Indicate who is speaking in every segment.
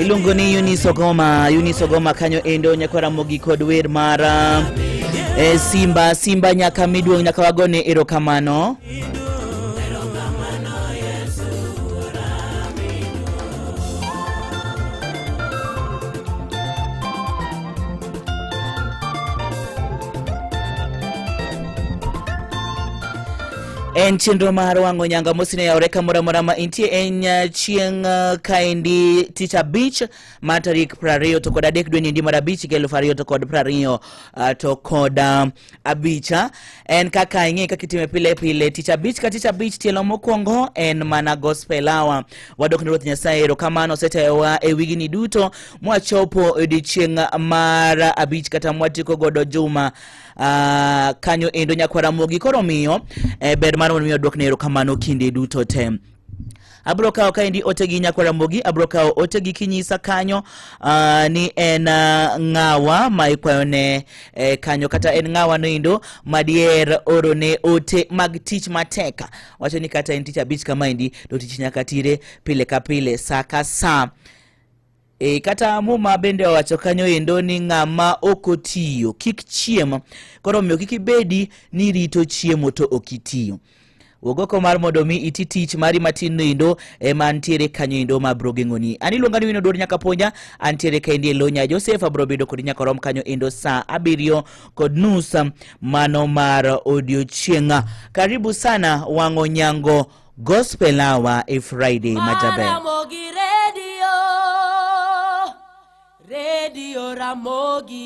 Speaker 1: Iluongo ni Eunice Ogoma kanyo endo nyakwara mogi kod wer mara Simba nyaka miduong nyaka wagone erokamano. En chenro mar wango nyanga mosine ya oreka mora ma intie en chieng kaendi Tich Abich ma tarik 20 to kod 3 dwe ni mar abich 2020 to kod 20 to kod abicha en kaka inge kaka itime pile Tich Abich ka Tich Abich tielo mokwongo en mana gospel hour. Wadok ne Ruoth Nyasaye erokamano setewa e wigini duto mwachopo odiechieng mar abich kata mwatiko godo juma kanyo endo nyakwara mogi koro miyo ber mar miyo dwok ne erokamano kinde duto te. Abro kao kaendi otegi nyakwara mogi, abro kao otegi kinyisa kanyo ni en ngawa ma ikwayone kanyo kata en ngawa noendo madier orone ote mag tich mateka. Wacho ni kata en Tich Abich kamaendi do tich nyaka tire pile ka pile saa ka saa. Kata muma bende wacho kanyo endo ni ngama okotiyo kik chiemo, koro miyo kik ibedi ni rito chiemo to okitiyo. Wogoko mar mondo mi iti tich mari matin endo mantiere kanyo endo mabro gengoni. Ani luonga ni wino dor nyaka ponja antiere kaendi Lonya Joseph abro bedo kod nyaka rom kanyo endo saa 7:30 mano mar odiochienga. Karibu sana wango nyango gospel hour Friday majaber. Radio Ramogi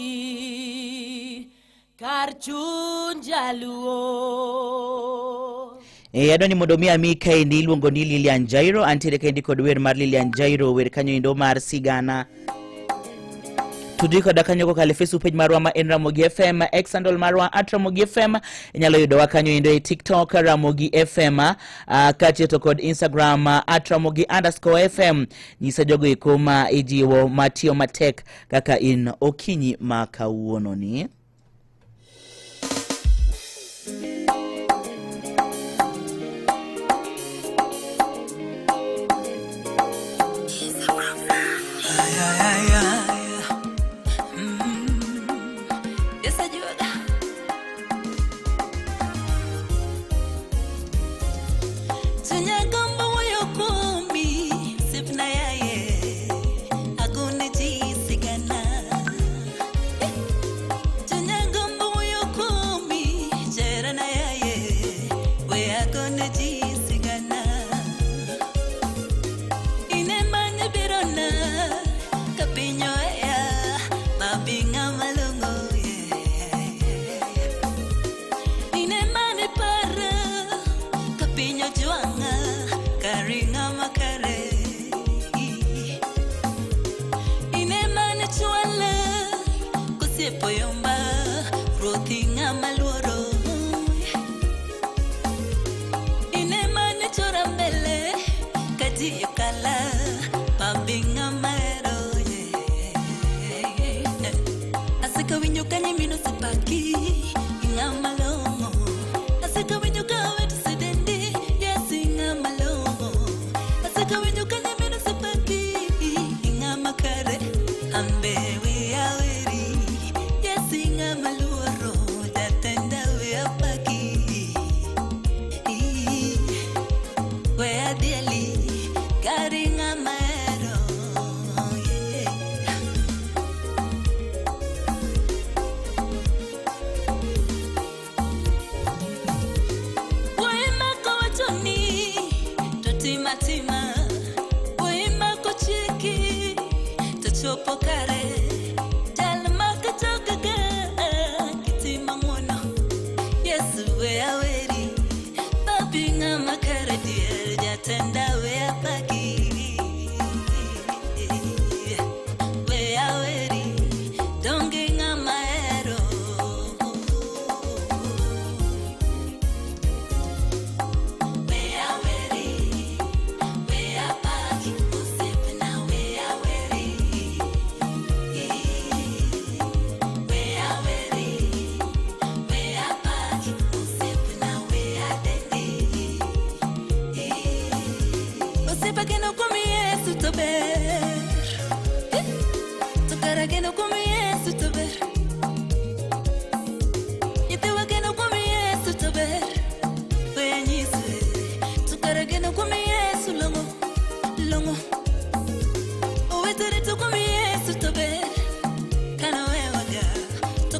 Speaker 1: Karchun Jaluo Adoni modomi ami kaendi iluongo ni Lilian Jairo antiere kaendi kod wer mar Lilian Jairo wer kanyo endo mar sigana. Tudiko koda kanyo kokale Facebook page marwa ma en Ramogi FM, X handle marwa @Ramogi FM, inyalo yudo kanyo endo e TikTok Ramogi FM, kachieto kod Instagram @Ramogi_FM. Nyisa jogo ikoma ijiwo matio matek kaka in okinyi makawuono ni.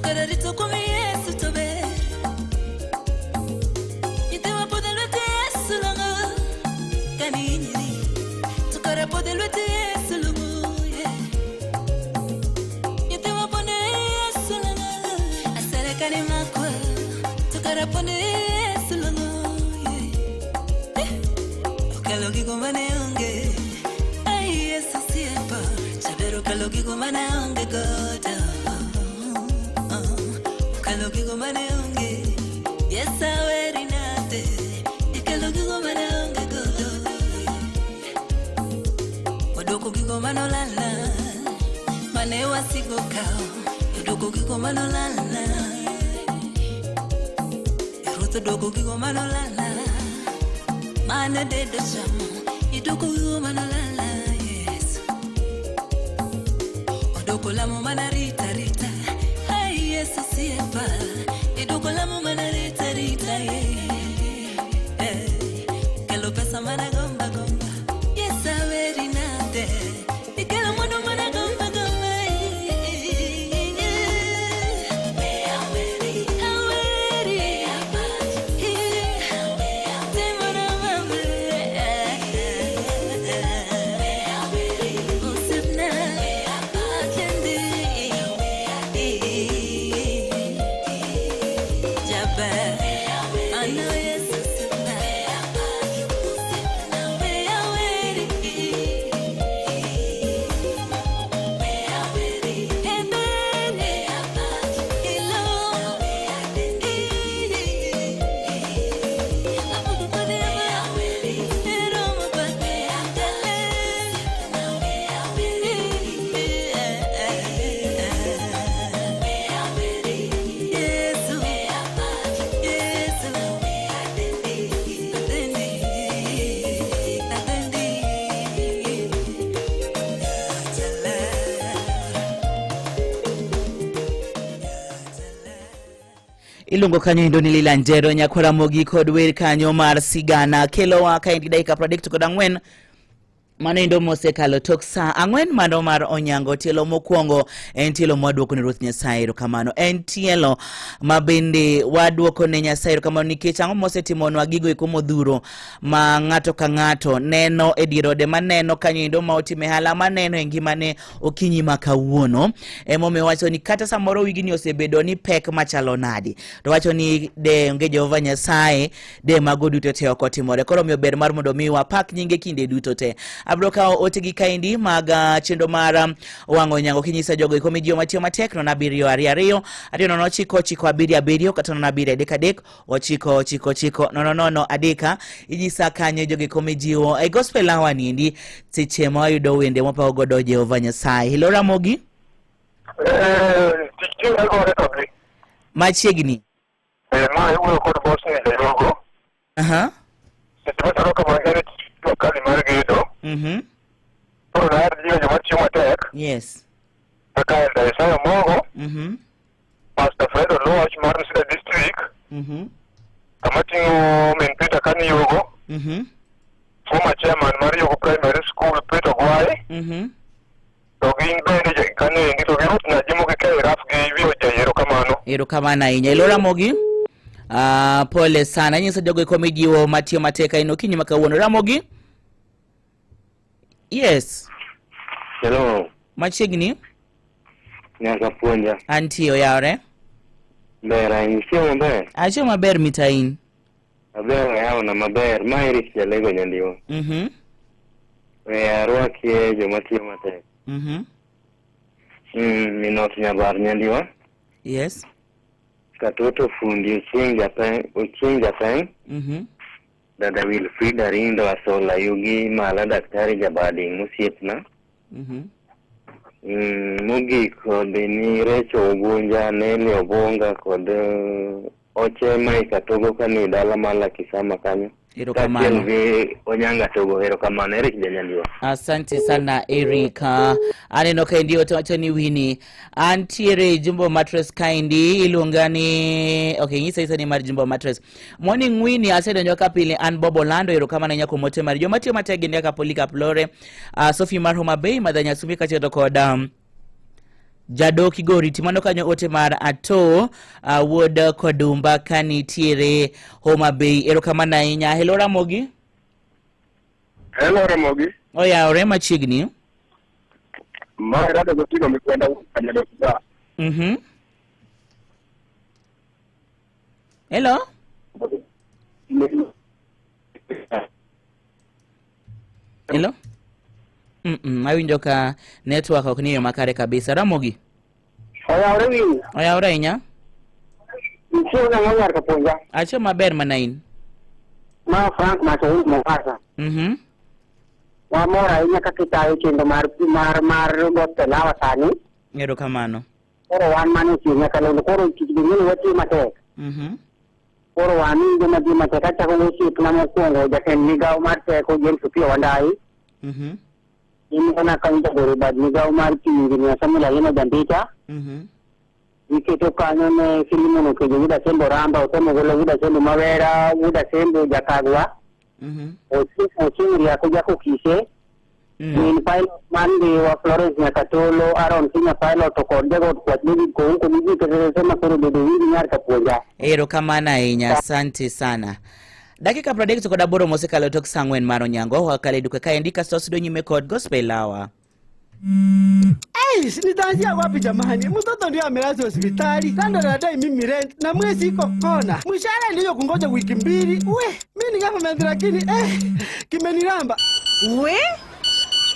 Speaker 2: tukararito kumi Yesu tobe itewa podelwete Yesu longo kaninyiri tukara podelwete Yesu longo itewa pone Yesu longo asere kani makwa tukara pone Yesu longo ukalogi kumane unge ay Yesu siapa chabero kalogi kumane unge goda Kalogi gomane unge, yes I wear inate. Kalogi gomane unge godo. Odoko gomano lala, mane wasigo kao. Odoko gomano lala, eroto doko gomano lala, mane dedo chamo. Odoko gomano lala, yes. Odoko lamo mana rita rita. Yesu siapa iduko la mumana rita rita kalo pesa mana gomba gomba yes aweri nade ikalo mono mana gomba gomba aweri temora mama usipna kendi
Speaker 1: Ilungo kanyo indoni lila njero nyakora mogi kod wer kanyo mar sigana kelo wa kaendi daika predict kod ang'wen mano indo mose kalo tok sa ang'wen mano mar onyango tielo mokwongo en tielo mwaduoko ne Ruoth Nyasaye erokamano en tielo mabende waduoko ne Nyasaye erokamano nikech ang'o mose timonwa gigo eko modhuro ma ng'ato ka ng'ato neno e dier ode maneno kanyo indo ma otime hala maneno e ngimane okinyi ma kawuono emomiyo wacho ni kata samoro wigini osebedo ni pek machalo nadi to wacho ni de onge Jehova Nyasaye de mago duto te ok otimore koro miyo ber mar mondo mi wapak nyinge kinde duto te abroka otegi kaindi maga chendo mara wango nyango kinyisa jogo ikomedio matio matekno na birio ariario atino no chiko abirio katono na biria dekadek ochiko no adeka inyisa kanye jogo ikomedio e gospel hour nindi seche ma yudo wende mopa godo Jehova Nyasaye Hilora Mogi machiegni
Speaker 3: ma yudo kod boss ni derogo setwa ka mangere kali margedo Puro na dio joma chiemo matek
Speaker 1: yes
Speaker 3: aka Isaiah Mogo Pastor Fred Oloch mar Sida District amatingo min Peter Kaniyogo former chairman mar Yogo Primary School Peter Gwai to gin bende kane ndito gi Ruth na jimo ke raf gi wiyo jayero kamano
Speaker 1: erokamano ahinya Ilora Mogi pole sana nyisa jogo ikomedio matio mateka ino kinyi makawuono Ramogi yes
Speaker 4: hello
Speaker 1: machiegni
Speaker 4: nyaka puonja
Speaker 1: antio yare
Speaker 4: bera inisiyo maber
Speaker 1: acho maber mitain
Speaker 4: maber yao na maber mairi sijalego nyandiwa arwakie jomatiyo matek minot nyabar nyandiwa
Speaker 1: yes
Speaker 4: katoto fundi uchieng japeng dada Wilfrida Rindo Asola Yugi Mala Daktari Jabadi Musiepna Mugi kod ni Recho Ogunja Neli Obonga kod Oche Maika Togo kani dala mala kisama kanyo
Speaker 1: erokamano
Speaker 4: Onyanga Togo erokamano Eric Janyandiwa
Speaker 1: asante sana Erika aneno kaindi otoni wini antiere Jumbo Mattress kaindi iluongani okay nyisa ni mar Jumbo Mattress morning wini asedo nyoka pile an Bobo Lando erokamano nyako mote mar jomatio matege ndeka Polika Plore Sophie Marhoma Bay madanya sumika chedo kodam Jadoki Gori timano kanyo ote mar Ato Wuod Kodumba kanitiere Homa Bay. Erokamano ahinya. Hello Ramogi.
Speaker 3: Hello Ramogi.
Speaker 1: Oyaore machiegni.
Speaker 3: Mara da gotigo mikwenda kanya dokta.
Speaker 1: Hello. Hello. Awinjo ka network ok niyo makare kabisa. Ramogi. Oyaore inya.
Speaker 5: Sio na ngawar ka ponja.
Speaker 1: Acho maber manain.
Speaker 5: Ma Frank ma to Mombasa. Wa mora inya ka kitayo kendo mar gote lawa sani.
Speaker 1: Erokamano.
Speaker 5: Oro wan mane tinya ka lo koro kidini wati mate. Oro wan ngoma di mate ka chako usi na mo kongo jaken nigaw mar te ko jen supi wandai. Ini kana kanja bori bad nigaw mar tingi ni samula yema jambita. Iketo kanyo ne filimono ke juda sembo ramba otomo golo juda sembo mavera juda sembo jakagwa. Osinri yako jako kise. Ni pilot mandi wa Florence na Katolo aron sinya pilot to kodego kwa bibi ko bibi ke sema koro bebe hivi nyar ka ponja.
Speaker 1: Erokamano ahinya. Asante sana. Dakika pradek to kodaboro mosekalo tok sangwen maro nyango wakale duka kaendika sosido nyime kod gospel hour.
Speaker 6: Nitaanzia wapi jamani? Mtoto ndio amelazwa hospitali. Kando na dai mimi rent na mwezi iko kona. Mshahara ndio kungoja wiki mbili. Mimi ni government lakini kimeniramba.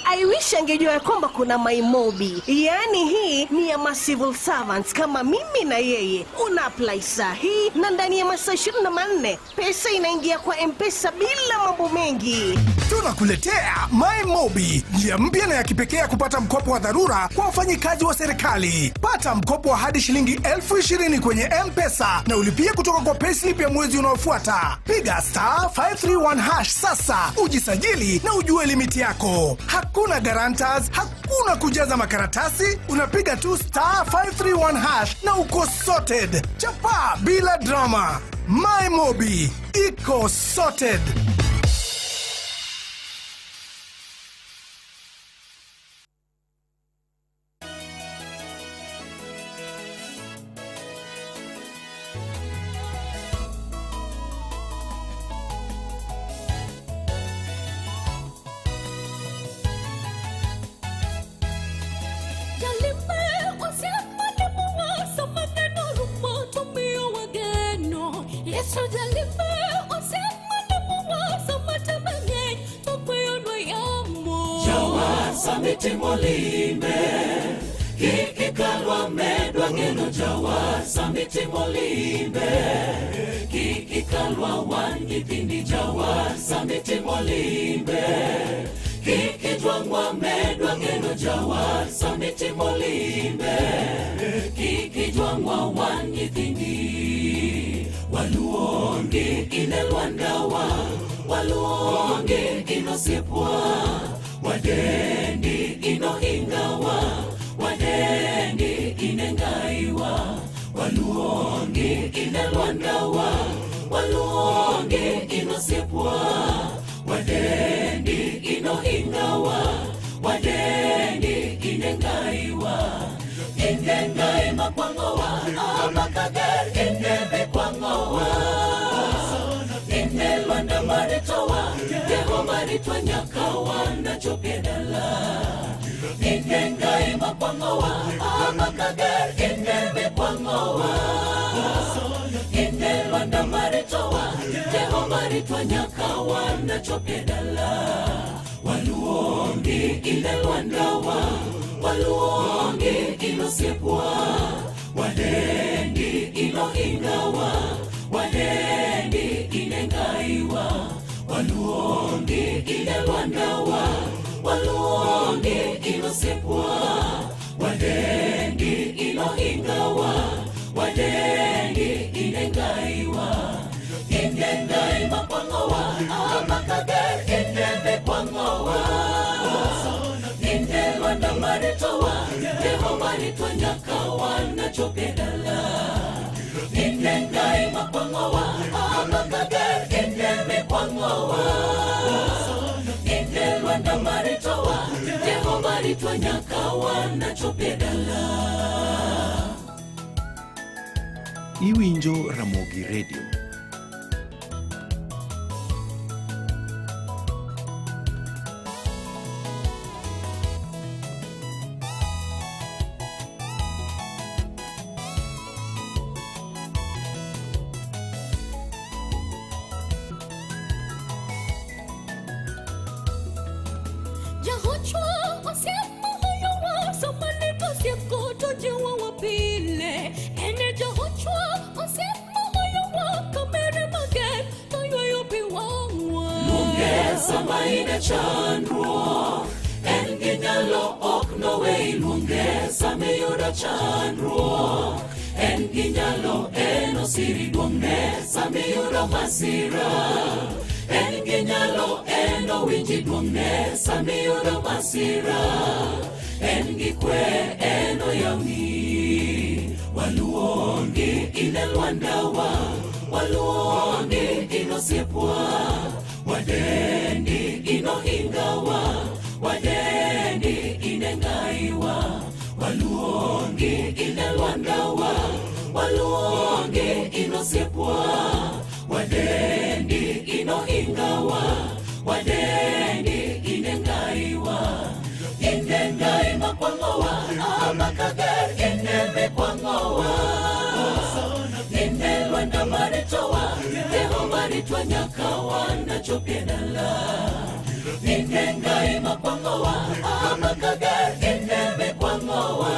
Speaker 7: I wish angejua kwamba kuna MyMobi. Yaani hii ni ya civil servants kama mimi na yeye. Una apply sahi na ndani ya masaa 24 pesa inaingia kwa M-Pesa bila mambo mengi.
Speaker 8: Tunakuletea MyMobi, njia mpya na ya kipekee ya kupata mkopo wa dharura kwa wafanyikazi wa serikali. Pata mkopo wa hadi shilingi 20,000 kwenye M-Pesa na ulipie kutoka kwa payslip ya mwezi unaofuata. Piga *531# sasa, ujisajili na ujue limiti yako. Hakuna guarantors, hakuna kujaza makaratasi, unapiga tu *531# na uko sorted. Chapa bila drama. MyMobi, iko sorted.
Speaker 2: Samiti molimbe kikikalwa medwa ngeno jawa samiti molimbe kikikalwa wanyithindi jawa samiti molimbe kikijwangwa medwa ngeno jawa samiti molimbe kikijwangwa wanyithindi waluongi inelwandawa waluongi inosipwa wadendi inohingawa wadendi inengaiwa waluongi inelwandawa waluongi inosipwa wadendi inohingawa wadendi inengaiwa inengai makwangowa amakager inebe kwangowa inelwanda maritowa Jeho maritwa nyakawa na chopedala inengai makwangowa amakager inebe kwangowa inelwanda maritowa Jeho maritwa nyakawa na chopedala waluongi inelwandawa waluongi inosepwa wadendi inohingawa wadendi inengaiwa waluongi inelwandawa waluongi inosepwa wadendi inohingawa wadendi inengaiwa inengai makwangowa amakager inebe kwangowa inelwanda maritowa Jeho maritwa nyakawa na chopedala inengai makwangowa amakager inebe kwangowa inelwanda maritowa Jeho maritwa maritwa nyaka wanachopedala.
Speaker 9: Iwinjo Ramogi Radio.
Speaker 2: Samaine chandro en ginyalo ok nowe ilunge sameyuda chandro en ginyalo eno siri duongne sameyuda masira en ginyalo eno winji duongne sameyuda masira en gikwe eno yauni waluongi inelwandawa waluongi inosiepwa wadendi inohingawa wadendi inengaiwa waluongi inelwandawa waluongi inosiepwa wadendi inohingawa wadendi inengaiwa inengai makwangowa amakager ineme kwangowa inelwanda maritowa Deho maritwa nyaka wanachopedala. Inengai makwangowa amakager ineme kwangowa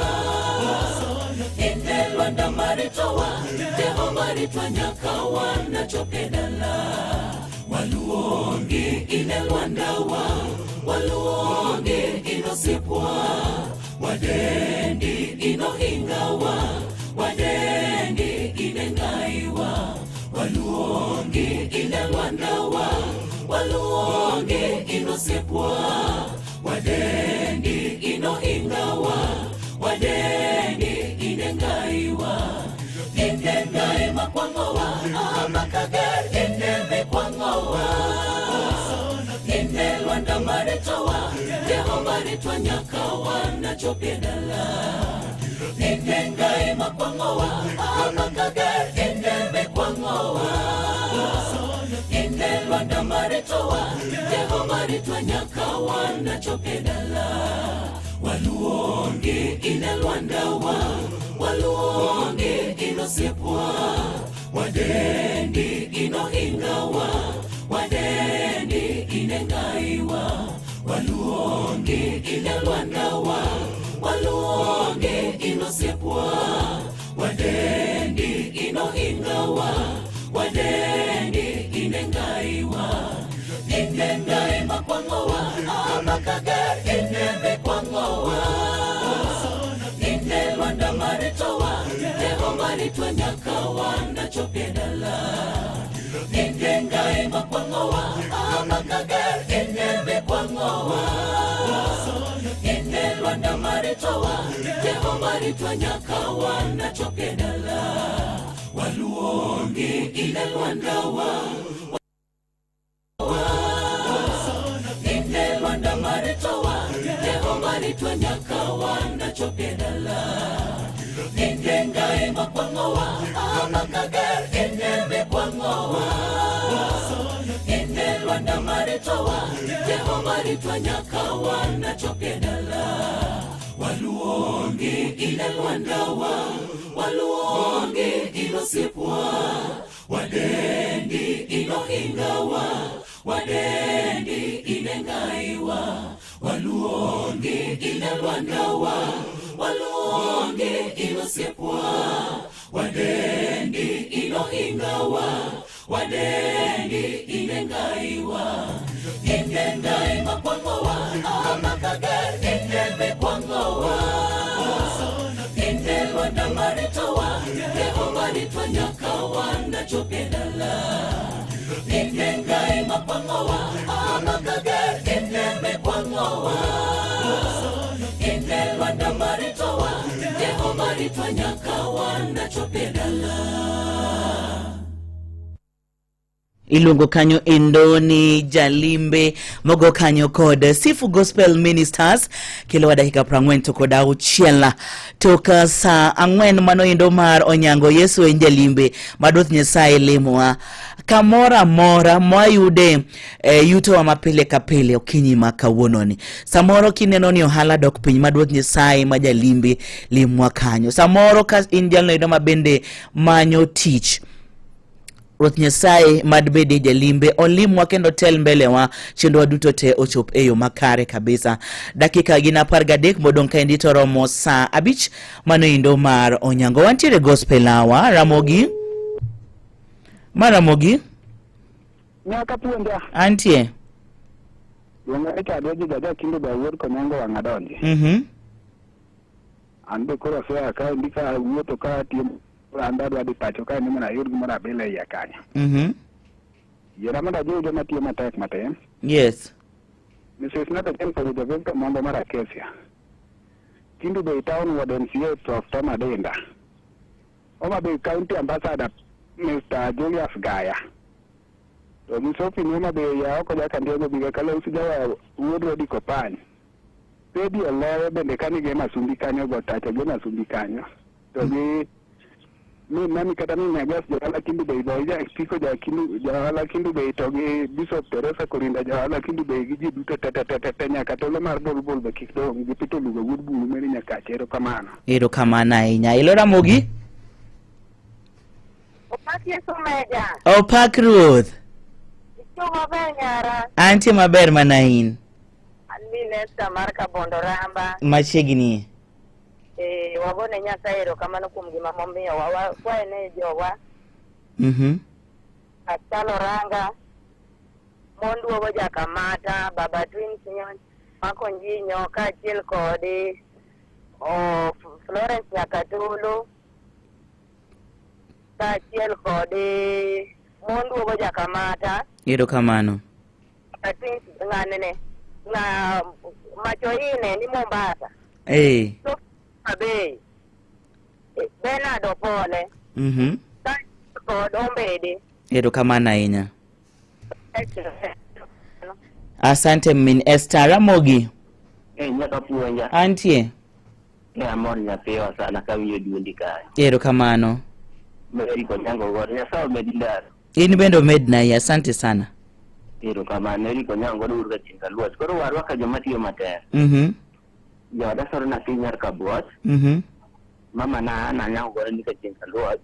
Speaker 2: inelwanda maritowa Deho maritwa nyaka wanachopedala. Waluongi inelwandawa waluongi inosipwa wadendi inohingawa wadendi inengaiwa waluongi inelwandawa waluongi inosipwa wadendi inohingawa wadendi inengaiwa inengai makwangowa amakager ineme kwangowa inelwanda maritowa Deho maritwa nyaka wanachopedala. Inengai makwangowa amakager ineme kwangowa inelwanda maritowa Deho maritwa nyaka wanachopedala. Waluongi inelwandawa waluongi inosipwa wadendi inohingawa wadendi inengaiwa waluongi inelwandawa waluongi inosipwa wadendi inohingawa wadendi inengaiwa inengai makwangowa amakager ineme kwangowa inelwanda maritowa Deho maritwa nyaka wanachopedala. Inengai makwangowa amakager ineme kwangowa inelwanda maritowa Deho maritwa nyaka wanachopedala. Waluongi inelwandawa inelwanda maritowa Deho maritwa nyaka wanachopedala. Inengai makwangowa amakager ineme kwangowa inelwanda maritowa Deho maritwa nyaka wanachopedala. Waluongi inelwandawa waluongi inosipwa wadendi inohingawa wadendi inengaiwa waluongi inelwandawa waluongi inosipwa wadendi inohingawa wadendi inengaiwa inengai makwangowa amakager ineme kwangowa inelwanda maritowa Deho maritwa nyaka wanachopedala. Inengai makwangowa amakager ineme kwangowa inelwanda maritowa Deho maritwa nyaka wanachopedala.
Speaker 1: Iluongo kanyo Indoni Jalimbe mogo kanyo kod Sifu Gospel Ministers kilo wa dakika 40 to kod auchiel toka saa 4 mano indo mar onyango Yesu en Jalimbe madoth Nyasaye lemowa kamora mora mwayude yuto wa mapile kapile okinyi makawuononi. Samoro kineno ni ohala dok piny madoth Nyasaye ma Jalimbe limwa kanyo. Samoro ka in jalno ido mabende manyo tich Ruoth Nyasaye madbede Jalimbe olimwa kendo tel mbele wa chendo waduto te ochop eyo makare kabisa. Dakika gina 13 modong ka indito romo saa 5 mano indo mar onyango. Wantiere gospel hour Ramogi. Maramogi
Speaker 5: Nyaka puonja.
Speaker 1: Antie.
Speaker 5: Yonga eka doji jaja kindo ba wor konyango wangadonje. Ande koro sea ka ndika wuoto ka tim anda dwadi pacho ka ni mana yurgi mara bele ya kanya. Yera mada jojo matio matek matem.
Speaker 1: Yes.
Speaker 5: Mrs. Nata Tempo with the mambo mara kesia. Kindu Bay Town Warden CA Prof. Toma Denda. Oma Bay County Ambassador Mr. Julius Gaya. To misofi nyuma Bay ya oko jaka ndiego biga kala usijawa uodro di kopani. Pedi olewe bende kani gema sumbi kanyo gotacho gema sumbi kanyo. To mi nami kata mi nagas jawala Kindu Bay boja expiko jawala Kindu Bay togi Bishop Teresa Korinda jawala Kindu Bay giji duto tete nyaka tolo mar bol be kikdo gipito lugo gudbulu meri nyaka chero kamano.
Speaker 1: Ero kamana inya. Ilo Ramogi?
Speaker 10: Opak Yesu Meja.
Speaker 1: Opak Ruoth.
Speaker 10: Icho maber nyara.
Speaker 1: Antie maber manain.
Speaker 10: Ani Nesta Marka Bondoramba.
Speaker 1: Machegni.
Speaker 10: Wagone Nyasaye ero kamano kuom gima momiyo wae ne jowa. Achalo Ranga. Monduogo Jakamata, Baba Twins nyon, Makonjinyo kaachiel kodi Florence Nyakatulu. Kaachiel kodi Monduogo Jakamata.
Speaker 1: Ero kamano.
Speaker 10: Baba Twins ng'anene. Machoine ni Mombasa. So Abe Bernard Opole. Kod Ombede.
Speaker 1: Ero kamana inya. Asante min Esther. Ramogi.
Speaker 4: Nyaka puonja.
Speaker 1: Antie.
Speaker 4: Amor nyapewa sana kawiyo duondi kaya.
Speaker 1: Ero kamano.
Speaker 4: Meri konyango gore nyasaye medindaro.
Speaker 1: In bendo medna ya asante sana.
Speaker 4: Ero kamano eri konyango dur ka chinga luot. Koro warwa ka joma tiyo matek. Joda soro na kinyar kabuot. Mama na nyango gore nika chinga luot.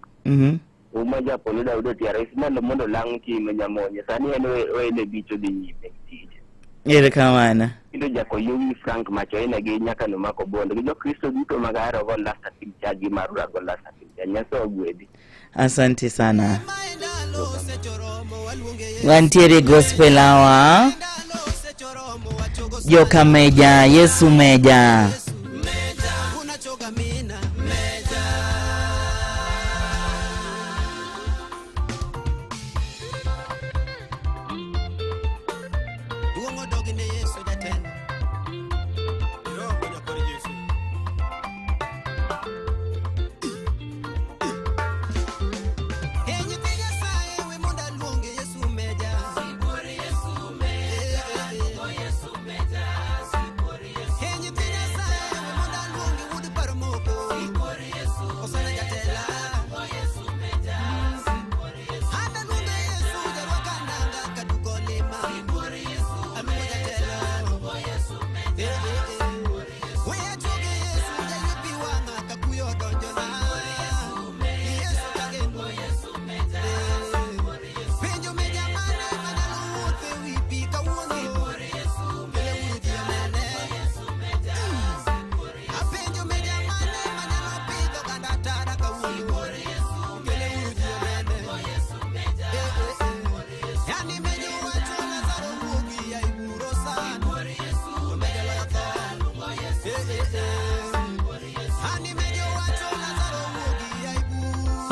Speaker 4: Umoja polo udo tiara ismalo mondo lang ti menyamonye sani ene ne bicho di nyime tije.
Speaker 1: Ere kamana.
Speaker 4: Indo jako Yugi Frank macho ene gi nyaka no mako bondo gi Kristo duto magaro go lasta timcha gi marura go lasta timcha nyaso gwedi.
Speaker 1: Asante sana. Wantiere gospel hour Joka Meja Yesu Meja.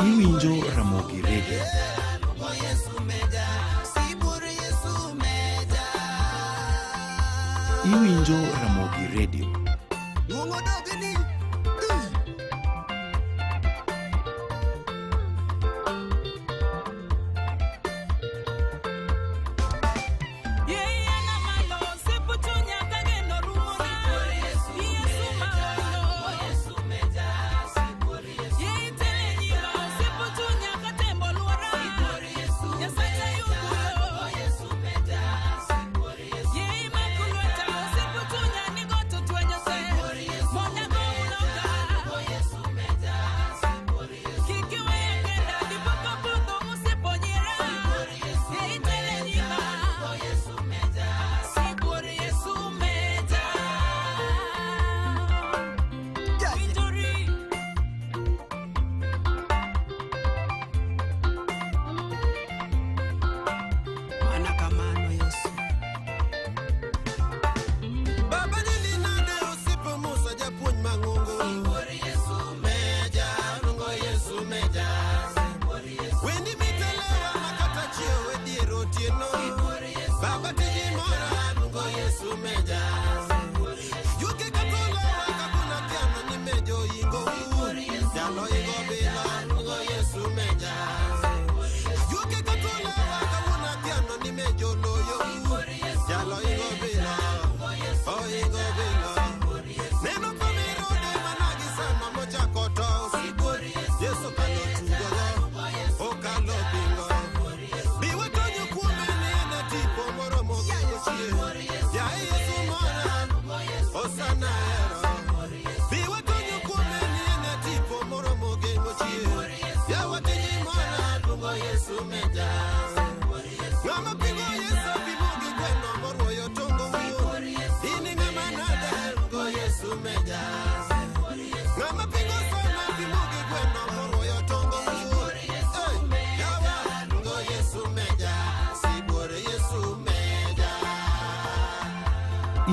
Speaker 9: Iwinjo Ramogi Radio. Iwinjo Ramogi Radio.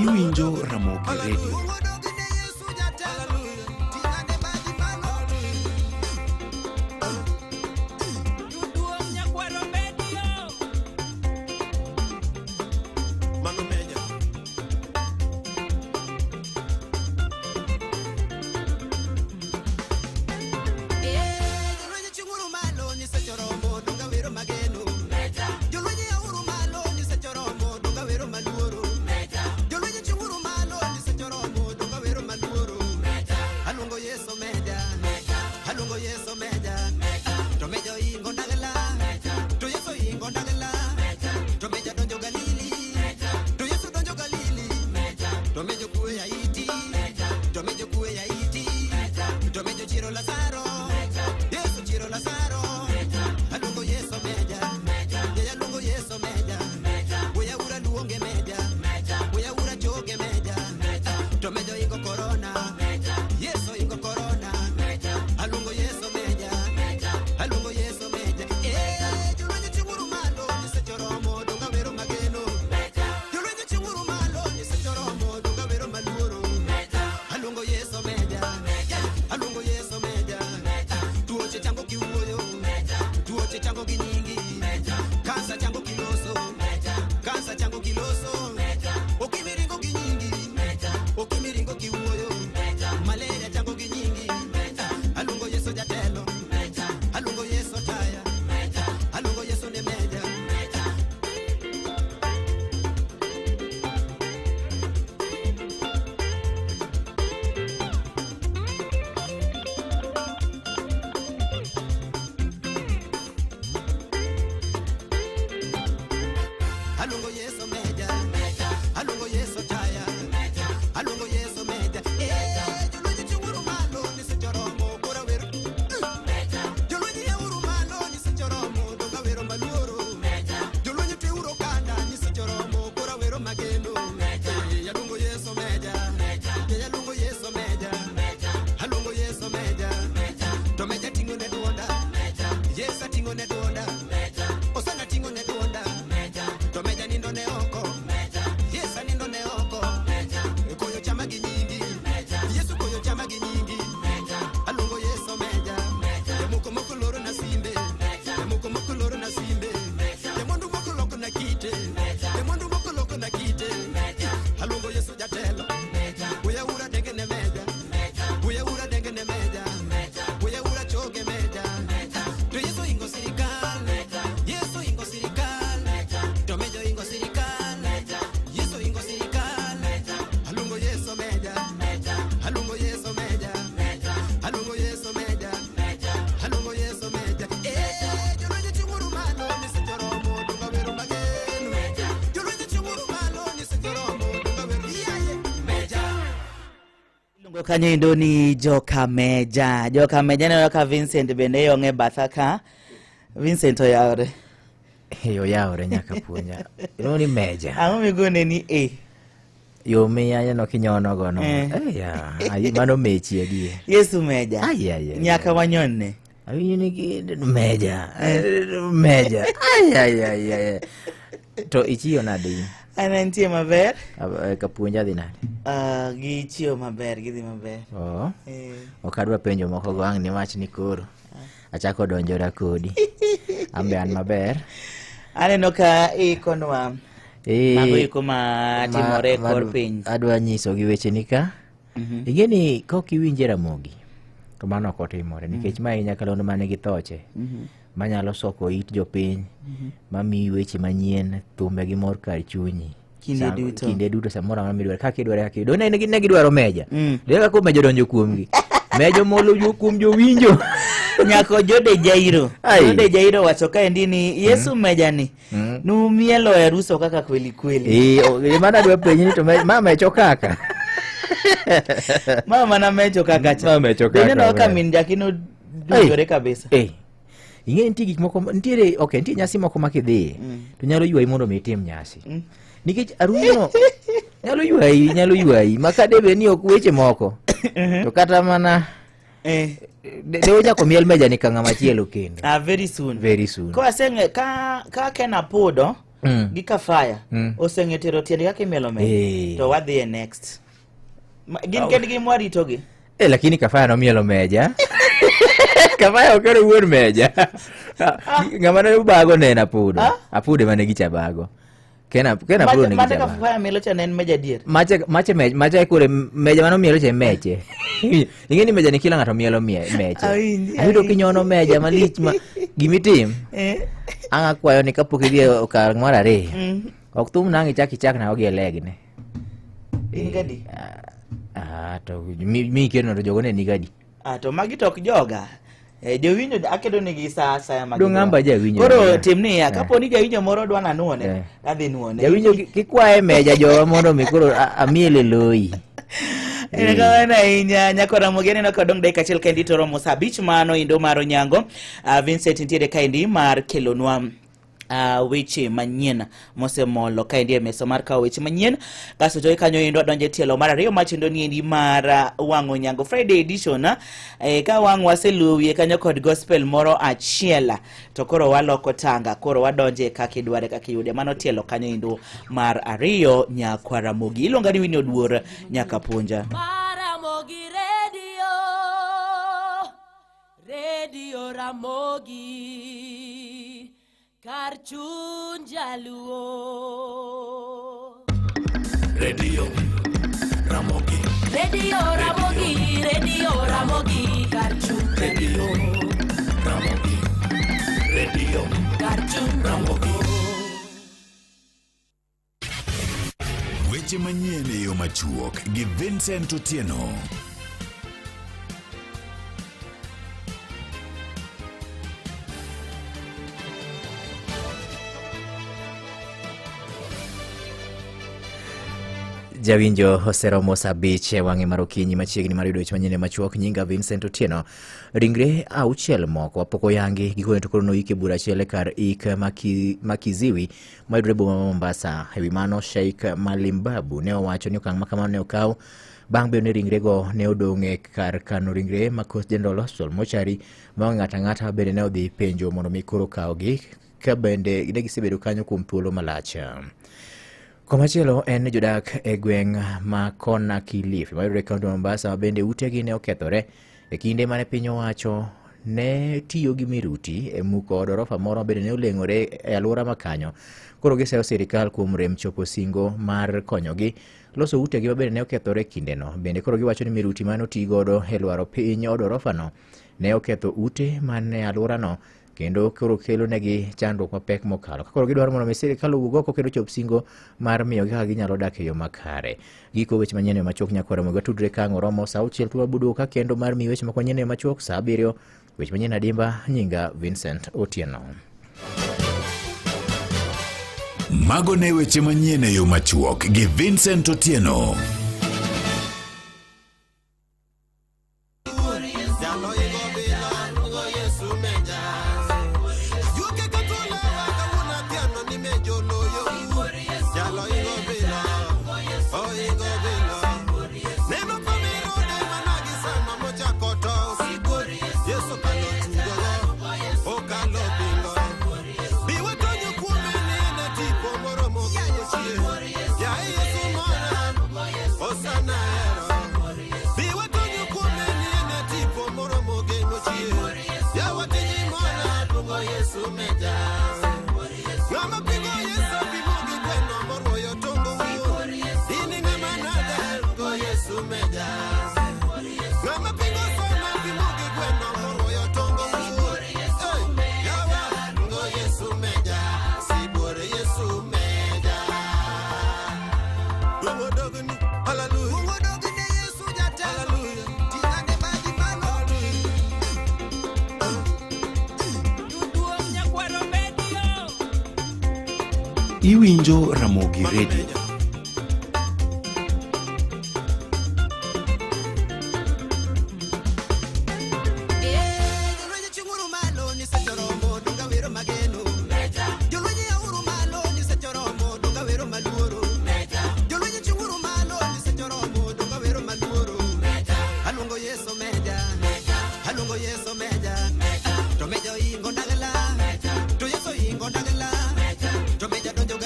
Speaker 9: Iwinjo Ramogi Radio.
Speaker 1: Kanyo ni Joka Meja. Joka Meja na ka Vincent bende yonge bathaka. Vincent oyawre.
Speaker 11: Yo yawre nyaka punya. Ino ni Meja.
Speaker 1: Ango migone ni E.
Speaker 11: Yo meya no kinyono gono. Ya, ayi mano mechi edi.
Speaker 1: Yesu Meja.
Speaker 11: Ay.
Speaker 1: Nyaka wanyonne.
Speaker 11: Ayi ni Meja. Meja. Ay. To ichiyo nadi.
Speaker 1: Ana ntie maber?
Speaker 11: Kapuonja dhi nade?
Speaker 1: Gi chiyo maber, gidhi maber.
Speaker 11: Okadwa penjo moko go ang' niwach ni koro. Achako donjora kodi. Ambe an maber.
Speaker 1: Aneno ka ikonwa. Mago iko ma timore kor piny.
Speaker 11: Adwa nyiso gi weche ni ka. Igeni kok iwinje Ramogi. To mano ok otimore nikech ma nyakalondo mane gi thoche. Manyalo soko it jopiny, mami weche manyien, thumbe gi mor kar chunyi. Kinde duto samora ma midwaro kaka idwaro ne gidwaro Meja. Deka ko Meja donjo kuomgi. Meja molo jo kuom jo winjo.
Speaker 1: Nyako Jode Jairo. Jode Jairo wacho ka endini Yesu Meja ni. Numielo e ruso kaka kweli.
Speaker 11: Mana dwa penyi ni to mama echo kaka.
Speaker 1: Mama na mecho kaka cha.
Speaker 11: Mama echo kaka.
Speaker 1: Dene no kamin jakino dujore kabisa.
Speaker 11: Ing'e nitie gik moko nitie nyasi moko makidhi to nyalo ywayi mondo mitim nyasi. Nikech aruno nyalo ywayi makadebe ni ok weche moko. To kata mana dewo jako miel Meja ni kanga machielo kendo.
Speaker 1: Very soon. Ko asenge ka kena podo gi kafaya oseng'e tero tiende kaka imielo meja. To wadhi e next. Gin kendgi mwaritogi.
Speaker 11: Lakini kafaya nomielo meja. Kafaya okero wuon meja. Ng'ama ne ubago ne en Apudo. Apudo mane gicha bago. Kena Apudo ne gicha bago.
Speaker 1: Kafaya mielo cha ne en meja dier.
Speaker 11: Mache kure meja mano mielo cha meche. Ingeni meja ni kila ng'ato mielo meche. Ayudo kinyono meja malich gimitim. Anga kwayo ni kapok idhi okar mar ariyo. Ok thum nang ichak na ogi elegne.
Speaker 1: Ingadi.
Speaker 11: To mi keno to jogo ne nigadi.
Speaker 1: To magi tok joga. Jowinjo akedo nigi sa magi.
Speaker 11: Ng'amba jawinjo.
Speaker 1: Koro timni ya kapo ni jawinjo moro dwa na nuone, adhi nuone.
Speaker 11: Jawinjo kikwaye meja jowa mondo mi koro amiele loyi.
Speaker 1: Ina inya nyakora mogene no kodong dakika achiel kendi toro Musa Beach mano indo maro nyango. Vincent ntiere kaindi mar kelonwa weche manyien mosemolo kaendi e mesa mar kawo weche manyien. Kaso joy kanyo indo donje tielo mar ariyo machindo ni endi mar wang'o nyango Friday edition ka wang' waseluwie kanyo kod gospel moro achiel to koro waloko tanga koro wadonje kaka idware kaka yude mano tielo kanyo indo mar ariyo nyakwa Ramogi ilonga ni Winnie Oduor nyaka Punja
Speaker 2: Ramogi Radio Ramogi Karchun Jaluo Radio Ramogi Karchun Radio Karchun Ramogi
Speaker 12: Weche manyien e yo machuok gi Vincent Otieno.
Speaker 11: Jawinjo Hosero Musa Beach wang'e mar okinyi machiegni mar yudo weche manyien machuok nyinga Vincent Otieno. Ringre auchiel moko poko yangi gikone to koro noike bura achiel kar ik Makiziwi mayudore boma ma Mombasa. Ewi mano Sheikh Malimbabu ne owacho ni okang' makamano ne okaw bang' bedo ni ringre go ne odong'e kar kano ringre ma Coast General Hospital mochari ma ng'ata bende ne odhi penjo mondo mi koro kawgi ka bende ne gisebedo kanyo kuom thuolo malach. Komachielo en jodak e gweng' ma Kona Kilifi mayudore kaunti ma Mombasa bende utegi ne okethore e kinde mane piny owacho ne tiyo gi miruti e muko dorofa moro bende ne oleng'ore e alwora makanyo. Koro giseyo sirikal kuom rem chopo singo mar konyogi loso utegi bende ne okethore kindeno. Bende koro giwacho ni miruti mane oti godo e lwaro piny odorofano ne oketho ute mane alworano kendo koro kelo negi chandruok mapek mokalo. Koro gidwaro mondo sirikal owuog oko kendo chop singo mar miyo kaka ginyalo dak e yo makare. Giko weche manyien machuok nyakora moga tudre ka ng'oromo sa auchiel tuwa budu ka kendo mar miyo weche manyien machuok sa 7 weche manyien adimba nyinga Vincent Otieno.
Speaker 12: Mago ne weche manyien e yo machuok gi Vincent Otieno.
Speaker 9: Iwinjo Ramogi Radio.
Speaker 2: Tomeja ingo ndagala, to yeso ingo ndagala, tomeja donjo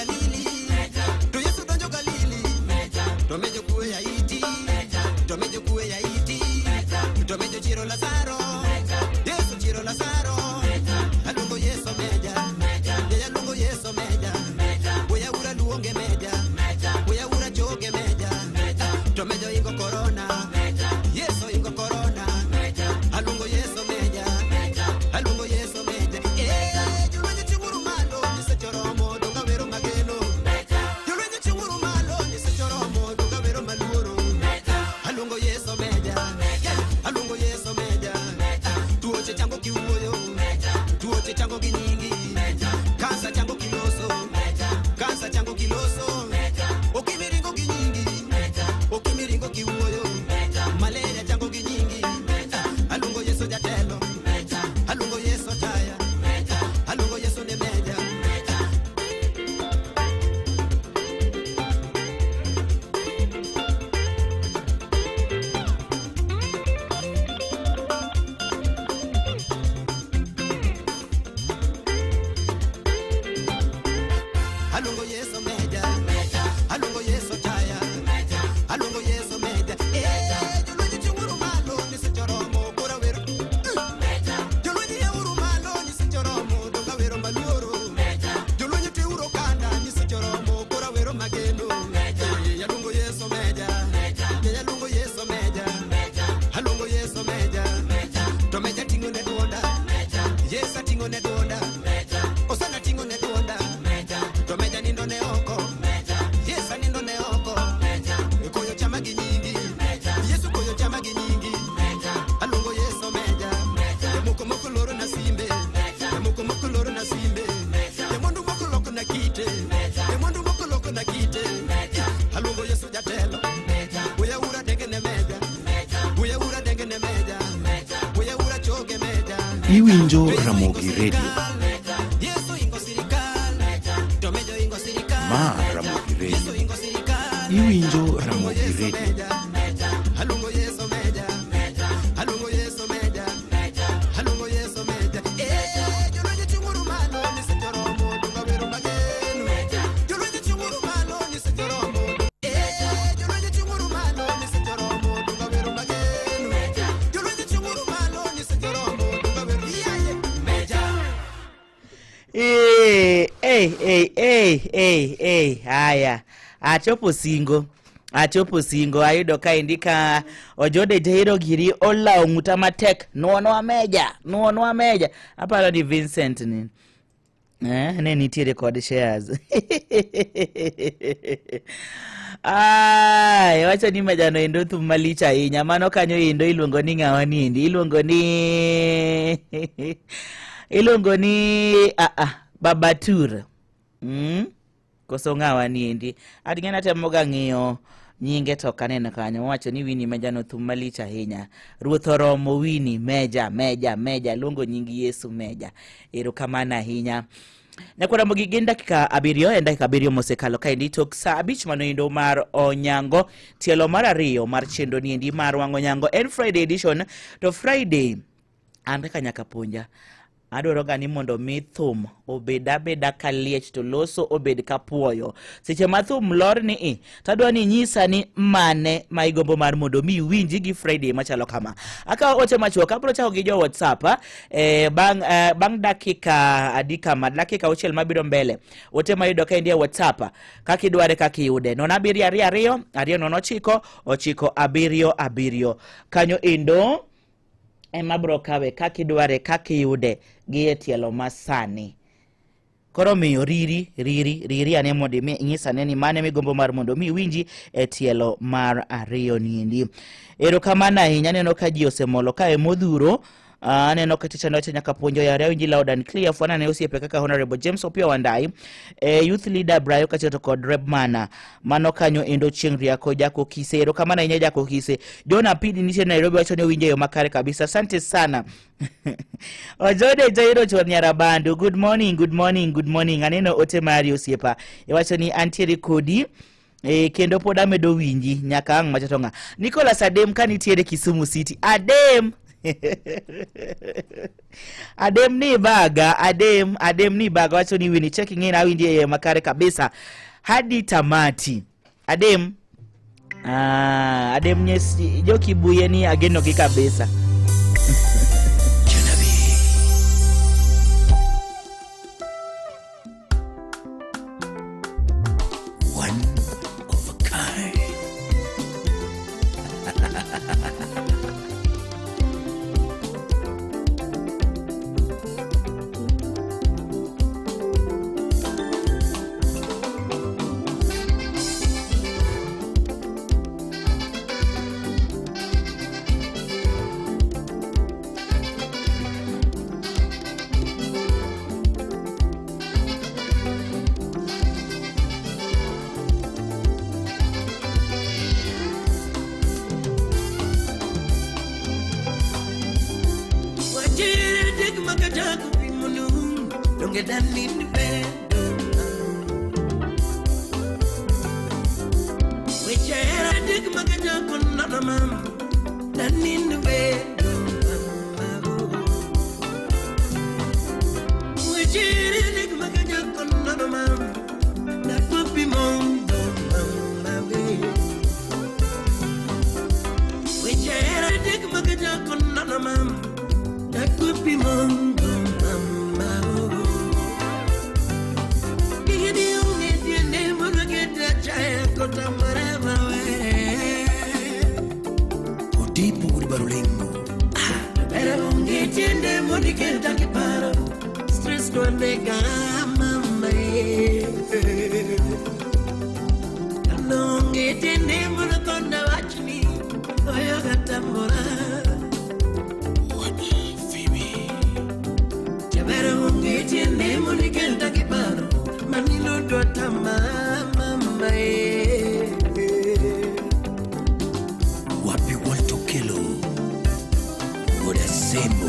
Speaker 13: tuoche chango ginyingi, kansa chango kiloso, kansa chango kiloso, okimiringo ginyingi, okimiringo kiuoyo, malaria chango ginyingi, alungo Yesu jatelo, alungo Yesu taya, alungo Yesu ne meja. Alungo Yesu meja, alungo Yesu taya, alungo Yesu meja. Jolonyi chunguru malo ni sechoromo kura wero. Jolonyi euru malo ni sechoromo donga wero maluoro. Jolonyi teuro kanda ni sechoromo kura wero magendo. Alungo Yesu meja, alungo Yesu meja, alungo Yesu meja. To meja tingo ne donda, Yesu tingo ne donda, osana tingo ne donda. To meja nindo ne oko, Yesu nindo ne oko, koyo chama ginyingi, Yesu koyo chama ginyingi, alungo Yesu meja, moko moko loro na simbe, moko moko loro na simbe, mondu moko loko na kite, mondu moko loko na kite, alungo Yesu jatelo, uya ura denge ne meja, uya ura denge ne meja, uya ura choge meja.
Speaker 9: Iwinjo Ramogi Radio.
Speaker 13: Yesu ingo sirikal, to mejo ingo sirikal.
Speaker 9: Ma Ramogi Radio.
Speaker 13: Yesu ingo sirikal.
Speaker 9: Iwinjo Ramogi Radio.
Speaker 13: Alungo Yesu meja, alungo Yesu meja, alungo Yesu meja. Jolonyi chunguru malo ni sechoromo donga wero mageno. Jolonyi chunguru malo ni sechoromo. Jolonyi chunguru malo ni sechoromo donga wero mageno. Jolonyi chunguru malo ni sechoromo donga wero meja.
Speaker 1: Haya, achopo singo ayudo ka indika ojode teiro giri ola onguta matek nuonwa meja aparo ni Vincent ni ne nitiere kod shares wacho ni mejano endo thum malich ahinya mano kanyo endo iluongo ni ng'awa niendi iluongo ni Babatur koso ng'awa niendi ating'ena temoga ng'iyo nyinge to kaneno kanyo wacho ni Winnie mejano thum malich ahinya ruoth oromo Winnie meja luongo nyingi Yesu meja erokamano ahinya. Nakwara gin dakika 7 en dakika 7 mosekalo kaendi tok saa 5 manoendo mar onyango tielo mar 2 mar chendo niendi mar wang'o nyango en Friday edition. To Friday an ka nyaka puonja adwaro ga ni mondo mi thum obeda kaliech to loso obed kapuoyo seche ma thum lor ni tadwa ni nyisa ni mane ma igombo mar mondo mi winji gi Friday machalo kama aka ote machuok abro chako gi jo WhatsApp bang dakika adika ma dakika auchiel mabiro mbele ote mayudo ka ndie WhatsApp kaka idware kaka iyude 07229 kanyo endo ema bro kawe kaka idware kaka iyude gi etielo masani. Koro miyo riri ane mondo mi ing'isa ne ni mane migombo mar mondo mi winji etielo mar 2 niendi. Erokamano ahinya neno ka ji osemolo kae modhuro aneno ka ticha noche nyaka puonjo yare winji loud and clear fwana ne osiepe kaka Honorable James Opio Wandai youth leader Brayo kacheto kod Rebmana mano kanyo endo chieng' riako jako kise. Erokamano ahinya jako kise. Jona Pidi nitie Nairobi wacho ni winje yo makare kabisa. Asante sana. Ojode Jairo chon Nyarabandu. Good morning. Aneno ote mari osiepa. Wacho ni antiere kodi kendo pod amedo winji nyaka ang' machatonga. Nicholas Adem kanitiere Kisumu City. Adem ni baga wacho ni Winnie checking in awinji ye makare kabisa hadi tamati. Adem nyesi joki buye ni ageno gi kabisa.
Speaker 2: jago bimunu donge dalin bedo wechera dig magaja konna mam dalin bedo wechera dig magaja konna mam na papi mondo mama wechera dig magaja konna mam na papi mondo mama digidi unge tiene mono geta chaya kota marama we odipu barulengo era unge tiene mono geta kiparo stress no nega mama unge tiene mono kona wachni oyo gatamora tiene monikenda kiparo manilo dota mama wapi walto kilo woda sembo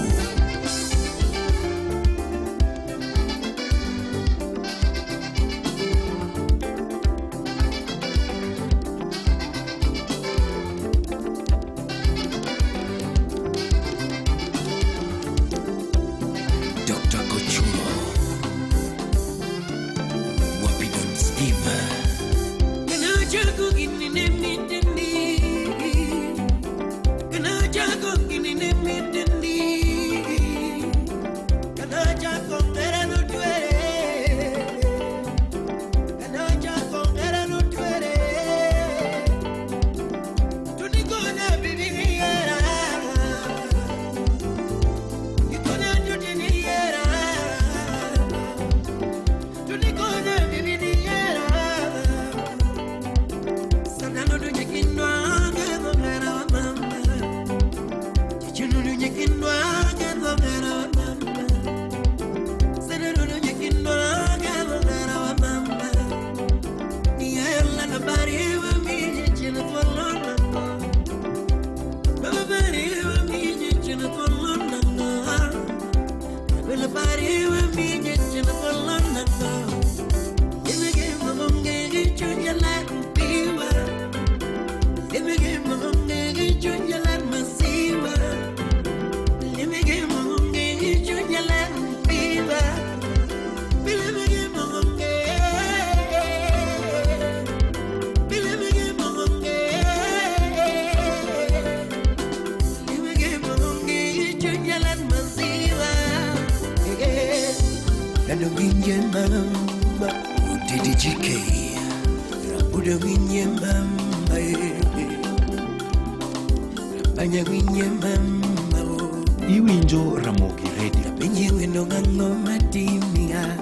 Speaker 9: Iwinjo Ramogi Radio.
Speaker 2: Penyewe no gango matimia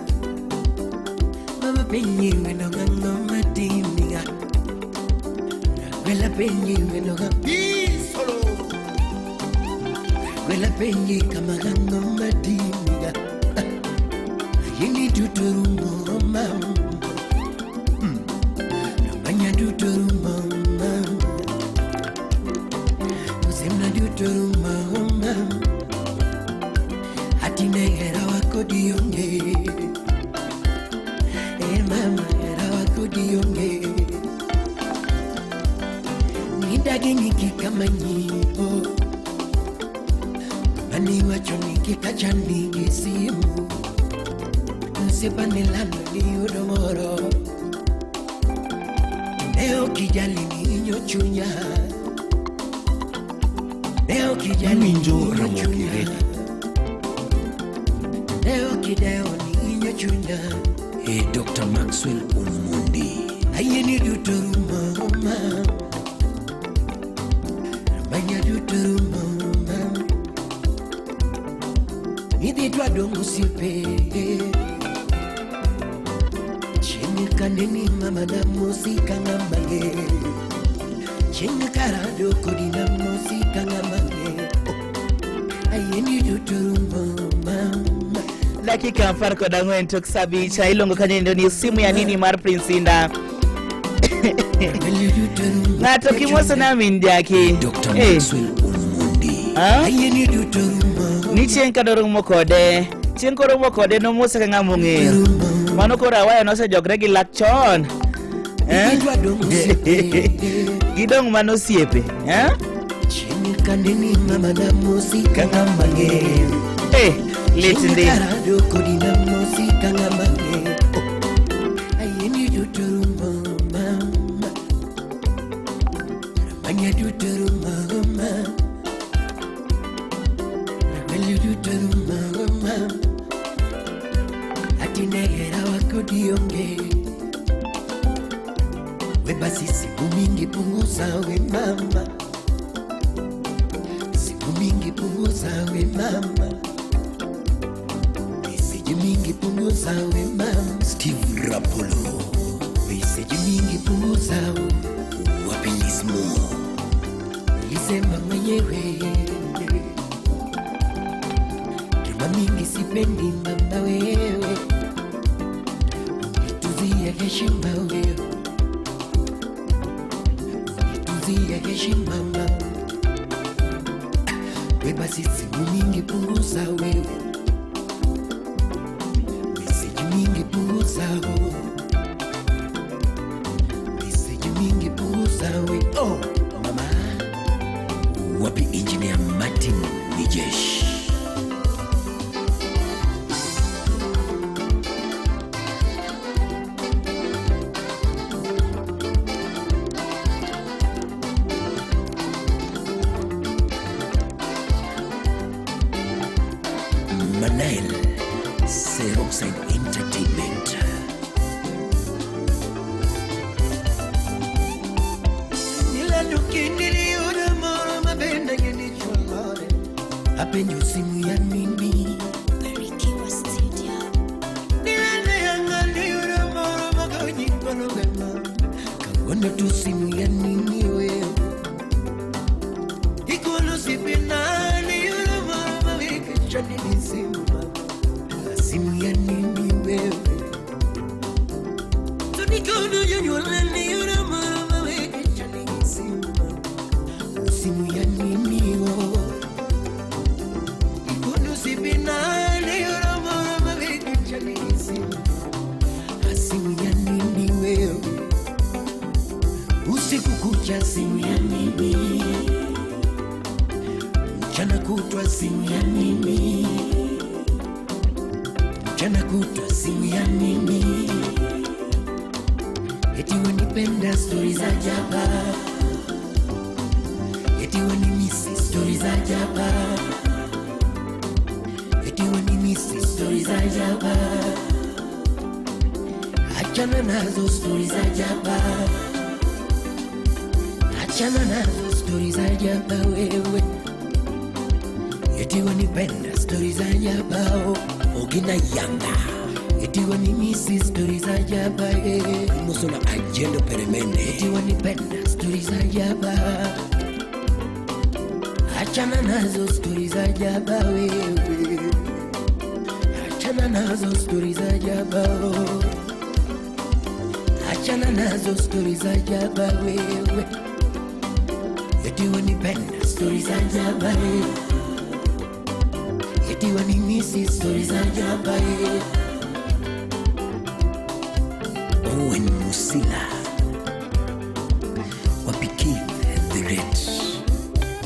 Speaker 2: mama penyewe no gango matimia Quella penyewe no gango solo Quella penyewe kama gango matimia Yindi tuturumbo mama Nabanya tuturumbo mama Usemna tuturumbo mama Negera wako dionge mama era wako dionge Nidagi niki kama nyipo Mani wacho niki kachani kisimu Nsepa nilano ni udomoro Leo kijali ninyo chunya Leo kijali ninyo chunya Leo kideo ni inyo chunya Dr. Maxwell Umundi Ayeni duturuma Ramanya duturuma Nidi dongo sipe Chenye kaneni mama na musika ngamage Chenye karado kodi na musika ngamage Ayeni duturuma
Speaker 1: dakika farko da ngwen tok sabi cha ilongo kanye ndo ni simu ya nini mar Prince Inda ngato kimoso na mindaki
Speaker 2: Dr. Maxwell Umundi ayeni duturuma
Speaker 1: Ni chien kadoromo kode. Chien koromo kode no mose ka ngamo ng'eyo. Mano koro awaya no se jogre gi lak chon. Gidong mano siepe.
Speaker 13: Chini kandini mama na musika ngamba ng'eyo.
Speaker 1: Litindi.
Speaker 13: Karado kodi na musika ngamba ng'eyo. Ayeni duturu mama. Ramanya duturu mama. Ramanya duturu mama. Atinegera wakodi yonge. We basi siku mingi punguza we mama. Siku mingi punguza we mama. Message mingi punguza we mama. Steve Rapolo. Message mingi punguza wapilismo. Lisema mwenyewe. Kima mingi sipendi mama wewe. Tuzie heshima wewe. Tuzie heshima mama. We basi siku mingi punguza wewe. Message mingi punguza wewe. Message mingi punguza wewe. Oh mama. Wapi engineer Martin Nijesh. Manail Seroxide Entertainment. Nila dukindili una moro mabenda ngeni chwalore. Apenyo simu ya nini. Barikiwa studio. Nila nayangani una moro magaji kologana. Kawana tu simu ya nini wewe. Ikono sipinani una moro mawiki chanini simu. Simu ya nini wewe. Tunikono yonyolani una moro mawiki chanini simu. Simu ya nini wewe. Ikono sipinani una moro mawiki chanini simu. Simu ya nini wewe. Usiku kucha simu ya nini. Mchana kutwa simu ya nini. Mchana kutwa simu ya nini. Eti wanipenda stories za jaba. Eti wanimisi stories za jaba. Eti wanimisi stories za jaba. Achana nazo stories za jaba. Achana nazo stories za jaba wewe. Eti wanipenda stories za jaba. Ogina yanga. Eti wanimisi stories za jaba. Musona agenda peremende. Eti wanipenda stories za jaba. Achana nazo stories za jaba wewe. Achana nazo stories za jaba. Achana nazo stories za jaba wewe. Eti wanipenda stories za jaba wewe. Eti wanimisi stories za jaba wewe. Owen Musila Wapiki the Red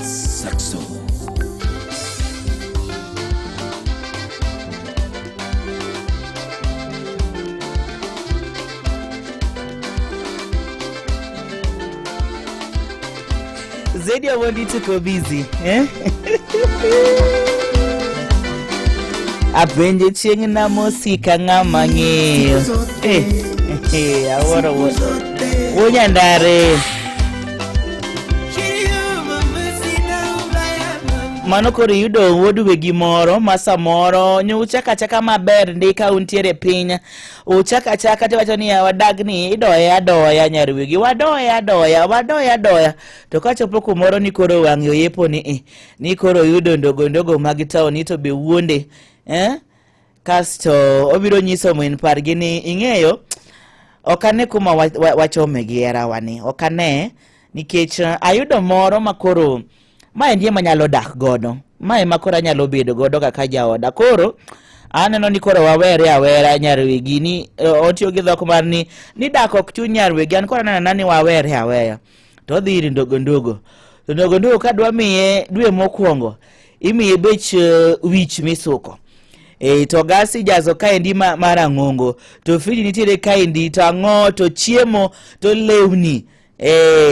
Speaker 13: Saxo.
Speaker 1: Zedi ya wodi tuko busy, Apenje chieng na musika ngama ng'eyo. Aworo wonyandare. Mano koro yudo woduwe gi moro ma samoro nyuchaka chaka maber ndika untiere piny. Uchaka chaka tiwacho ni wadagni idoya doya nyarwigi wadoya doya. To kachopo kumoro ni koro wang'yo yepo ni koro yudo ndogo mag taon to be wuonde. Kasto obiro nyiso min pargi ni ing'eyo okane kuma wachome gi erawani. Okane nikech ayudo moro makoro ma endie manyalo dak godo. Mae makora nyalo bedo godo kaka jaoda. Koro aneno ni koro wawere awera nyarwegi ni otiyo gi dhok mar ni dak ok chuny nyarwegi. An koro aneno ni wawere aweya. To dhiri ndogo ndogo. To ndogo ndogo kadwa miye dwe mokwongo imiye bech wich misuko. To gasi jazo kaendi marang'ongo. To friji nitiere kaendi to ang'o to chiemo to lewni.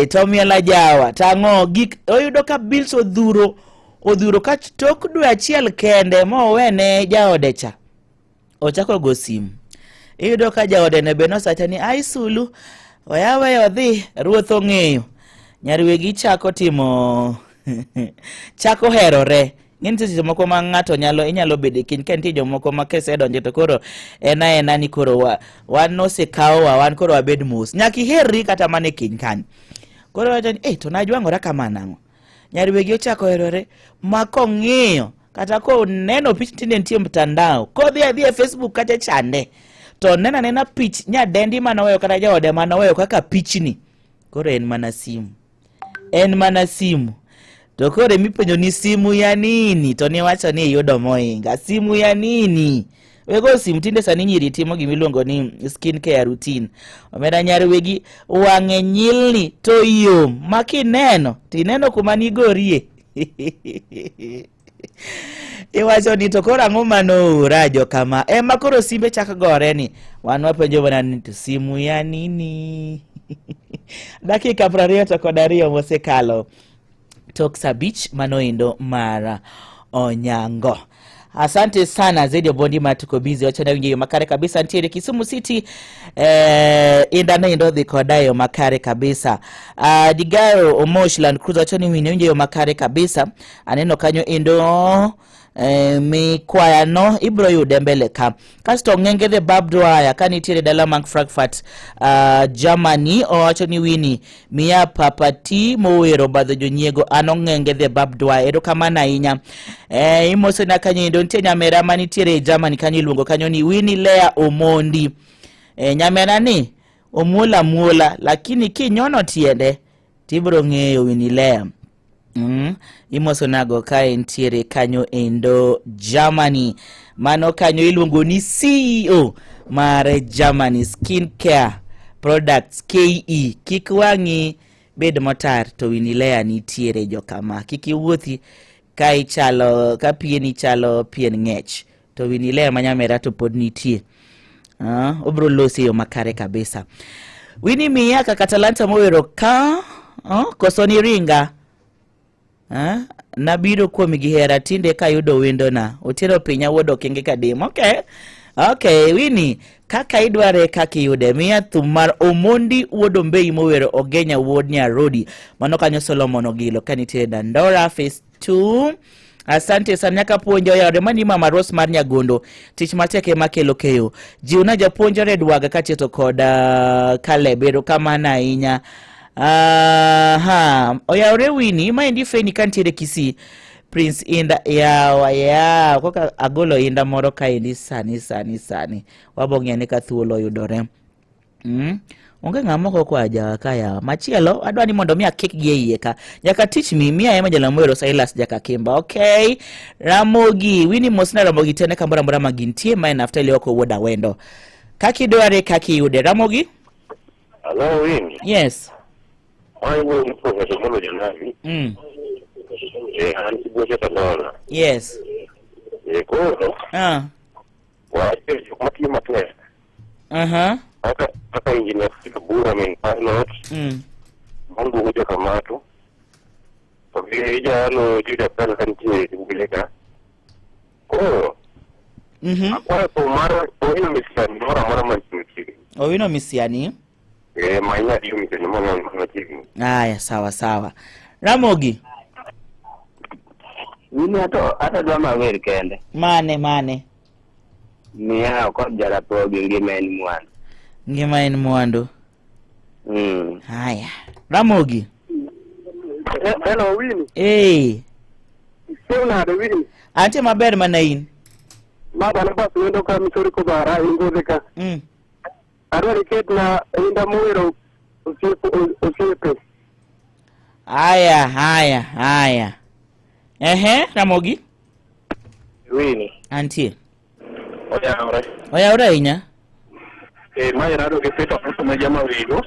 Speaker 1: To miela jawa to ang'o gik oyudo ka bills odhuro ka tok dwe achiel kende mowene jaode cha. Ochako go simu. Iyudo ka jaode ne be nosacha ni ai Sulu oyawe odhi ruoth ong'eyo. Nyarwegi chako timo chako herore. Nitie seche moko ma ng'ato inyalo bedo kiny ka nitie jomoko ma kese donje to koro ena ni koro wan nosekawowa wan koro wabed mos. Nyaka iherri kata mane kiny kan. Koro wacho ni to najwang'ora kama nang'o. Nyarwegi ochako herore ma kong'iyo kata ko neno picha tinde nitie mtandao. Kodhi adhi e Facebook kata chande. To nena pich nyadendi manoweyo kata jaode manoweyo kaka pichni. Koro en mana simu. To kore mipenjo ni simu ya nini? To niwacho ni yudo moinga. Simu ya nini? Wego simu tinde sani nyiri timo gimiluongo ni skin care routine. Omeda nyarwegi wang'e nyilni to yom. Makineno, tineno kuma nigorie. Iwacho ni to koro ang'o manoora jokama. Ema koro simbe chak gore ni. Wan wapenjo mana ni to simu ya nini? Dakika 22 mosekalo. Tok sabich manoindo mara Onyango. Asante sana zaidi ya bondi matuko busy wacha na wingi makare kabisa ntiere Kisumu City indana indo dhikodayo makare kabisa. Digayo Omoshland Cruise wacha ni wingi makare kabisa. Aneno kanyo indo mi kwaya no ibro yude mbele ka kasto ngenge the barbed wire kanitiere dala Mark Frankfurt Germany owacho ni wini miya papati mowero badho jonyiego ano ngenge the barbed wire ero kamana ahinya. Imoso na kanyo indo nitie nyamera manitiere Germany kanyo iluongo kanyo ni Winnie Lea Omondi. Nyamera ni omuola lakini kinyono tiende tibro ng'eyo Winnie Lea. Imoso nago kae ntiere kanyo endo Germany. Mano kanyo iluongo ni CEO mare Germany Skin Care Products KE. Kikwangi bed motar to Winnie Lea nitiere jokama. Kiki wuothi kai chalo ka pien chalo pien ng'ech to Winnie Lea manyamera to pod nitie. Obro losi yo makare kabisa. Winnie miya ka Katalanta mowero ka kosoni ringa. Nabiro kuom gihera tinde kayudo wendo na otero pinya wodo kenge kadim. Okay Winnie kaka idware kaka yude miya thum mar Omondi wodo mbei mowero Ogenya Wod Nyarodi mano kanyo Solomon Ogilo kanitiere Dandora Phase 2. Asante sana nyaka puonjo yore mani Mama Rose mar Nyagondo tich mateke makelo keyo jiuna japuonjore dwaga kacheto koda Kalebero kama na inya. Oyawre Winnie maendi feni kantiere Kisii Prince Inda yawa koka agolo inda moro kaendi sani wabong'ene ka thuolo yudore. Onge ng'amoko kwa jawa kaya machielo adwani mondo mi akik gi iye ka nyaka teach me miya ema jalamwero Silas jaka Kimba. Okay Ramogi Winnie mosna Ramogi tene kambora magintie mae naftali wako woda wendo kaki dware kaki yude Ramogi.
Speaker 3: Hello Winnie.
Speaker 1: Yes.
Speaker 3: Ni Professor Molo Janavi. Antibuoche Tandola.
Speaker 1: Yes.
Speaker 3: Koro. Wache chukmati matek. Aka engineer Sikabura min pilot. Mungu huja kamato. Pagile ijalo juda pala kantie tibuleka. Koro. Akwa pomara owino misiani mora manchimiki.
Speaker 1: Owino misiani?
Speaker 3: Maina diyo misiani mora manchimiki.
Speaker 1: Aya sawa. Ramogi.
Speaker 4: Winnie hata dwa mawer kende.
Speaker 1: Mane.
Speaker 4: Miya kod jarapogi ngima en mwandu.
Speaker 1: Haya. Ramogi.
Speaker 5: Hello Winnie. Sona de Winnie.
Speaker 1: Ante maber mana in.
Speaker 5: Bana bas wendo ka misori ko bara ingode ka. Arwari ketna inda mwero usiepe.
Speaker 1: Haya. Ramogi.
Speaker 3: Wini.
Speaker 1: Antie.
Speaker 3: Oya
Speaker 1: ora inya.
Speaker 3: Mai rado ke pito kwa majama wigo.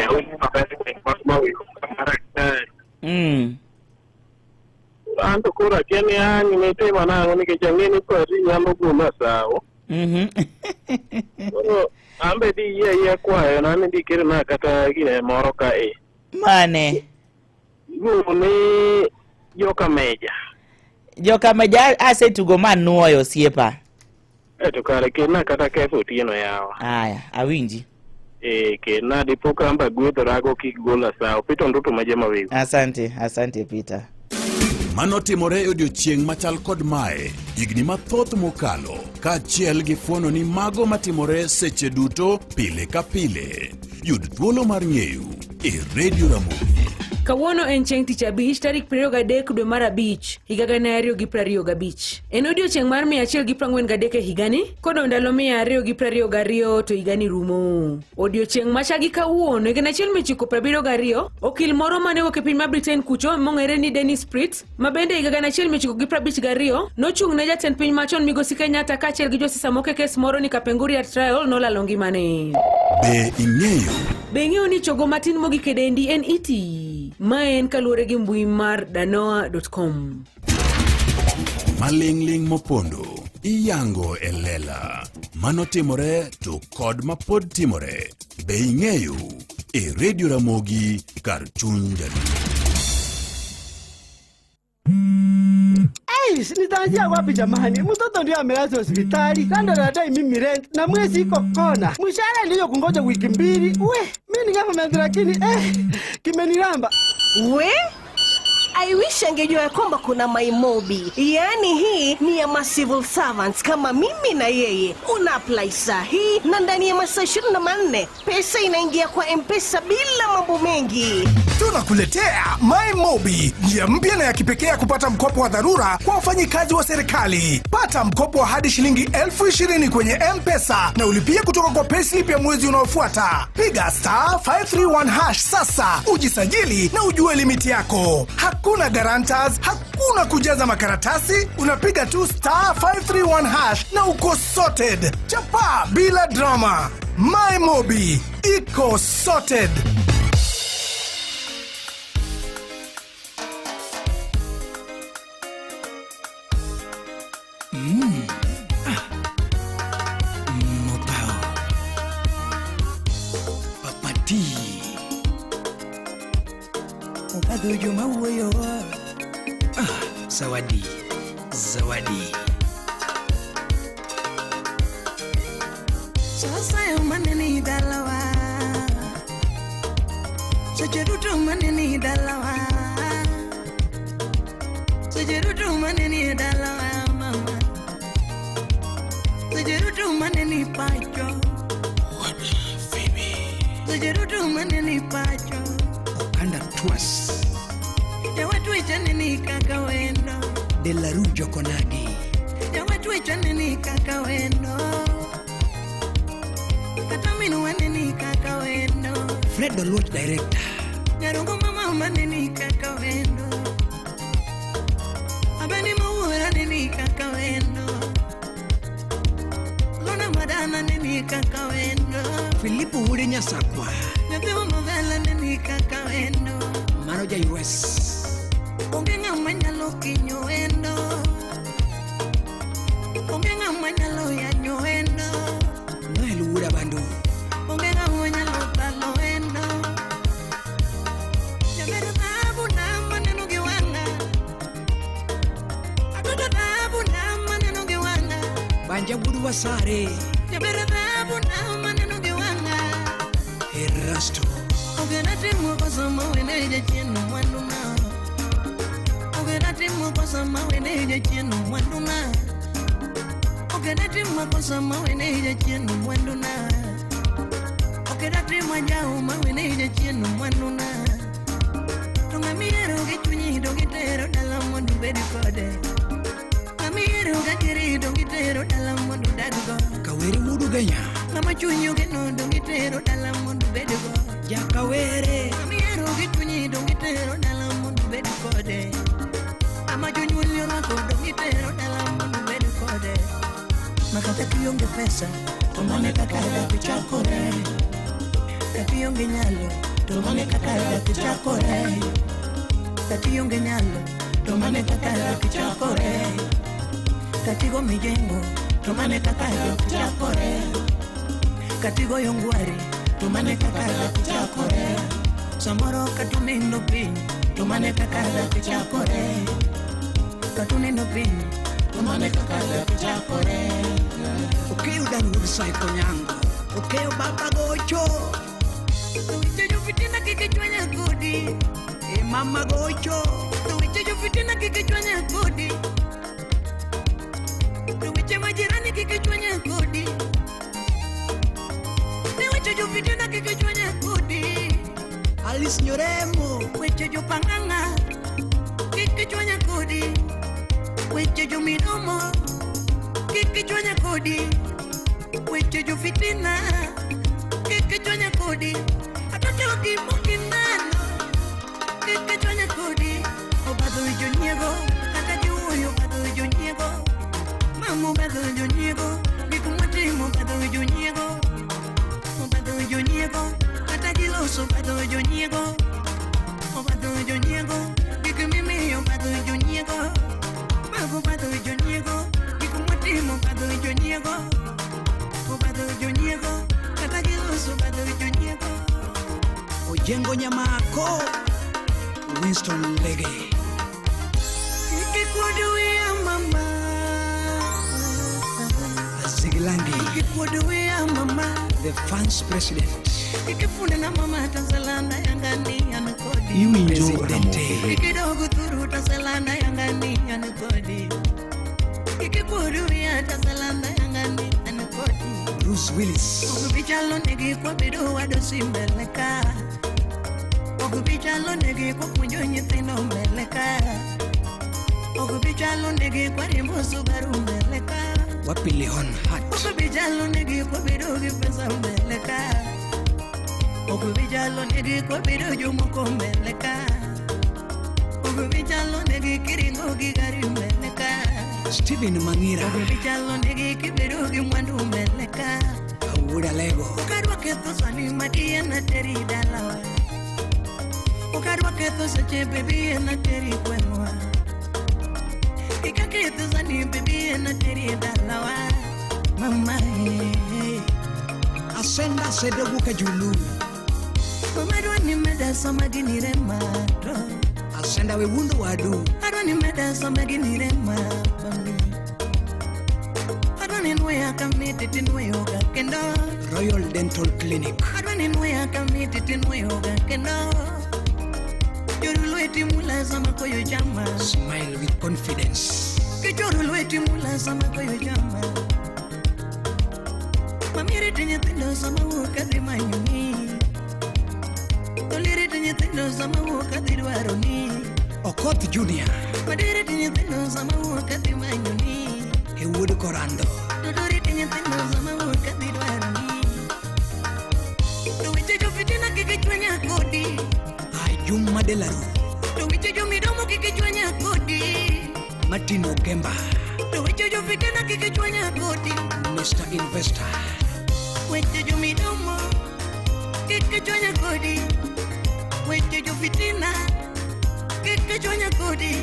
Speaker 1: Oni
Speaker 3: mapesi kwa wigo. Anto kura kene ani metema nango nikechangeni kwa nyambo kuna sawo. Ambe di ye kwa na ndi kire na kata gine moro ka
Speaker 1: Mane.
Speaker 3: Ni Joka
Speaker 1: Meja ase tugo manuoyo siepa.
Speaker 3: To kare kena kata kefo tieno yawa.
Speaker 1: Aya, awinji.
Speaker 3: Kena dipoka amba gwetho rago kigola sawo. Pito nduto majama wigo.
Speaker 1: Asante Peter.
Speaker 12: Manotimore odiochieng' machal kod mae higni mathoth mokalo kaachiel gi fuono ni mago matimore seche duto pile ka pile. Yud thuolo mar ng'eyo e Radio Ramogi.
Speaker 14: Kawuono en chieng' tich abich tarik 23 dwe mar abich higa 2025. En odiochieng' mar 143 e higani kodo ndalo 222 to higani rumo. Odiochieng' machagi kawuono higa 1972 okil moro mane wuok e piny mar Britain kucho mong'ere ni Dennis Pritt ma bende higa 1952 nochung' ne jatend piny machon Migosi Kenyatta kaachiel gi josiasa moko e kes moro ni Kapenguria trial nolalo ngimane. Be ing'eyo ni chogo matin mogik e dendi en iti? Ma en kaluwore gi mbui mar danoa.com.
Speaker 12: Maling'ling mopondo iyango e lela manotimore to kod mapod timore. Be ing'eyo e Radio Ramogi kar chuny jaluo.
Speaker 6: Nitaanzia wapi jamani? Mtoto ndio amelazwa hospitali. Kando na dai mimi rent na mwezi iko kona. Mshahara ndio kungoja wiki mbili. Mimi ni kama lakini kimeniramba.
Speaker 7: I wish angejua ya kwamba kuna MyMobi. Yaani hii ni ya civil servants kama mimi na yeye. Una apply sahi na ndani ya masaa 24 pesa inaingia kwa M-Pesa bila mambo mengi.
Speaker 8: Tunakuletea MyMobi, njia mpya na ya kipekee ya kupata mkopo wa dharura kwa wafanyikazi wa serikali. Pata mkopo wa hadi shilingi 20,000 kwenye M-Pesa na ulipie kutoka kwa payslip ya mwezi unaofuata. Piga *531# sasa ujisajili na ujue limiti yako. Hakuna guarantors, hakuna kujaza makaratasi, unapiga tu *531# na uko sorted. Chapa bila drama. MyMobi, iko sorted.
Speaker 15: Mopao Papati Ukadu juma uweyo Zawadi Sasa yo maneni dalawa Sajerutu maneni dalawa Sajerutu maneni dalawa mama Sajerutu maneni pacho Sajerutu maneni pacho Okanda tuas Ya watu ichaneni kaka wendo De la Rujo Konagi Ya watu ichaneni kaka wendo Kataminu waneni kaka wendo Fred Oluoch director Nyarungu mama maneni kaka wendo Abeni mawura neni kaka wendo Lona madana neni kaka wendo Filipu uri nyasakwa Nyabiwa mavela neni kaka wendo Maroja US Ongenga manyalo kinyo wendo Ongenga manyalo ya nyoendo Noelu ura bandu Ongenga manyalo talo wendo Nyabero tabu na maneno giwanga Atoto tabu na maneno giwanga Banja budu wasare Nyabero tabu na maneno giwanga Erasto Ogenati mwakosama weneja chino mwanduna Ogenati mwakosama weneja chino mwanduna Ogenati mwakosama weneja chino mwanduna Ogenati mwajauma weneja chino mwanduna Tungamiero gichunyi dogitero dalamo dubedi kode Ngamiero gajiri dogitero dalamo dudadugo Kaweri mudu ganya Namachunyo geno dogitero dalamo dubedi go Jakawere Ngamiero gichunyi dogitero dalamo dubedi bed kode. Ama jonyuol yorwako dong itero dala mondo bed kode. Makata kionge pesa, to mane kaka dak chakore. Kionge nyalo, to mane kaka dak chakore. Kionge nyalo, to mane kaka dak chakore. Katigo mijengo, to mane kaka dak chakore. Katigo yongwari, to mane kaka dak chakore. Samoro katunindo piny, to mane kaka dak chakore. Katunindo piny, to mane kaka dak chakore.
Speaker 16: Okeyo dan wuod Saiko Nyango, okeyo baba Gocho.
Speaker 15: Wiche jo fitina kike chwanya kodi,
Speaker 16: mama Gocho.
Speaker 15: Wiche jo fitina kike chwanya kodi, wiche majirani kike chwanya kodi, wiche jo fitina kike chwanya kodi.
Speaker 16: Alice Nyoremo,
Speaker 15: wiche jo panganga kike chwanya kodi, wiche jo midomo kike chwanya kodi, wiche jo fitina kike chwanya kodi. Atotelo kimukinano kike chwanya kodi. Obadho jonyego kaka jiuyo obadho jonyego. Mamu obadho jonyego gikumotimo obadho jonyego. Obadho jonyego kata giloso obadho jonyego. Obadho jonyego gikimimi obadho jonyego. Mamu obadho jonyego gikumotimo obadho jonyego. Obadho jonyego kata giloso obadho jonyego.
Speaker 16: Ojengo Nyamako, Winston Lege.
Speaker 15: Ikikuduia mama
Speaker 16: Zigilangi,
Speaker 15: ikikuduia mama
Speaker 16: the fans president.
Speaker 15: Ikifune na mama tazalanda yangani anakodi.
Speaker 9: Iwinjo Ramogi.
Speaker 15: Ikidogo turu tazalanda yangani anakodi. Ikikuduia tazalanda yangani anakodi.
Speaker 16: Bruce Willis.
Speaker 15: Okubichalo negi kwa bidu wado simbeleka. Okubichalo negi kwa kunjo nyithino mbeleka. Okubichalo negi kwa rimbo Subaru mbeleka.
Speaker 16: Wapi Leon Hart.
Speaker 15: Okubichalo negi kwa bidu gipesa mbeleka. Okubichalo negi kwa bidu jumoko mbeleka. Okubichalo negi kiringo gigari mbeleka.
Speaker 16: Steven Mangira.
Speaker 15: Okubichalo negi kibidu gimwandu mbeleka.
Speaker 16: Awuda Lego.
Speaker 15: Ukadwa ketho sani madiye na teri dalawa. Ukadwa ketho seche bebie na teri kwengwa. Ika ketho sani bebie na teri dalawa. Mama
Speaker 16: Asenda sedoguka julu.
Speaker 15: Mama dwani meda samagini remato.
Speaker 16: Asenda we wundu wadu.
Speaker 15: Adwani meda samagini remato. Adwani nwea kamiti tinwe yoga kendo.
Speaker 16: Royal Dental Clinic.
Speaker 15: Adwani nwea kamiti tinwe yoga kendo. Yorulweti mula sama koyo jama.
Speaker 16: Smile with confidence.
Speaker 15: Yorulweti mula sama koyo jama. Mamiri tinye tindo sama wakati manyuni. Toliri tinye tindo sama wakati dwaroni.
Speaker 16: Okoth Junior.
Speaker 15: Madiri tinye tindo sama wakati manyuni.
Speaker 16: Hewuod Korando.
Speaker 15: Dodori tinye tindo sama wakati dwaroni. Tuwiche jo fitina kike chwanya kodi.
Speaker 16: Juma Delaru.
Speaker 15: Tuwiche jo midomo kike chwanya kodi.
Speaker 16: Martin Okemba.
Speaker 15: Tuwiche jo fitina kike chwanya kodi.
Speaker 16: Mr. Investor.
Speaker 15: Weche jo midomo kike chwanya kodi. Weche jo fitina kike chwanya kodi.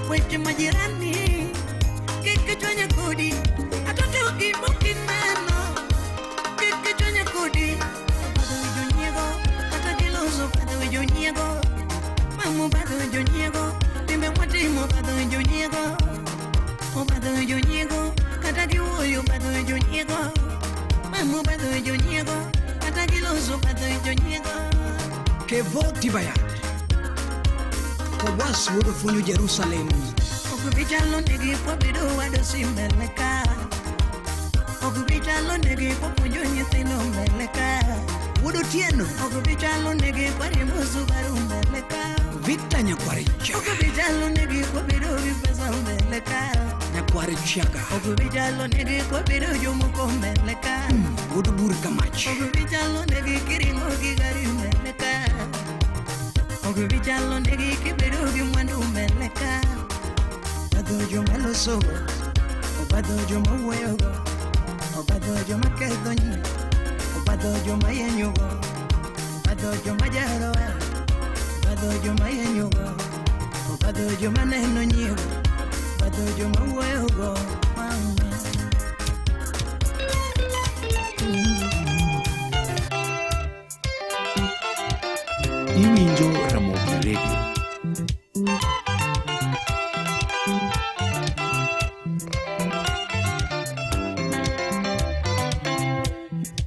Speaker 15: Weche majirani kike chwanya kodi. Atote ukimuki neno kike chwanya kodi. Obadho jonyego kata giloso obadho jonyego. Mamu obadho jonyego timbe mwatimo obadho jonyego. Obadho jonyego kata giwuoyo obadho jonyego. Mamu obadho jonyego kata giloso obadho jonyego.
Speaker 16: Kevo Tibaya. Kobwas wuod funyo Jerusalem.
Speaker 15: Okubichalo negi kwa bidu wado simbeleka. Okubichalo negi kwa kunjo nyithino mbeleka.
Speaker 16: Wuod Otieno.
Speaker 15: Okubichalo negi kwa rimbo Subaru mbeleka.
Speaker 16: Victor Nyakwaricha.
Speaker 15: Okubichalo negi kwa bidu gipesa mbeleka.
Speaker 16: Nyakwarichaga.
Speaker 15: Okubichalo negi kwa bidu jomoko mbeleka.
Speaker 16: Wuod Bur Kamach.
Speaker 15: Okubichalo negi kiringo gigari mbeleka. Oge vichalo ndegi kibedo gi mwandu meleka. Obadho joma losogo, obadho joma wuoyogo, obadho joma ketho nying, obadho joma yenyogo, obadho joma jaro welo, obadho joma yenyogo, obadho joma neno nyiego, obadho joma wuoyogo.
Speaker 9: Iwinjo Ramogi Radio.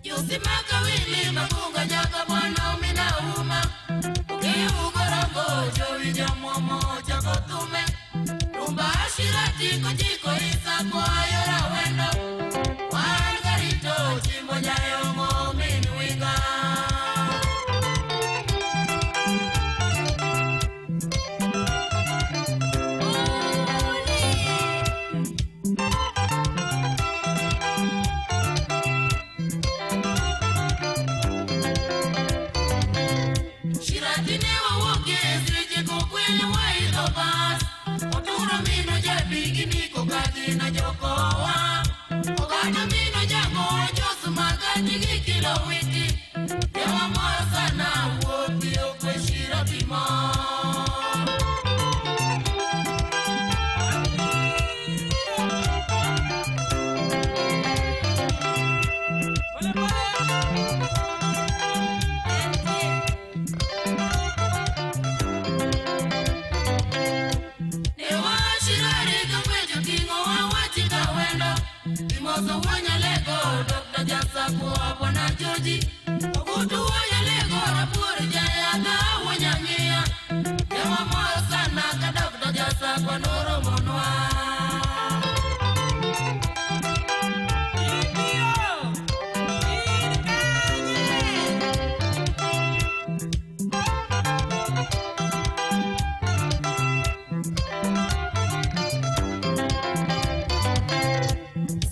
Speaker 17: Yusimaka wili makunga nyaka bwana umina uma. Ukiugora gojo wija mwomo chako tume. Rumba ashirati kujiko isa kwa yora wendo. Wangarito chimbo nyayongo minuiga. Shiratine wa woke sije kukwele wa ilo bas. Oturo mino jabi gini kukati na jokowa. Okana mino jango josu magati gikilo witi. Yawa moyo sana wopi okwe shiratimo. Mozo wanya lego Dr. Jasa kwa bwana Joji. Okutu wanya lego rapuri jaya na wanya ngia. Yawa moyo sana ka Dr. Jasa kwa noro monwa.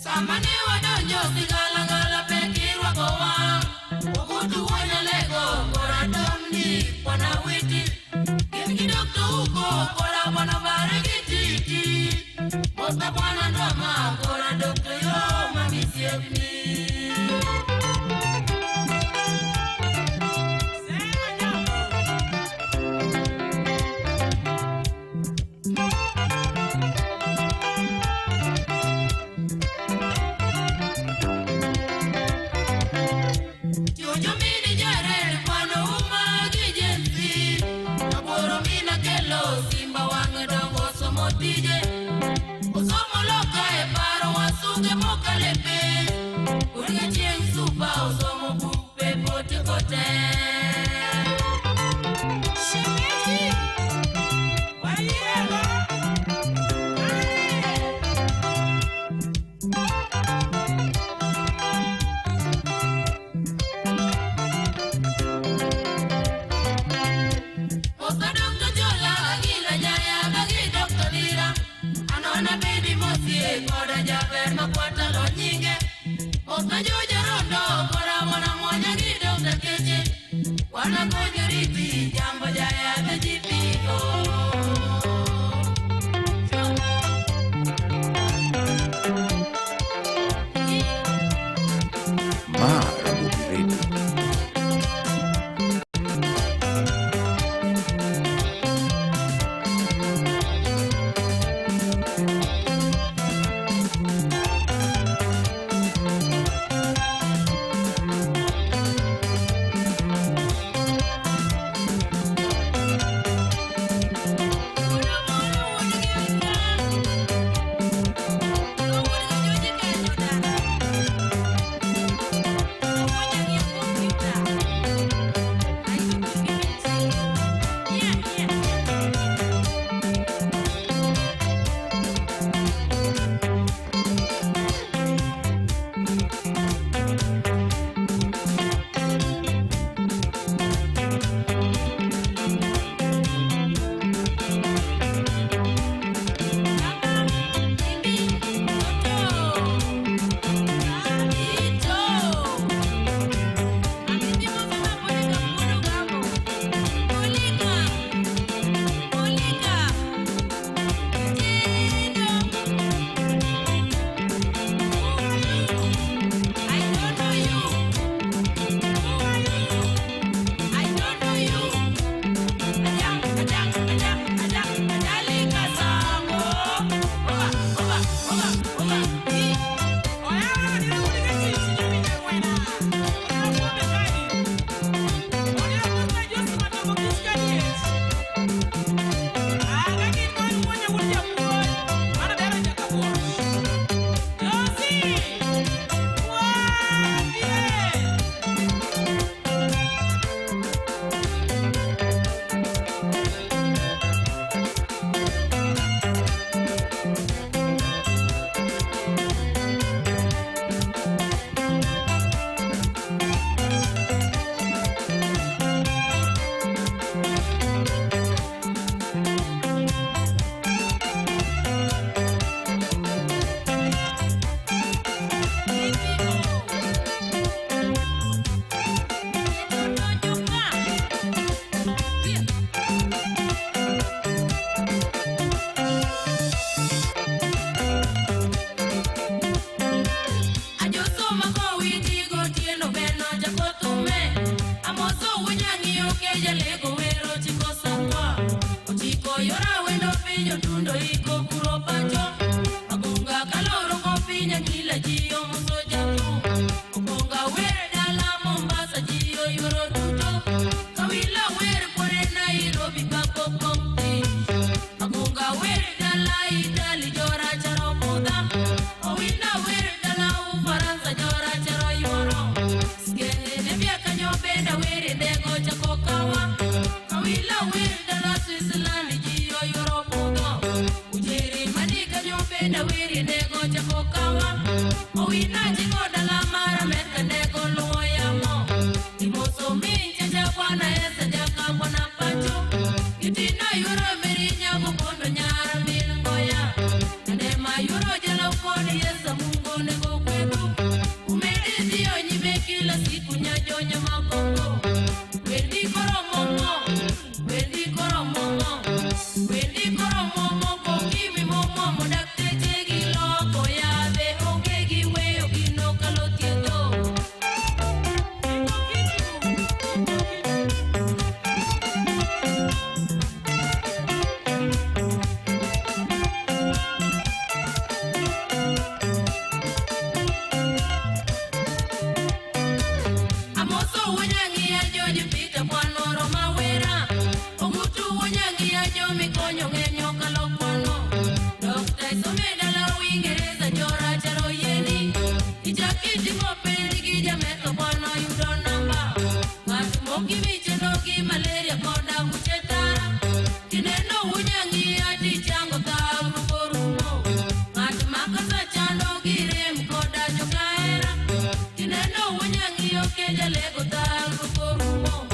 Speaker 17: Samane wadonjo sigala gala pekirwa gowa. Okutu wanya lego kora domni bwana witi. Kingi dokto uko kora bwana barigititi. Mosta bwana ndoma kora dokto yo mamisi evni. Jojo mini jare pano uma gijensi. Aboro mina kelo simba wange dongo somo tije. Usomo loka e paro wasuge moka lepe. Urge chieng supa usomo bupe pote kote. Shemeji waliego Osa Dr. Jola agila jaya bagi Dr. Lira. Anona baby mosie koda jaber makwata lo nyinge. Osa Joja rondo kora jiyo musoja Okonga were dala Mombasa jiyo yoro tuto Kawila were pore Nairobi kako komti Okonga were dala Itali jora charo muda Owina were dala Ufaransa jora charo yoro Skene nebia kanyo benda were dego chako kawa Kawila were dala Switzerland jiyo yoro muda Ujeri mani kanyo benda were dego chako kawa Owina jigo dala mara meka dego luoya mo Imoso minche jakwana esa jaka wana pacho Itina yoro merinya kukondo nyara milngoya Nadema yoro jala ukoni yesa mungo nego kwetu Umedi ziyo nyime kila siku nyajonyo makongo Wendi koro momo, wendi koro momo Wendi koro momo kokimi momo Modakte chegi loko yabe ongegi weyo gino kalotieto Amoso wanyangi ya joji pita kwanoro mawera Ogutu wanyangi ya jo mikonyo ngenyo kalokwano Dokta isomeda la Uingereza jora charo yeni Ijakiti mopeli gija meto kwano yudo namba Kati moki miche doki malaria koda kuchetara Kineno wanyangi ya tichango tauru korumo Kati makasa chando girem koda jokaera Kineno wanyangi okeja lego tauru korumo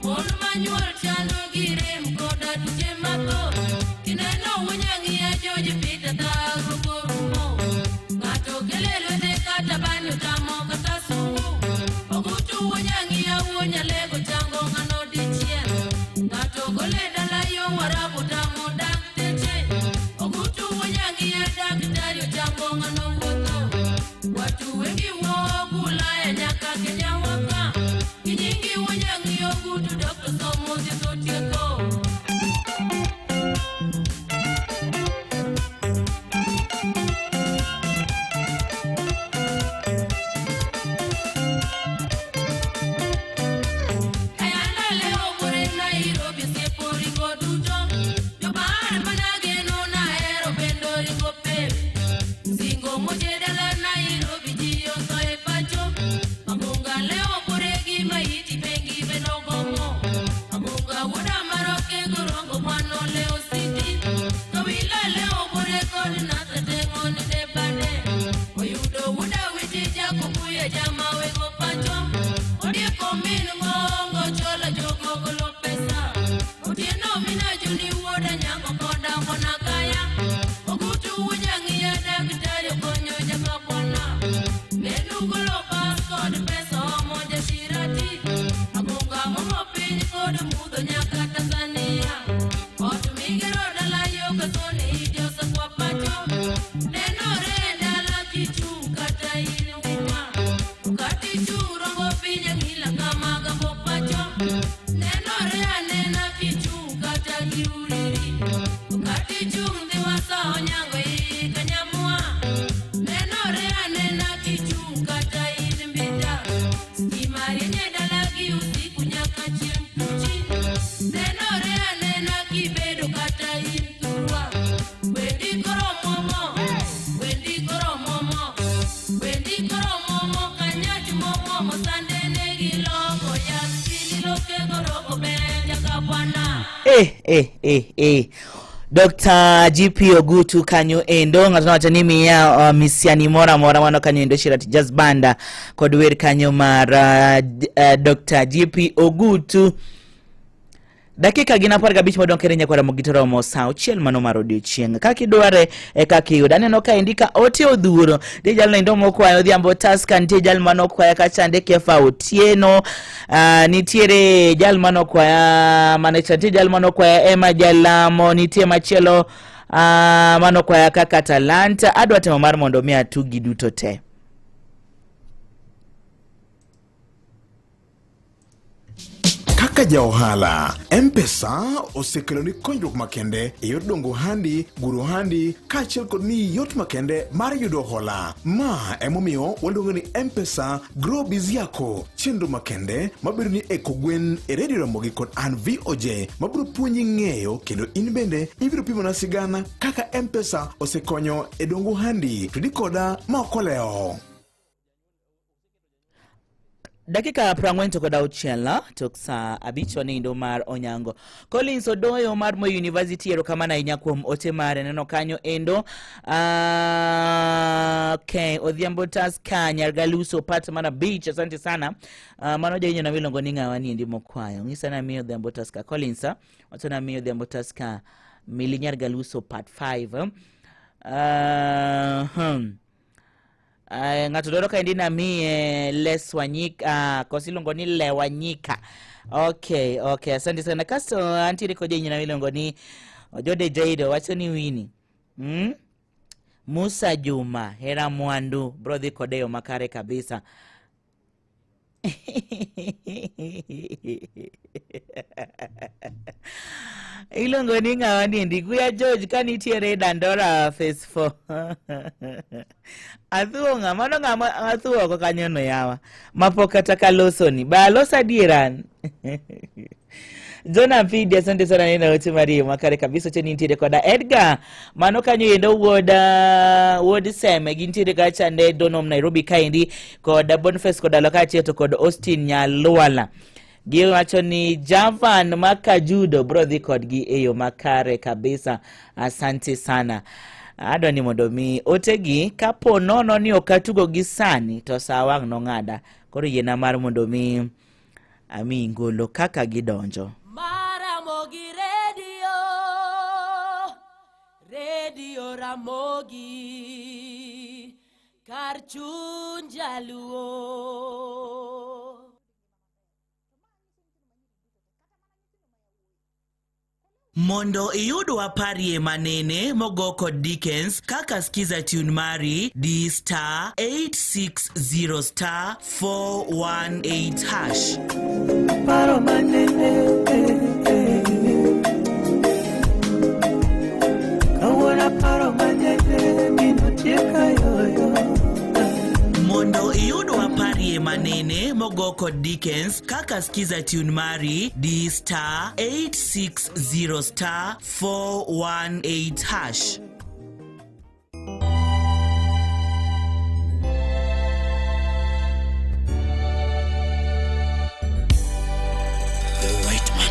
Speaker 17: Mon manyuol chando girem koda tuche mato Kineno wanyangi ya joji pita tauru korumo Kato kelelo de kata banyo tamo kata sungu Ogutu wanyangi ya uonya lego chango ngano dichien Kato gole dala yo warabu tamo dak teche Ogutu wanyangi ya daktari chango ngano woto Watu wengi wogula ya nyaka Kenya waka Kinyingi wanyangi ogutu Dr. Somo zito tieko Kayana leo kore Nairobi sepori koduto Jobare manage no na ero bendori kope Zingo moje dala Nairobi jiyo soe pacho Amunga leo kore gima iti pengi benogomo Amunga wada maroke gorongo mwano leo city Kawila leo kore kodi nasa tengo ni debane Oyudo wada witi jako kuya jama wego pacho Odie kominu ngongo chola jogo golo pesa Otieno mina juni woda nyango koda kona kaya Ogutu wanyangi ya daktari konyo jaka kona Menu golo pas kod pesa omoja shirati Amunga momo pini kod mudo nyaka Tanzania Otu migero dala yoga sone idio sa kwa pacho Neno re dala kichu kata ili wima Ukati churongo pinya ngila kama gambo pacho Neno re anena kichu kata kiuriri Ukati chumdi wasa onyango ikanyamua Neno re anena kichu kata ili mbita Stimari nye dalagi usiku nyaka chimpuchi Neno re anena kibedo kata ili turwa Wendi koro momo, wendi koro momo Wendi koro momo kanyati momo Mosande negi logo ya sili loke goroko benja kapwana
Speaker 1: Dr. GP Ogutu kanyo endo ngazona wachanimi ya misiani mora wano kanyo endo shirati jazz banda kodweri kanyo mara Dr. GP Ogutu dakika gina parga bichi modon kerenya kwa ramogitoro mo sauchiel mano marodio chieng kaki duare kaki yudane no ka indika ote odhuro dijal na indomo kwa odhiambo taska ntie jal mano kwa kachande kefa otieno nitiere jal mano kwa manechante jal mano kwa Emma Jalamo nitie machielo mano kwa kaka Talanta adwa temo mar mondo mi atugi duto te
Speaker 8: Kaka ja ohala, M-Pesa osekelo ni konyruok makende e yor dongo handi, guro handi, kaachiel kod ni yot makende mar yudo hola. Ma emomiyo waluongo ni M-Pesa Grow Biz yako, chenro makende mabiro ni eko gwen e Radio Ramogi kod an VOJ mabiro puonji ng'eyo kendo in bende ibiro pimo na sigana kaka M-Pesa osekonyo e dongo handi. Tudi koda ma okoleo.
Speaker 1: Dakika prang'wen kod auchiel tok saa abich wanindo mar Onyango. Collins Odoyo mar Moi University erokamano ahinya kuom ote mare neno kanyo endo. Okay, Odhiambo Taska Nyargaluso Pat Mana Beach, asante sana. Mano jainyo na milongo ni ng'awa ni ndi mokwayo. Ngisa na miyo Odhiambo Taska Collins, wato na miyo Odhiambo Taska Mili Nyargaluso Part 5. Ngato doro ka indi na mie Les Wanyika kosilongo ni Le Wanyika. Okay, asante sana. Kasto antiri koje nyina milongo ni Jode Jaido wacho ni wini. Musa Juma Hera Mwandu brother Kodeo makare kabisa. Ilongo ni ng'awani ndikuya George kanitiere Dandora Phase 4. Athuonga mano ng'ama athuo ko kanyono yawa mapoka takaloso ni ba losa diran. Jona Pidi asante sana nina wote Mario makare kabisa cheni nitire koda Edgar mano kanyo yendo wood seme gintire ga chande donom Nairobi kaindi koda Boniface koda lokati yeto koda Austin Nyalwala giyo wacho ni Javan Makajudo brother kod gi eyo makare kabisa asante sana. Ado ni modomi otegi kapo nono ni okatugo gisani to sawang no ngada koro yena mar modomi ami ngolo kaka gidonjo.
Speaker 17: Ramogi Radio Ramogi kar chuny jaluo.
Speaker 1: Mondo iyudwa parie manene mogo kod Dickens kaka skiza tune mari D star 860 star 418 hash.
Speaker 2: Paro manene Kawona paro manene Minotieka yoyo.
Speaker 1: Mondo iyudwa parie manene mogo kod Dickens kaka skiza tune mari D star 860 star 418 hash.
Speaker 9: The White Man.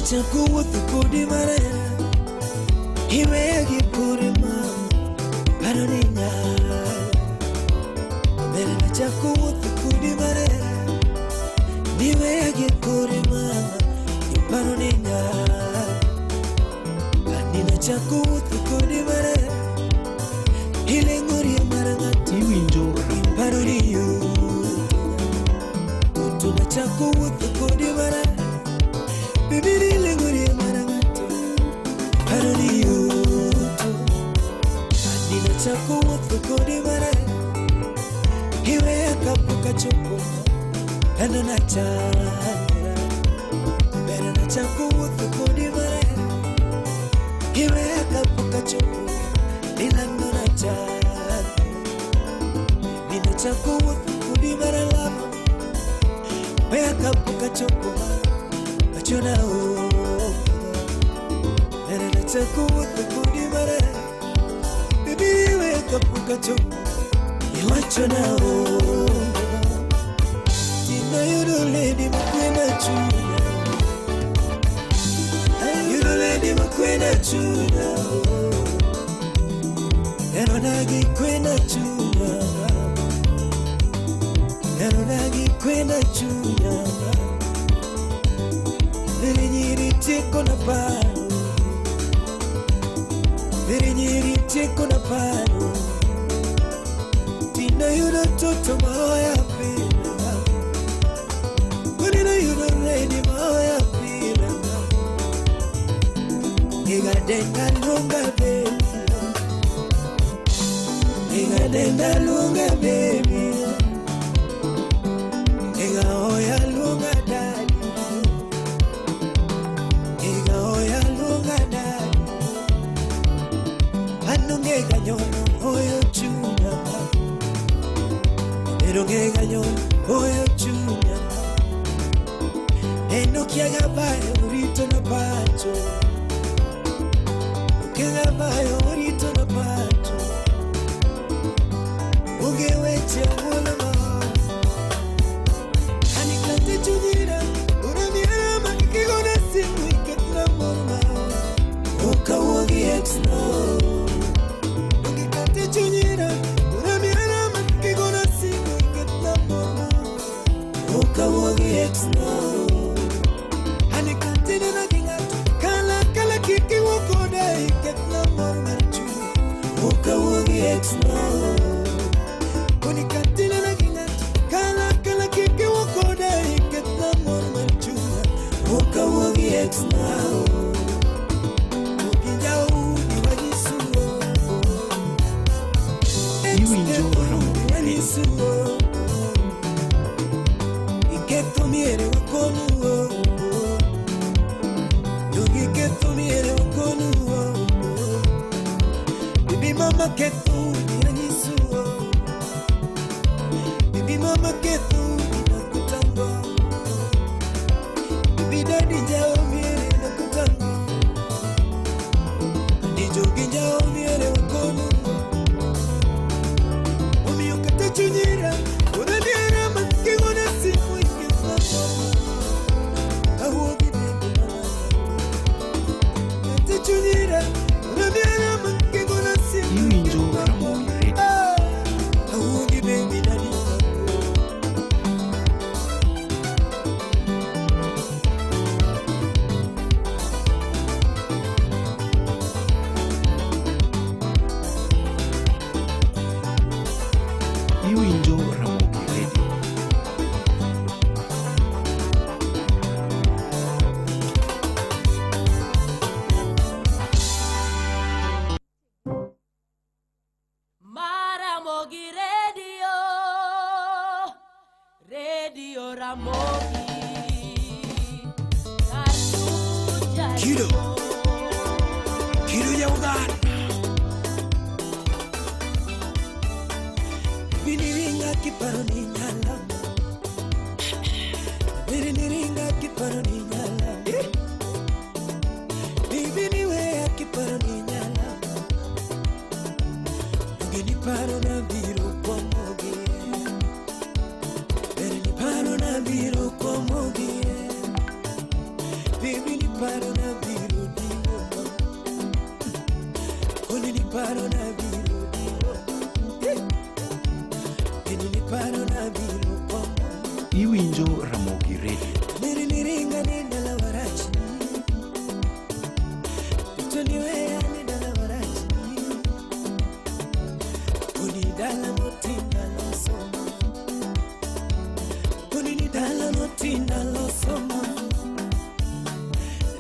Speaker 2: Chaku wuotho kodi marera Iwegi pure mama Paro ni nyal Bere na chaku wuotho kodi marera Iwegi pure mama Paro ni nyal Ani na chaku wuotho kodi marera Ilengori marangati
Speaker 9: Iwinjo
Speaker 2: Paro ni yu Kutu na chaku wuotho kodi marera Bibiri lenguri marangati Paroni yuto Adina chako wuotho kodi mare Iwe akapuka choko Endo na chandra Bera na chako wuotho kodi mare Iwe akapuka choko Ilando na chandra Dina chako wuotho kodi mare lama Iwe akapuka choko Chona o Nere na chaku wuotho kodi mare Bibi we kapuka choko Iwa chona o Tina yudo lady mkwena chunya Yudo lady
Speaker 13: Nani makwena chunya Eronagi kwena chunya Eronagi kwena chunya Virinyiri tiko na paro Virinyiri tiko na paro Tina yudo toto maoya pila Kunina yudo ready maoya pila Iga denga lunga baby Iga denga lunga baby Iga oya lunga daddy Iga oya lunga daddy Anunge ganyono oyo chunya Eronge ganyono oyo chunya Eno kiaga bayo rito na pacho Kiaga bayo rito na pacho Uge weche mwana maa Anikante chunyira Uramiara makigo na simu iketna mwana Uka uogi exno Anikante chunyira Uramiara makigo na simu iketna mwana Uka uogi exno Anikante nina kingatu Kala kiki wakoda iketna mwana chu Uka uogi exno Unikatile na kingatu Kala kiki wakoda iketna mwana chu Uka uogi exno Ukinjau niwajisuo Niwajisuo Iketo miere wakonuo Yugi keto miere wakonuo Bibi mama keto niwajisuo Bibi mama keto ninakutanga Bibi daddy jao miere nakutanga Nijogi jao miere wakonuo Umi ukate chunyira Unaniara makigo na simu iketna Ahuogi baby mama Kate chunyira Unaniara makigo na simu iketna Ahuogi baby daddy
Speaker 18: Iwinjo Ramogi Radio.
Speaker 17: Maramogi Radio, Radio Ramogi.
Speaker 13: Kido ya Uganda Biniringa kiparo ni nyala Biniringa kiparo ni nyala Biniwe kiparo ni nyala Bini paro na biro kwa mogi Bini paro na biro kwa mogi Bini paro na biro diyo Bini paro na biro diyo Bini paro na biro kwa mogi
Speaker 18: Iwinjo Ramogi Radio.
Speaker 13: Niringa nenda la warachi Tutoniwea nenda la warachi Unidala motinda losoma Unidala motinda losoma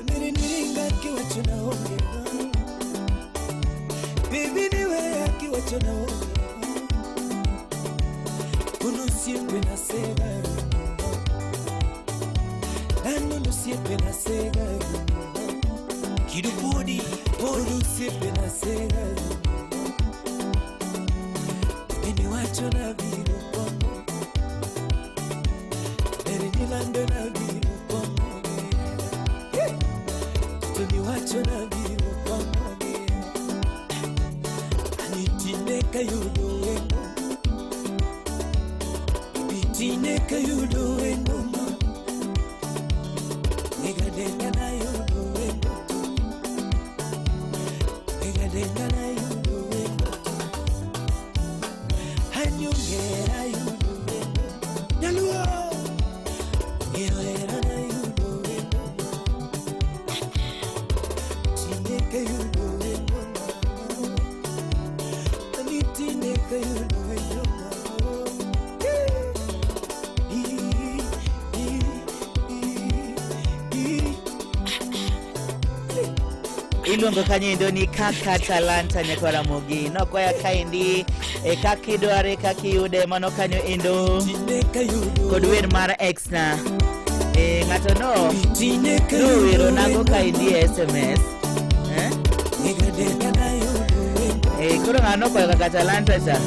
Speaker 13: Niringa kiwa chuna ongea Bibi niwea kiwa chuna ongea Unusiembe na sega Nano siempre na sega Kidu body Olu siempre na sega Ini wacho na viro komo Eri nilando na viro komo Tuni wacho na viro komo Anitineka yudo weno Bitineka yudo weno Niga denga na yudo weno
Speaker 1: iluongo kanyo ni kaka talanta nyako Ramogi nokwaya kaendi kakidware kakiyude mano kanyo endo kod wer mar exna ng'ato no wero nago kaendi SMS koro ng'ano kwayo kaka talanta cha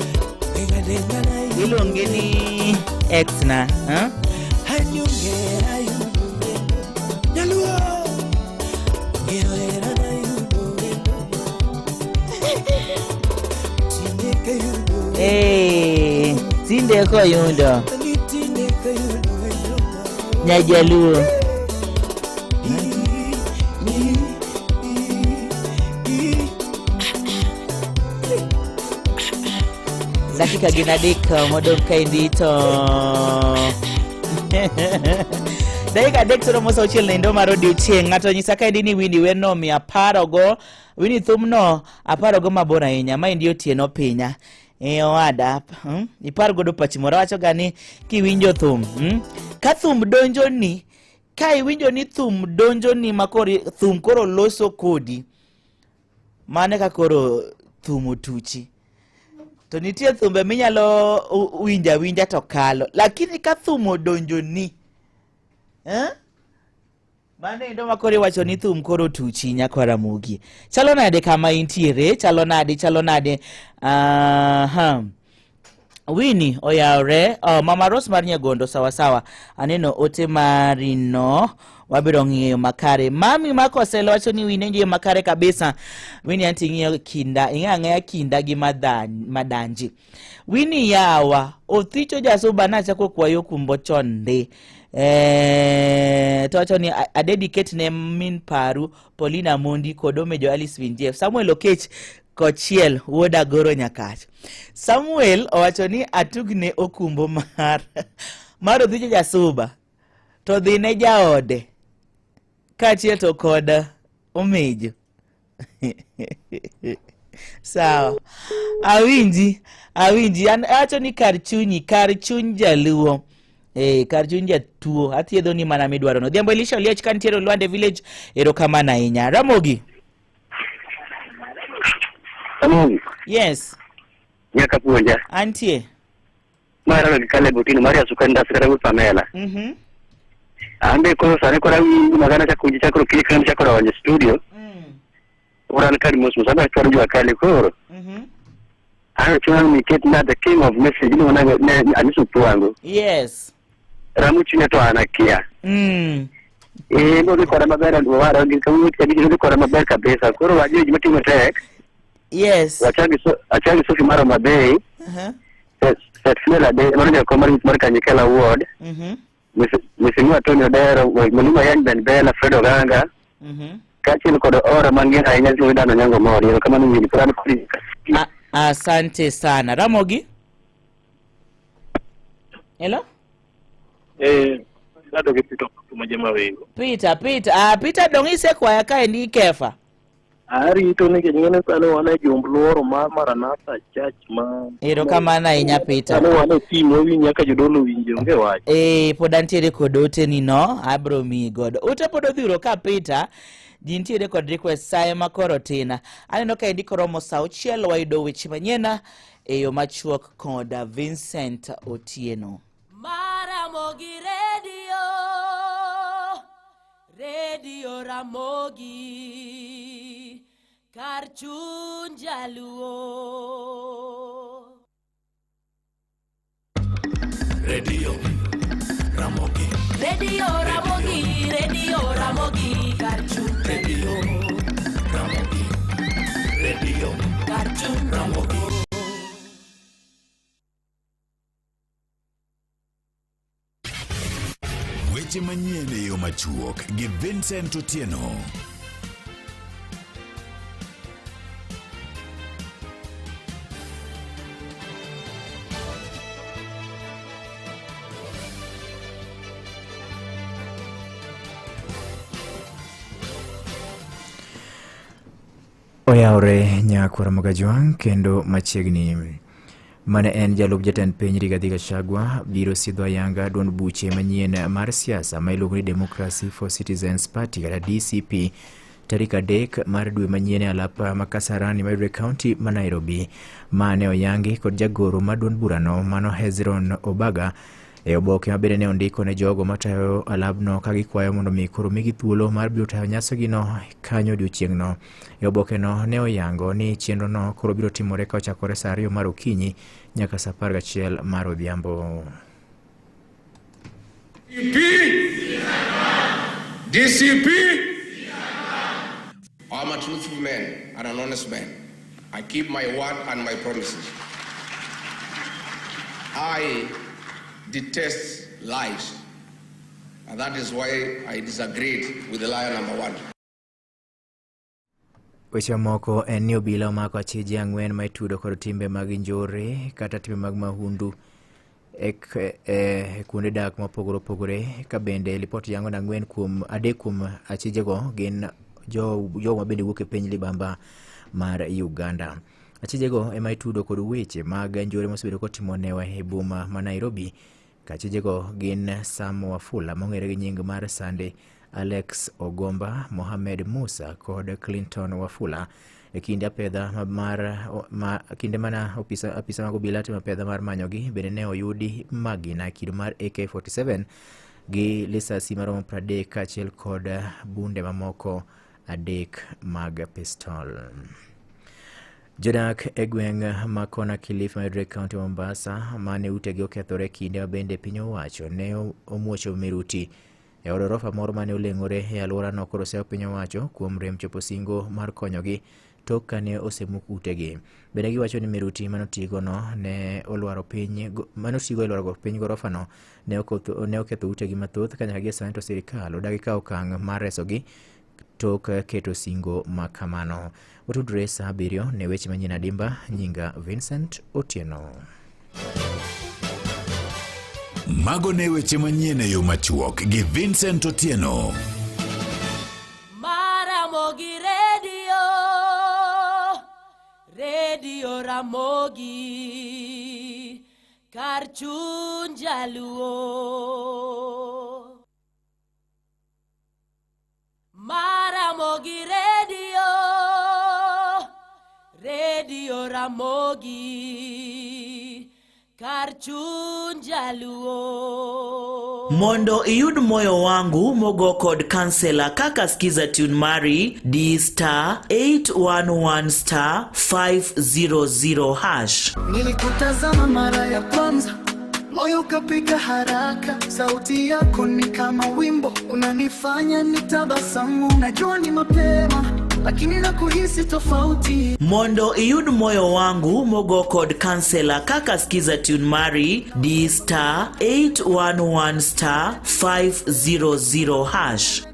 Speaker 1: iluonge ni exna tinde koyudo Nyajaluo dakika gin adek modong kaendi to dakika adek to romo sauchiel nendo mar odiochieng' ng'ato nyisa kaendi ni Winnie weno mi aparogo Winnie thumno aparogo mabor ahinya maendi otieno pinya owada ipar godo pachimora wacho gani kiwinjo thum ka thum donjoni ka iwinjo ni thum donjoni makoro thum koro loso kodi mane ka koro thum otuchi to nitie thumbe minyalo winja to kalo lakini ka thum odonjoni mane endo makoro iwacho ni thum koro tuchi nyako Ramogi chalo nade kama intiere chalo nade Winnie oyawre Mama Rose mar Nyagondo sawa aneno ote marino wabiro ng'iyo makare mami makoselo wacho ni Winnie ngiyo makare kabisa Winnie anti ng'iyo kinda ing'ang'eya kinda gi madanji Winnie yawa othicho jasuba nachako kwayo kumbo chonde to wacho ni a dedicate ne min paru Paulina Mondi kodome jo Alice Winjef Samuel Okech kochiel woda goro nyakach Samuel owacho ni atugne okumbo mar odhicho jasuba to dhine jaode kachiel to kod omejo sawa awinji awacho ni kar chuny jaluo kar chuny jatuo athiedho ni mana midwaro no Dhiambo Elisha Oliech kantiero Lwande Village erokamano ahinya Ramogi yes
Speaker 4: nyaka puonja
Speaker 1: antie
Speaker 4: mara kale botino Maria Sukanda Sera Pamela ambe ko sare ko rawi magana cha kunji cha ko klikam cha ko rawanje studio uran kali mosmo sabe ko rujwa kale ko chuna mi ket na the king of message ni wana anisu tuango
Speaker 1: yes
Speaker 4: Ramu chunya to anakia ndo ko mabera ndo wara ngi kamu ndo ko mabera kabisa ko waje jimati matek
Speaker 1: yes
Speaker 4: achagi Sophie Maro Mabei Setfela de mwana kwa marika Nyekela Award Mheshimiwa Tony Odero Mwalimu Yan Ben Bella Fredo Ganga kachini kodo ora mangina hainyazi widano nyango mori kama nini kurani kulika
Speaker 1: asante sana Ramogi hello
Speaker 3: lado kipito kumajema wengo
Speaker 1: Peter dongise kwa yaka ndi kefa
Speaker 3: ari to ne ngene palo wana jombluoro Maranatha Church ma
Speaker 1: erokamana inya Peter
Speaker 3: ano wana timo winya ka jodolo winje onge wacho
Speaker 1: podantiere kod ote ni no abro mi god ote podo dhiro ka Peter jintiere kod request sae makoro tina aneno ka indi koromo sauchiel wayudo weche manyena eyo machuok kod Vincent Otieno
Speaker 17: Ramogi Radio Ramogi kar chuny jaluo
Speaker 12: Radio Ramogi
Speaker 17: kar chuny
Speaker 12: Radio
Speaker 17: kar chuny
Speaker 12: Ramogi weche manyien e yo machuok gi Vincent Otieno
Speaker 11: Oyawre nyako Ramogi Jwang kendo machiegni mane en jalup jatend piny Rigathi Gachagua biro sidho ayanga duond buche manyien mar siasa ma iluongo ni Democracy for Citizens Party kata DCP tarik 3 mar dwe manyien e alap ma Kasarani mayudore kaunti ma Nairobi, mane oyangi kod jagoro ma duond burano mano Hezron Obaga e oboke mabende ne ondiko ne jogo matayo alabno ka gikwayo mondo mi koro migi thuolo mar biro tayo nyasogino kanyo odiochieng'no. E oboke no ne oyango ni chenro no koro biro timore ka ochakore saa 2 mar okinyi nyaka saa 11 mar odhiambo.
Speaker 19: DCP, I'm a truthful man and an honest man. I keep my word and my promises. I detest lies, and that is why I disagreed with the liar number 1.
Speaker 11: Weche moko en ni obila omako achije 4 ma itudo kod timbe mag njore kata timbe mag mahundu kuonde dak mopogore opogore, ka bende ripot yango na 3 kuom achijego gin jo ma bende wuok e piny libamba mar Uganda. Achijego ema itudo kod weche mag njore mosebedo kotimo newa e boma ma Nairobi. Achijego gin Sam Wafula mong'ere gi nying mar Sande, Alex Ogomba, Mohamed Musa kod Clinton Wafula. E kinde apedha kinde mana apisa mag obila timo apedha mar manyogi, bende ne oyudi magina kido mar AK-47 gi lisasi maromo 30 kaachiel kod bunde mamoko 3 mag pistol. Jodak e gweng' ma Kona Kilifi mayudore kaunti Mombasa mane utegi okethore kinde mabende piny owacho ne omuocho miruti e od orofa moro mane oleng'ore e alworano. Koro oseo piny owacho kuom rem chopo singo mar konyogi tok kane osemuk utegi. Bende giwacho ni miruti manotigo ne olwaro piny manotigo e lwaro piny gorofano ne oketho utegi mathoth, ka nyaka gie sani to sirikal odagi kawo okang' mar resogi tok keto singo makamano. Watudre saa 7 ne weche manyien adimba. Nyinga Vincent Otieno.
Speaker 12: Mago ne weche manyien e yo machuok gi Vincent Otieno.
Speaker 17: Ramogi Radio Ramogi kar chuny jaluo. Ramogi Radio Ramogi kar chuny jaluo.
Speaker 1: Mondo iyud moyo wangu mogo kod kansela kaka skiza tune mari D*811*500#.
Speaker 20: Nilikutazama mara ya kwanza, moyo kapiga haraka, sauti yako ni kama wimbo, unanifanya nitabasamu. Najua ni mapema lakini nakuhisi tofauti.
Speaker 1: Mondo iyud moyo wangu mogo kod kansela kaka skiza tune mari D*811*500#.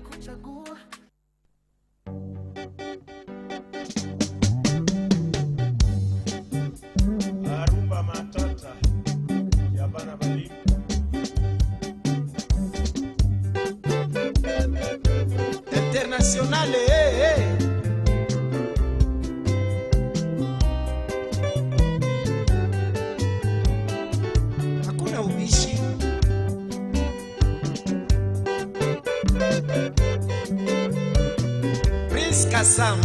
Speaker 6: Internationale, hakuna ubishi. Prince Kasama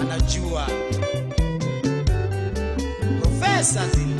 Speaker 6: anajua Professor Zili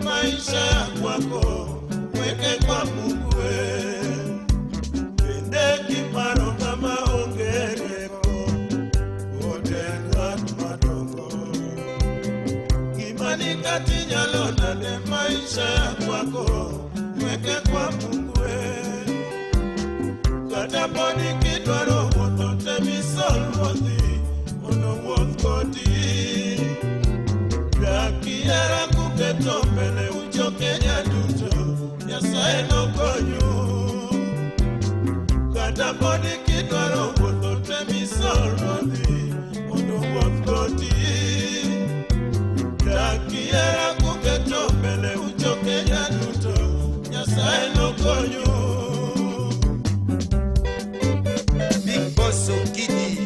Speaker 21: maisha kwako weke kwa Mungu pende kiparo kama ongereko odenga madongo imani kati nyalo na de maisha kwako weke kwa Mungu kata boni kidwaro wote misolwothi podi kidwaro wuotho temisol modhi mondo wuoth koti. Dakiera kuketo mbele uchoke nyaduto, Nyasaye nokonyo.
Speaker 10: Big Boss Okidi,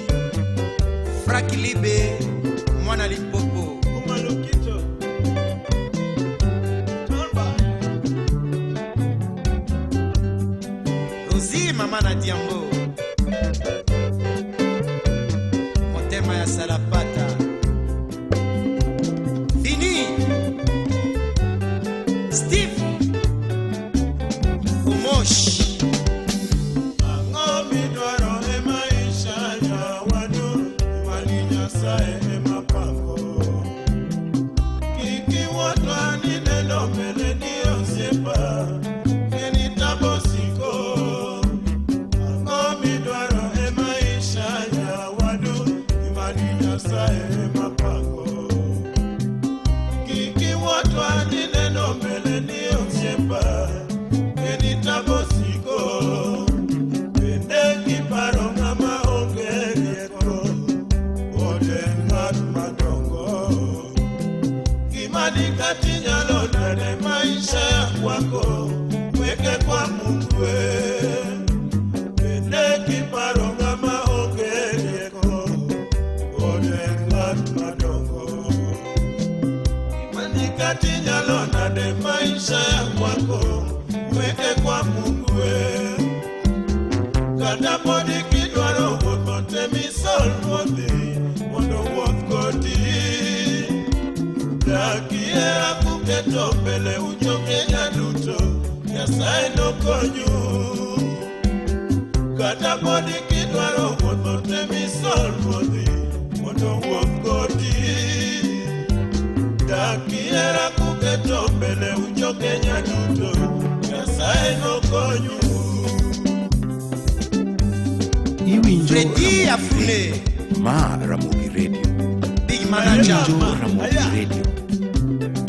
Speaker 10: Frakilibe, Mwana Lipopo,
Speaker 21: Umalokito,
Speaker 10: Rosie Mama na Diambo, Motema ya Salapata, Fini, Steve, Umosh. Freddy Afune,
Speaker 18: Ma Ramogi Radio.
Speaker 10: Big Manager,
Speaker 18: Ramogi Radio.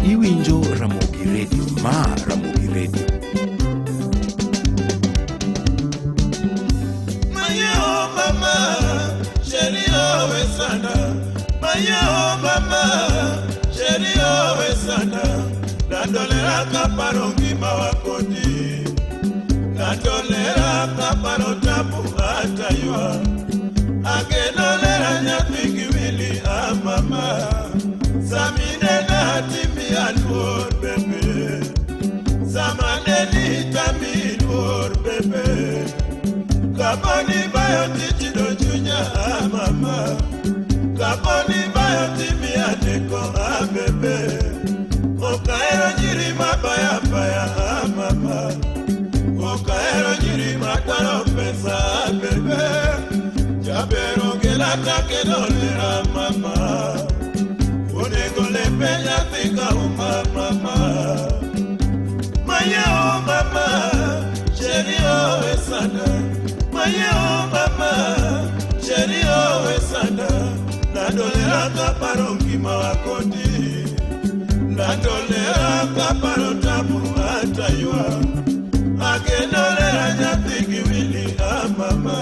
Speaker 18: Iwinjo Ramogi Radio. Ma Ramogi Radio.
Speaker 21: Mayo mama, sherio wesana. Mayo mama, sherio wesana. Natolera kaparongi mawakodi. Natolera kaparo tabu ataywa. Agenolera nyapiki wili amama. Samine na timi alwor bebe. Samane tami alwor bebe. Kaponi bayo titi do junya amama. Kaponi bayo timi adeko abebe. Okaero jiri mabaya baya amama. Okaero jiri mataro pesa bebe. Jabero gelata kedolera mama. Onegole penya tika mama. Maya o mama, sherio esana. Maya o mama, sherio esana. Nadolera kaparongi mawakodi. Nadolera kaparo tabu ataywa. Agenolera nyapiki wili amama.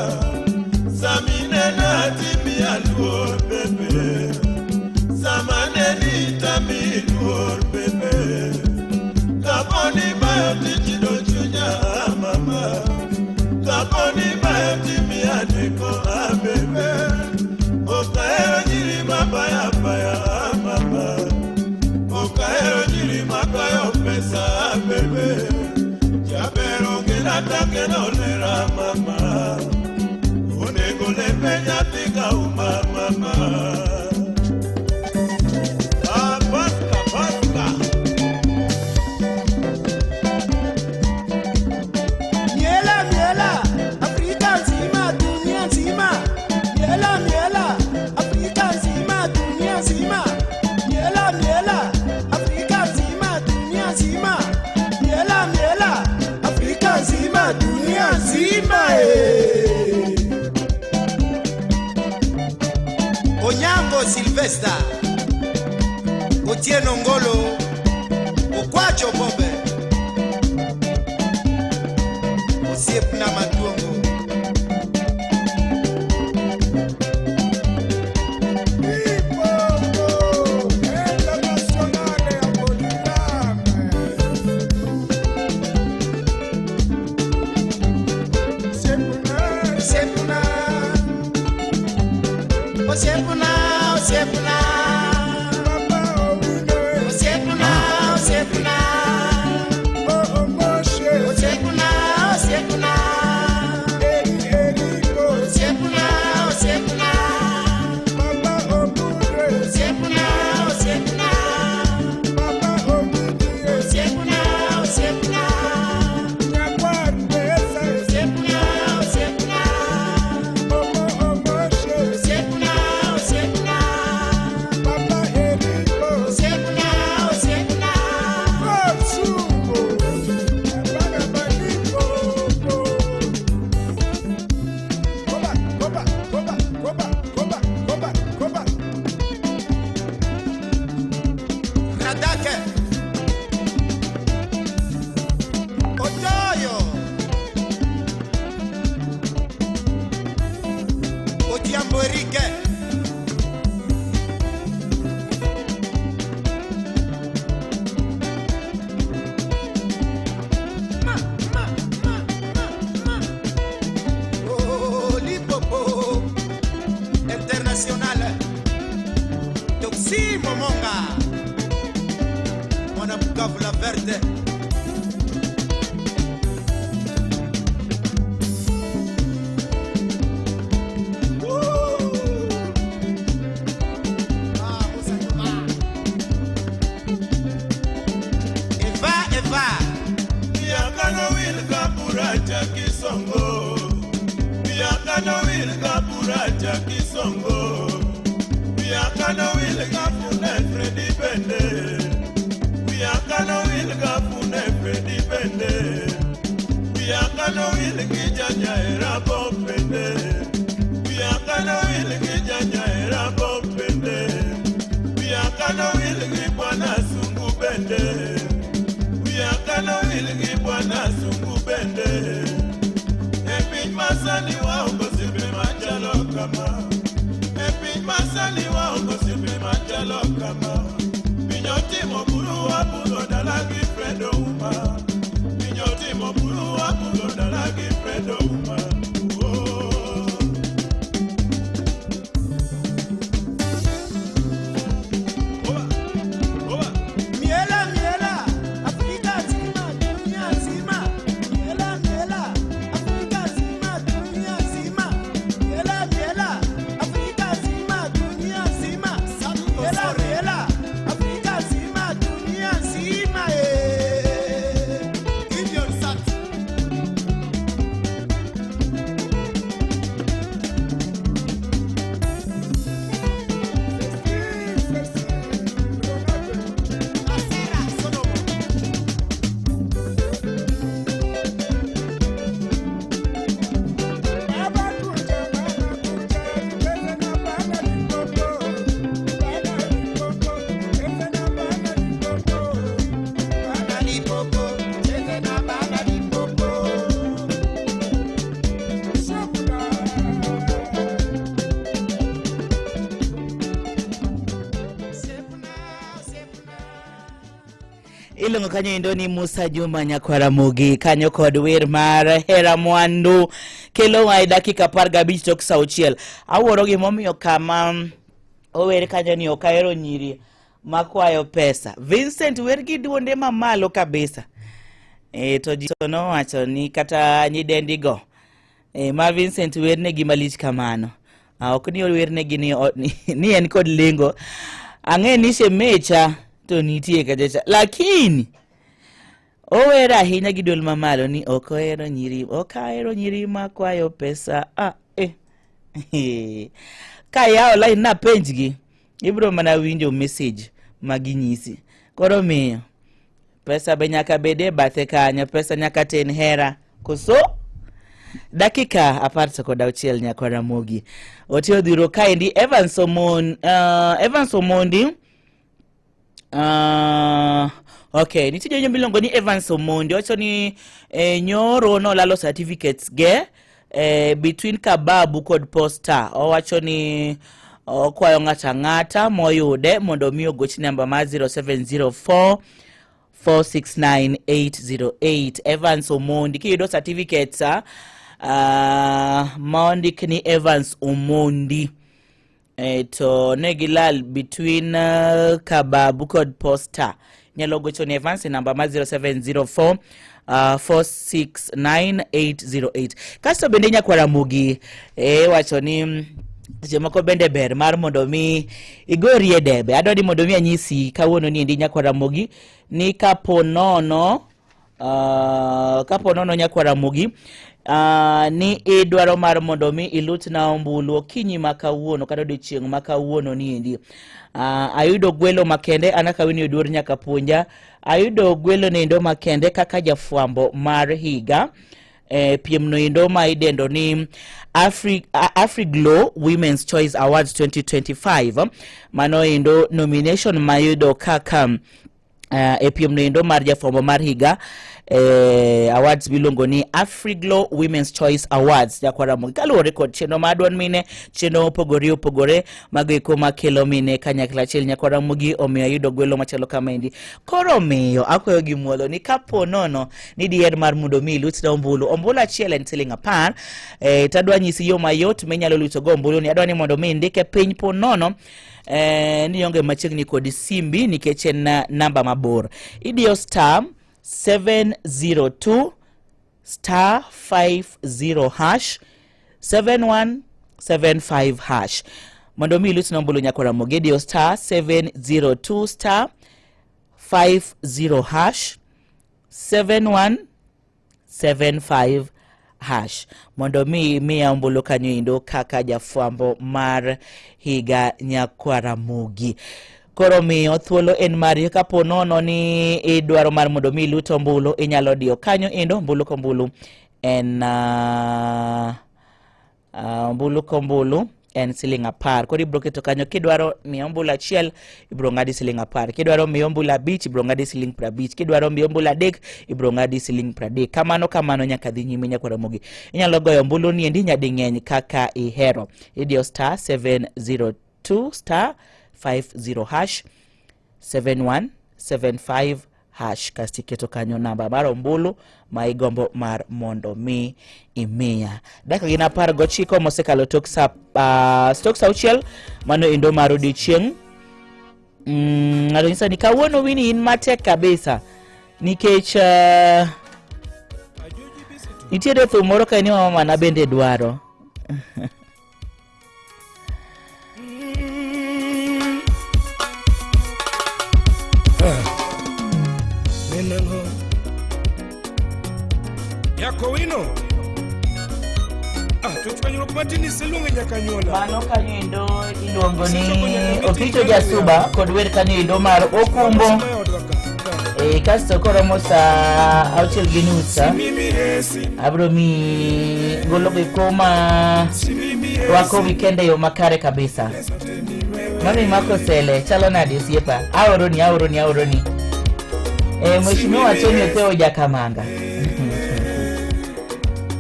Speaker 21: Samine na timi alwor bebe. Samane ni tami alwor bebe. Kaponi bayo titi do junya mama. Kaponi bayo timi adeko abebe. Okaero jiri mabaya baya mama. Okaero jiri mabayo pesa abebe. Jabero gelata kedolera mama. Onegole penya tika mama. Abaska.
Speaker 6: Miela, Afrika nzima, dunia nzima. Miela, Afrika nzima, dunia nzima. Miela, Afrika nzima, dunia nzima. Miela, Afrika nzima, dunia nzima.
Speaker 10: Onyango Sylvester, Otieno Ngolo, Okwacho Bobe, Osiep na Matuongo, Osiepuna, osiepuna. Osiepuna, osiepuna. Osiepuna, osiepuna. Osiepuna, osiepuna. Osiepuna, osiepuna. Osiepuna, osiepuna. Bukavu Verde. Eva.
Speaker 21: Miakano wil kapuracha kisongo. Miakano wil kapuracha kisongo. Miakano wil kapune Freddy Bende. Miakano wil kapune Freddy Bende. Miakano wil kijanya era Bende. Miakano wil kijanya era Bende. Miakano wil kibwana sungu Bende. Miakano wil kibwana sungu Bende. Epi masani wa ngosipe machalo kama. Epi masani wa ngosipe machalo kama. Pinyoti mobulu wa bulo dalagi fredo uma. Pinyoti mobulu wa bulo dalagi fredo uma.
Speaker 1: Ilungo kanyo indoni Musa Juma Nyakwara Mugi kanyo kod wer mar hera mwandu kelo wa dakika 15 tok saa auchiel. Awuoro gimomiyo kama ower kanyo ni okaero nyiri makwayo pesa. Vincent wer gi duonde mamalo kabisa. To ji no wacho ni kata nyidendi go. Ma Vincent wer ne gimalich kamano. Ok ni wer ne gi ni en kod lengo. Ang'e ni shemecha to nitie kajacha lakini owera hinya gidol mamalo ni okaero nyiri makwayo pesa kaya online na page gi ibro mana winjo message maginyisi koro miyo pesa be nyaka bede bathe kanya pesa nyaka ten hera koso dakika apart kod auchiel Nyakwara Mugi otio dhiro kaendi Evans Omondi. Okay, nitijo jo milongo ni Evans Omondi wacho ni nyoro no lalo certificates ge between Kababu kod Posta. Owacho ni kwayo ng'ata moyude mondo miyo goch namba ma 0704 469 Evans Omondi kiyudo certificates maondik ni Evans Omondi to negilal between Kababu kod Posta. Nyalo gocho ne Evans number 0704 469 Kasto bende nyakwara mugi wacho ni jemoko bende ber mar mondo mi igorie debe. Adwani mondo mi anyisi kawuono ni ndi nyakwara mugi ni kaponono nyakwara mugi ni idwaro mar mondo mi ilut na ombulu okinyi makawuono kata odiochieng' makawuono ni ndi. Ayudo gwelo makende anaka wini oduor nyaka puonja. Ayudo gwelo nindo makende kaka jafwambo mar higa piem no indo ma idendo ni Afriglow Women's Choice Awards 2025. Mano indo nomination mayudo kaka piem no indo mar jafwambo mar higa awards bilongo ni Afriglow Women's Choice Awards jakwara mugi kaluwore kod chenro madwan mine chenro opogore mageko makelo mine kanyakla achiel nyakwara mugi omiyo ayudo gwelo machalo kamendi. Koro miyo akwayo gi muolo ni kapo nono ni diher mar mundo mi lut na ombulu achiel en siling 10. Tadwa nyisi yo mayot minyalo luto go ombulu ni. Adwa ni mondo mi ndike piny po nono ni yonge machiegni kod simbi nikech en namba mabor. Idiyo star 702 star 50 hash 7175 hash. Mondo mi luto na ombulu nyakwara mugi idiyo star 702 star 50 hash 7175 hash. Mondo mi ombulu kanyo indo kaka jafwambo mar higa nyakwara mugi. Koro miyo thuolo en mari kapo nono ni idwaro mar mondo mi luto ombulu inyalo diyo kanyo indo ombulu kombulu en ombulu kombulu en siling 10. Koro ibro keto kanyo kidwaro miyo ombulu achiel ibro ng'adi siling 10. Kidwaro miyo ombulu 5 ibro ng'adi siling 50. Kidwaro miyo ombulu 3 ibro ng'adi siling 30. Kamano nyaka dhi nyime nyakwara mugi. Inyalo goyo ombulu ni endi nyadi ng'eny kaka ihero. Idiyo star 702 star 50 hash 7175 hash kasti keto kanyo namba mar ombulu ma igombo mar mondo mi imiya. Daka gina par gochiko mosekalo tok sa auchiel mano indo mar odiochieng'. Ng'ato nyisa ni kawuono wini in matek kabisa nikech nitiere thum moro ka ni mama na bende dwaro.
Speaker 21: Yako wino tuchwanyo kwatini silunge nyakanyola
Speaker 1: mano kanyo indo iluongo ni Opito Jasuba kod wer kanyo indo mar okumbo. Kasto koro mosa auchiel gi nusa abro mi golo koma wako weekend yo makare kabisa. Mami mako sele chalo nadi osiepa aoroni mheshimiwa Tony Otheo Jakamanga.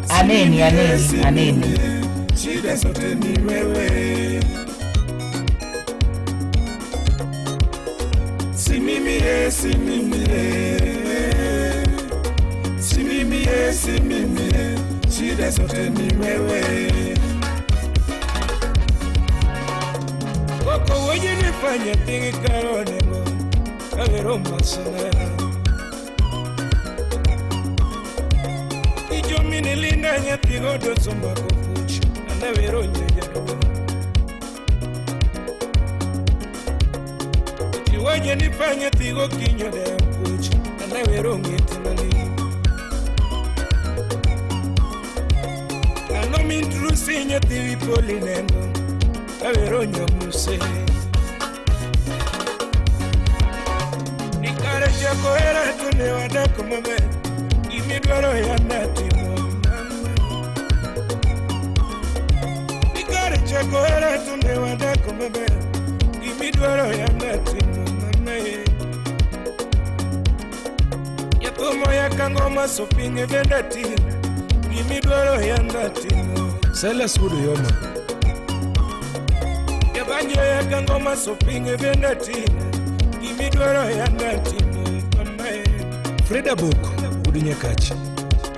Speaker 1: Aneni
Speaker 21: shida zote ni wewe, si mimi shida zote ni wewe. Wako wenye nifanya tingi karonemo kagero masana ijo minilinda nyatigo dosomba kukuchi anawero nyejero iwenye nifanya tigo kinyo de kukuchi anawero ngetimani ano mintrusi nyativi polinendo awero nyamuse nikare chako era tune wadako mame imidwaro ya natimo nikare chako era tune wadako mame imidwaro ya natimo mame yatomo ya kangoma sopinge vendati imidwaro ya natimo sela sudu yoma banjo ya kangoma sopinge vendatina imidwaro ya natimo kamae Freda Boko udunye kachi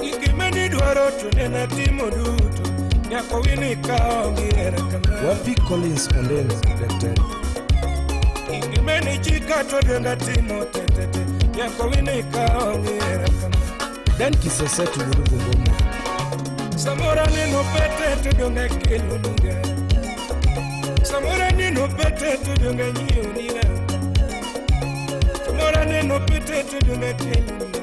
Speaker 21: ikimeni dwaro tunena timo duto nyako wini kao ngirera kama Wapi Collins Ondeni daktari. Ingimeni chika todonga timo tetete. Yako winika ongera kama. Dan kisese tugurugu ngoma. Samora nino pete tudonga kilunga. Samora nino pete tudonga nyiunia. Samora nino pete tudonga kilunga.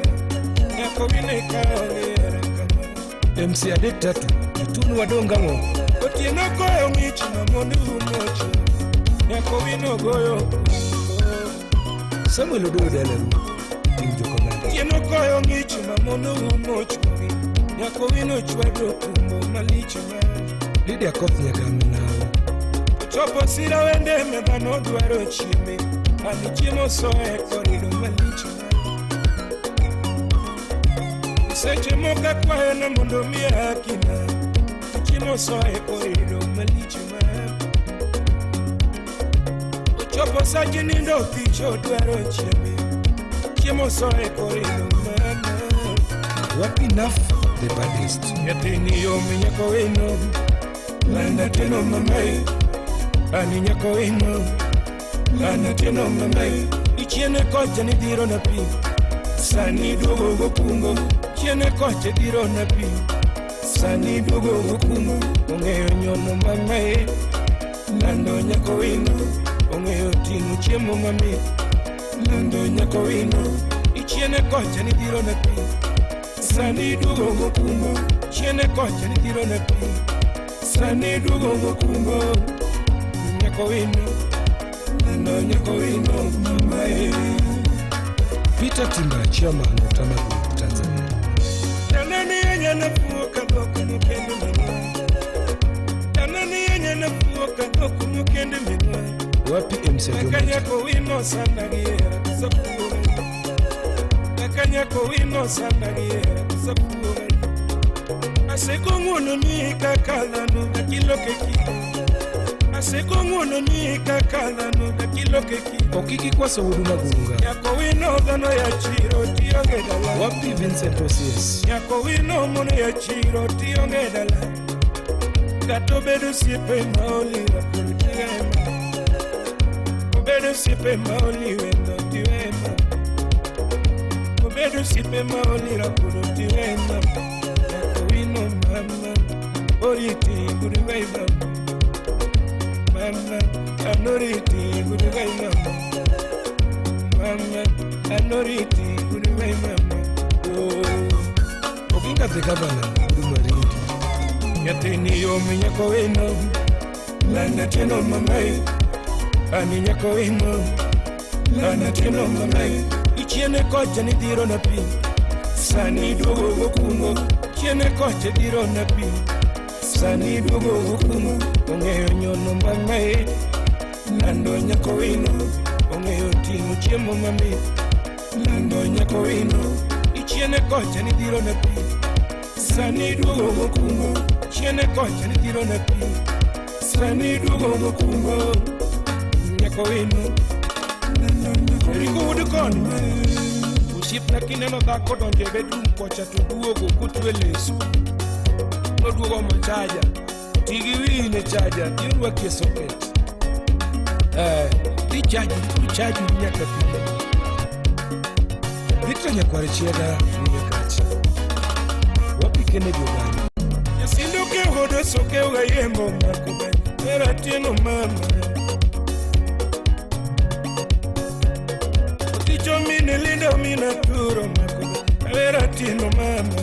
Speaker 21: Yako winika ongera kama. MC Adetatu itunu wadonga ngo. Otieno koyo ngich na mondu umocho. Yako wino goyo. Samuel Odo Deleru. Otieno koyo ngich na mondu umocho. Yako wino chwedo kumbo malicho na. Lydia Koth Nyagamnao. Chopo sira wende mebano dwaro chime. Ani chimo soe korido malicho na. Seche moka kwae na mondo mia akina. Chimo soe korido malicho na. Chopo saji nindo picho dwaro chime. Chimo soe korido mama. Wapi Naf the baddest. Yatini yomi nyako wino. Lana teno mamai. Ani nyako wino. Lana teno mamai. Ichiene kocha ni diro na pi. Sani dogo gokungo. Chiene kocha diro na pi. Sani dogo gokungo. Ongeyo nyono mamai. Lando nyako wino. Ongeyo tingu chiemo mami. Lando nyako wino. Ichiene kocha ni diro na pi. Sani dugo gokungo. Chiene kocha ni diro na pi. Sani dugo gokungo. Nyako wino. Lando nyako wino mamai. Peter Timba, chairman wa Tamagu Tanzania. Tanani yenye nafuoka boku nukende minwa. Tanani yenye nafuoka boku nukende minwa. Wapi MC Jomo? Akanyako wino sana giera kusafuwa. Akanyako wino sana giera kusafuwa. Aseko ngono ni kakalano kakilo kekiko. Aseko ngono ni kakalano kakilo kekiko. Okiki kwa huduma gunga. Yako wino dhano ya chiro tionge dala. Wapi Vincent Osies? Yako wino mono ya chiro tionge dala. Gato bedu sipe maoli wakuru tiwema. Bedu sipe maoli wendo tiwema. Bedu sipe maoli wakuru tiwema. Yako wino mama. Oriti guri wema. Mama. Anoriti guri wema. Mama, anoriti kuriwai mama. Okinga the governor, Umarindi. Yatini yomi nyako wino. Lana teno mamai. Ani nyako wino. Lana teno mamai. Ichiene kocha ni diro na pi. Sani dogo gokungo. Chiene kocha diro na pi. Sani dogo gokungo. Ongeyo nyono mamai. Lando nyako wino. Ongeyo tingu chiemo mami. Lando nyako wino. Ichiene kocha ni diro na pi. Sani dugo gokungo. Chiene kocha ni diro na pi. Sani dugo gokungo. Nyako wino. Ringo udukoni. Uship na kineno dhako donje bedroom kocha to duogo kutwe lesu. No duogo machaja. Tigi wine chaja. Dirwa kie socket. Chaji nyaka pile. Victor Nyakware Chiega Nyakachi. Wapi Kennedy Ogani. Yasinduke hodo soke ugayembo makube. Era tieno mama. Oticho mine linda mina turo makube. Era tieno mama.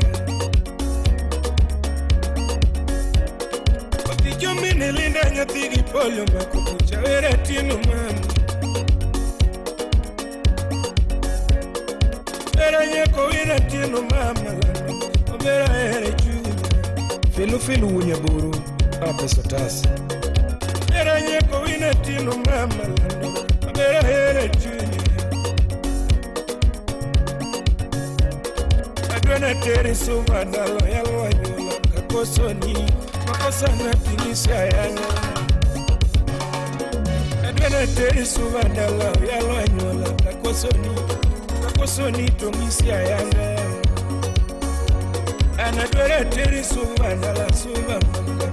Speaker 21: Oticho mine linda nyathigi polio makube. Era tieno mama. Era nyako wina tieno mama lano. Obera ere junya. Filu unya buru. Ape sotasi. Era nyako wina tieno mama lano. Obera ere junya. Adwana teri suma dalo yalwa nyola. Kakoso ni. Makosa na pinisa yana. Adwana teri suma dalo yalwa nyola. Kakoso ni. Kosoni tomisia yanga. Anadwara teri suwa nala suwa mama.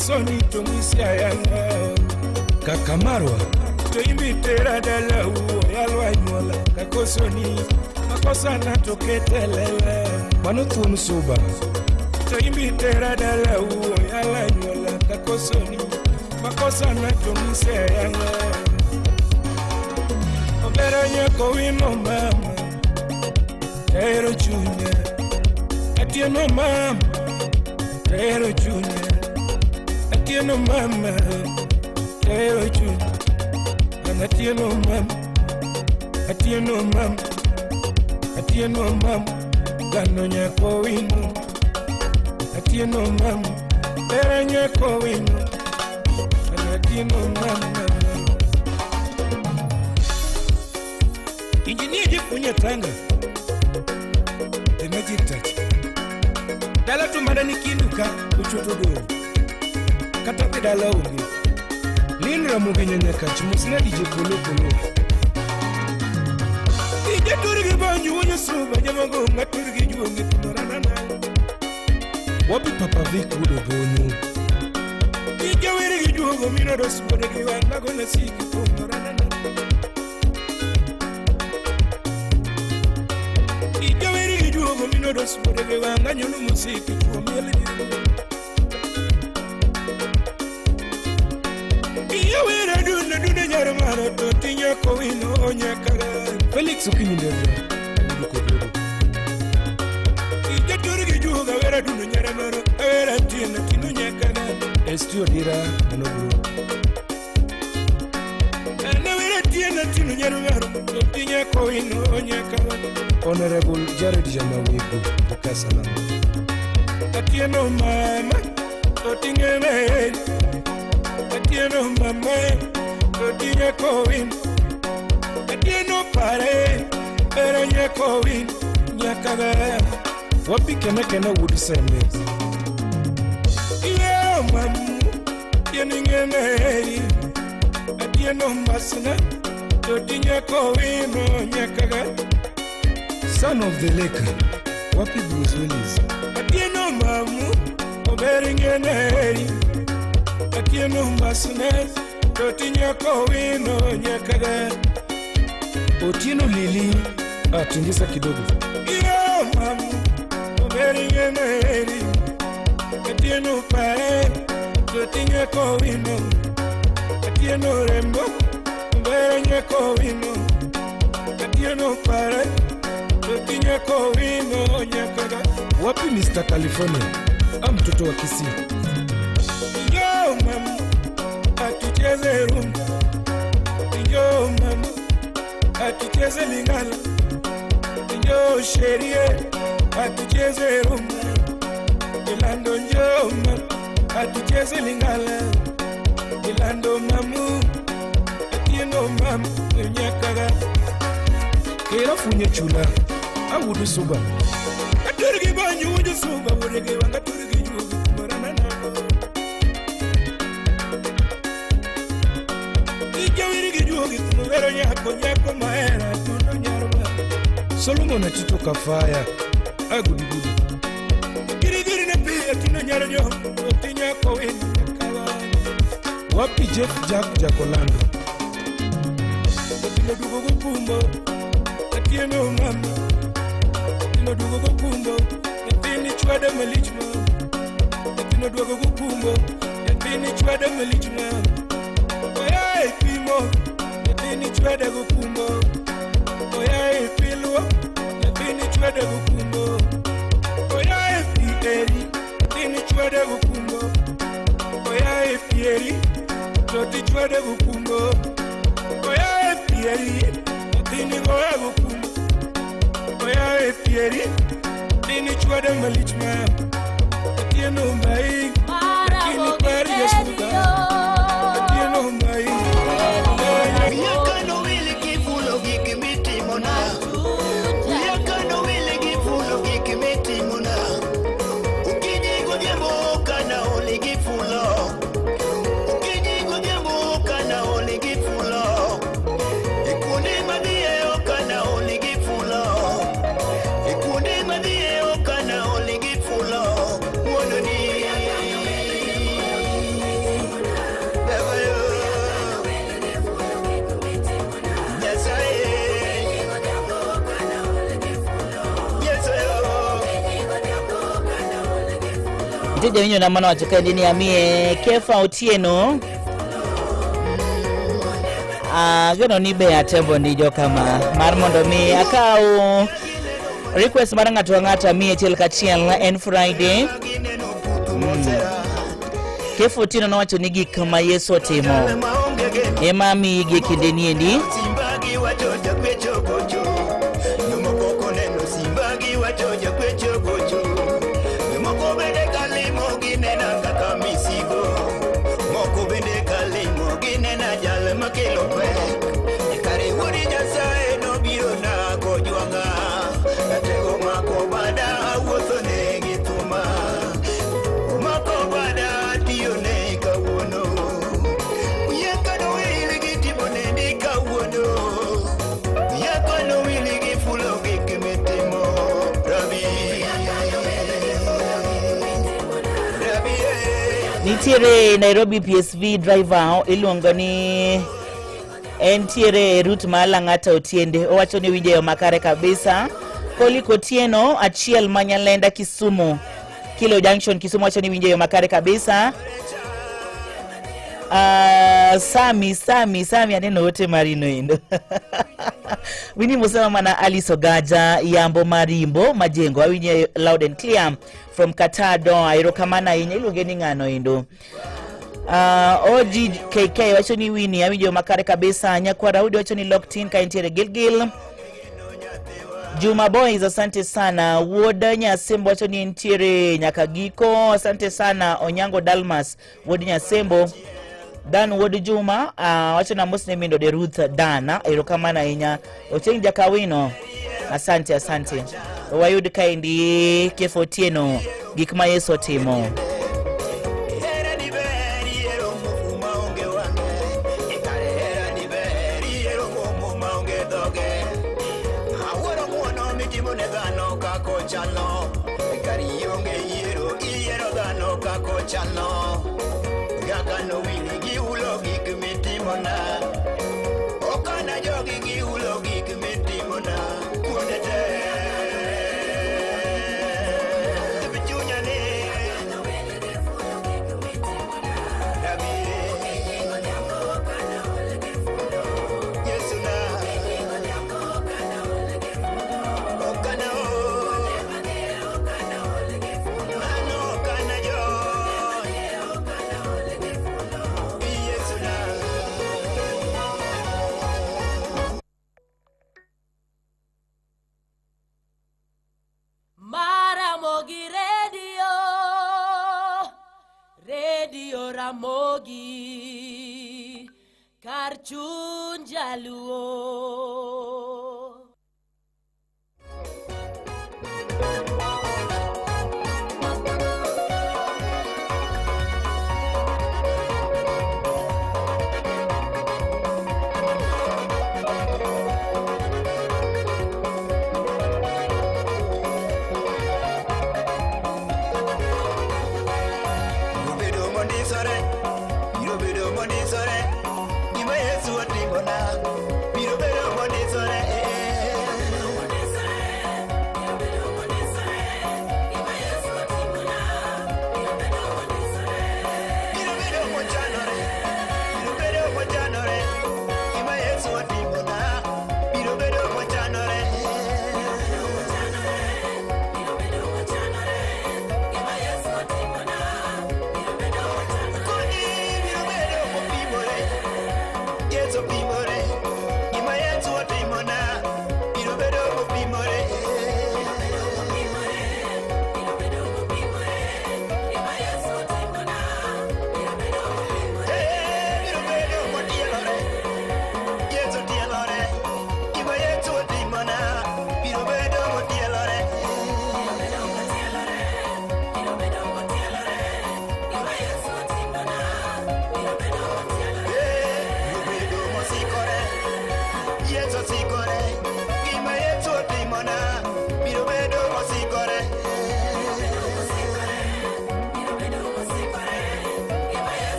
Speaker 21: makosoni to misia yanga kakamarwa to imbitera dala uo yalwa nyola kakosoni makosa na to ketelele mano tuom suba to imbitera dala uo yalwa nyola kakosoni makosa na to misia yanga obera nyako wino mama Tero Junior, atieno mama. Tero Junior, atieno mama. Tero Junior, atieno mama. Atieno mama, atieno mama. Gano nyako wino, atieno mama. Tero nyako wino, atieno mama. Injinia jifunya tanga. Magic touch. Dala tu madani kinuka uchoto do. Kata pe dala ungi. Linra mugenye nyakachi musina DJ polo polo. DJ turigi banju wonyo suba jamago nga turigi juonge tumaranana. Wabi papa Vic wudo bonyo. DJ wirigi juongo mino do subode kiwa nago na siki tumaranana. Mino do subode wanga nyono musiki tuomele Iya wera duna nyarmaro to tinya ko wino onyakaga Felix ukinyindebe Ija turgi juga wera duna nyarmaro wera tiena tino nyakaga Estio dira nobu Ana wera tiena tino nyarmaro to tinya ko wino onyakaga Honorable Jared Jamawibu, Bukasalam. Atieno mama, otingene. Atieno mama, otinye kowin. Atieno pare, erenye kowin. Nyakaga, wapi kena would say me. Yeah, mamu, yeningene. Atieno masana, otinye kowin. Nyakaga. Son of the lake, wapi Bruce Willis? Atieno mamu, oberingeneri. Atieno masnes, totinya kowino nyakaga. Otieno lili, atingisa kidogo. Iyo mamu, oberingeneri. Atieno pare, totinya kowino. Atieno rembo, oberinge kowino. Atieno pare. Totinya kowino nyakaga. Wapi Mr. California? Mtoto wa Kisii. Yo mama, atucheze rumba. Yo mama, atucheze lingala. Yo sherie, atucheze rumba. Ilando yo mama, atucheze lingala. Ilando mamu, atieno mama nyakaga. Kera funye chula. Awudu suba aturgi banyu wudu suba wurege wanga turgi jugu kumaranana Ija wirigi jugu kumuvero nyako maera tuno nyarwa Solomon atito kafaya agudu gudu Girigiri na pia tino nyarwa Otinya kowini nyakawa Wapi Jeff Jacolando Otino dugo gukumbo Atieno mama Tino dugo gukumbo Yatini chwada malichma Tino dugo gukumbo Yatini chwada malichma Oyae pimo Yatini chwada gukumbo Oyae pilwa Yatini chwada gukumbo Oyae pieri Yatini chwada gukumbo Oyae pieri Toti chwada gukumbo Oyae pieri Yatini goya gukumbo Oyae pieri Tini chwada malichma Atieno mai Yatini pari yasuga Atieno mai
Speaker 13: Yakano wili kifulo gikimiti mona Yakano wili kifulo gikimiti mona Ukijigo jembo kana oli gifulo Ukijigo jembo kana oli gifulo Ikundi madie okana oli gifulo Ikundi madie okana oli gifulo Wononi
Speaker 1: Iteja winyo na mana wachoka ndini ya mie Kefa Otieno. Geno nibe ya tembo ndijo kama marmondo mi akao request maranga tuangata mie chelka chiel en Friday. Kefa Otieno na wacho nigi kama Yesu otimo. Ema mi ige kindeni endi.
Speaker 13: Simbagi wachoja kwecho gocho. Numoko neno simbagi wachoja kwecho gocho. Numoko bende kalimo ginena kaka misigo. Moko bende kalimo ginena jal makelo pek. Kare wuri Nyasaye no biro na kojwanga. Atego mako bada wuotho ne gituma. Mako bada tiyo ne kawuono. Yakano wili gitimo ne di kawuono. Yakano wili gifulo gikimitimo. Rabi.
Speaker 1: Nitiere Nairobi PSV driver iluongo ni entiere route malang'ata Otiende. Owacho ni winje yo makare kabisa. Koliko Otieno achiel Manyalenda Kisumu. Kilo Junction Kisumu wacho ni winje yo makare kabisa. Sami aneno ote marino indo. Wini musema mana Alice Ogaja Yambo Marimbo Majengo winje loud and clear from Katado Irokamana inye ilungeni ngano indo. OGKK wacho ni wini winje makare kabisa. Nyakwa Raudi wacho ni locked in kaintiere Gilgil. Juma Boys asante sana. Woda Nyasembo wacho ni entiere Nyakagiko. Asante sana. Onyango Dalmas Woda Nyasembo. Dan Wodu Juma wacho na Muslim mindo de Ruth Dana irokamana inya Ocheng Jakawino. Asante Wayud kaindi Kefa Otieno gikma Yesu otimo.
Speaker 13: Yakano wili giulo gikmitimona. Okana jogi giulo gikmitimona. Kunete Bichunyane Rabi Yesu na Okana
Speaker 17: Maramogi Radio Ramogi Karchun Jaluo.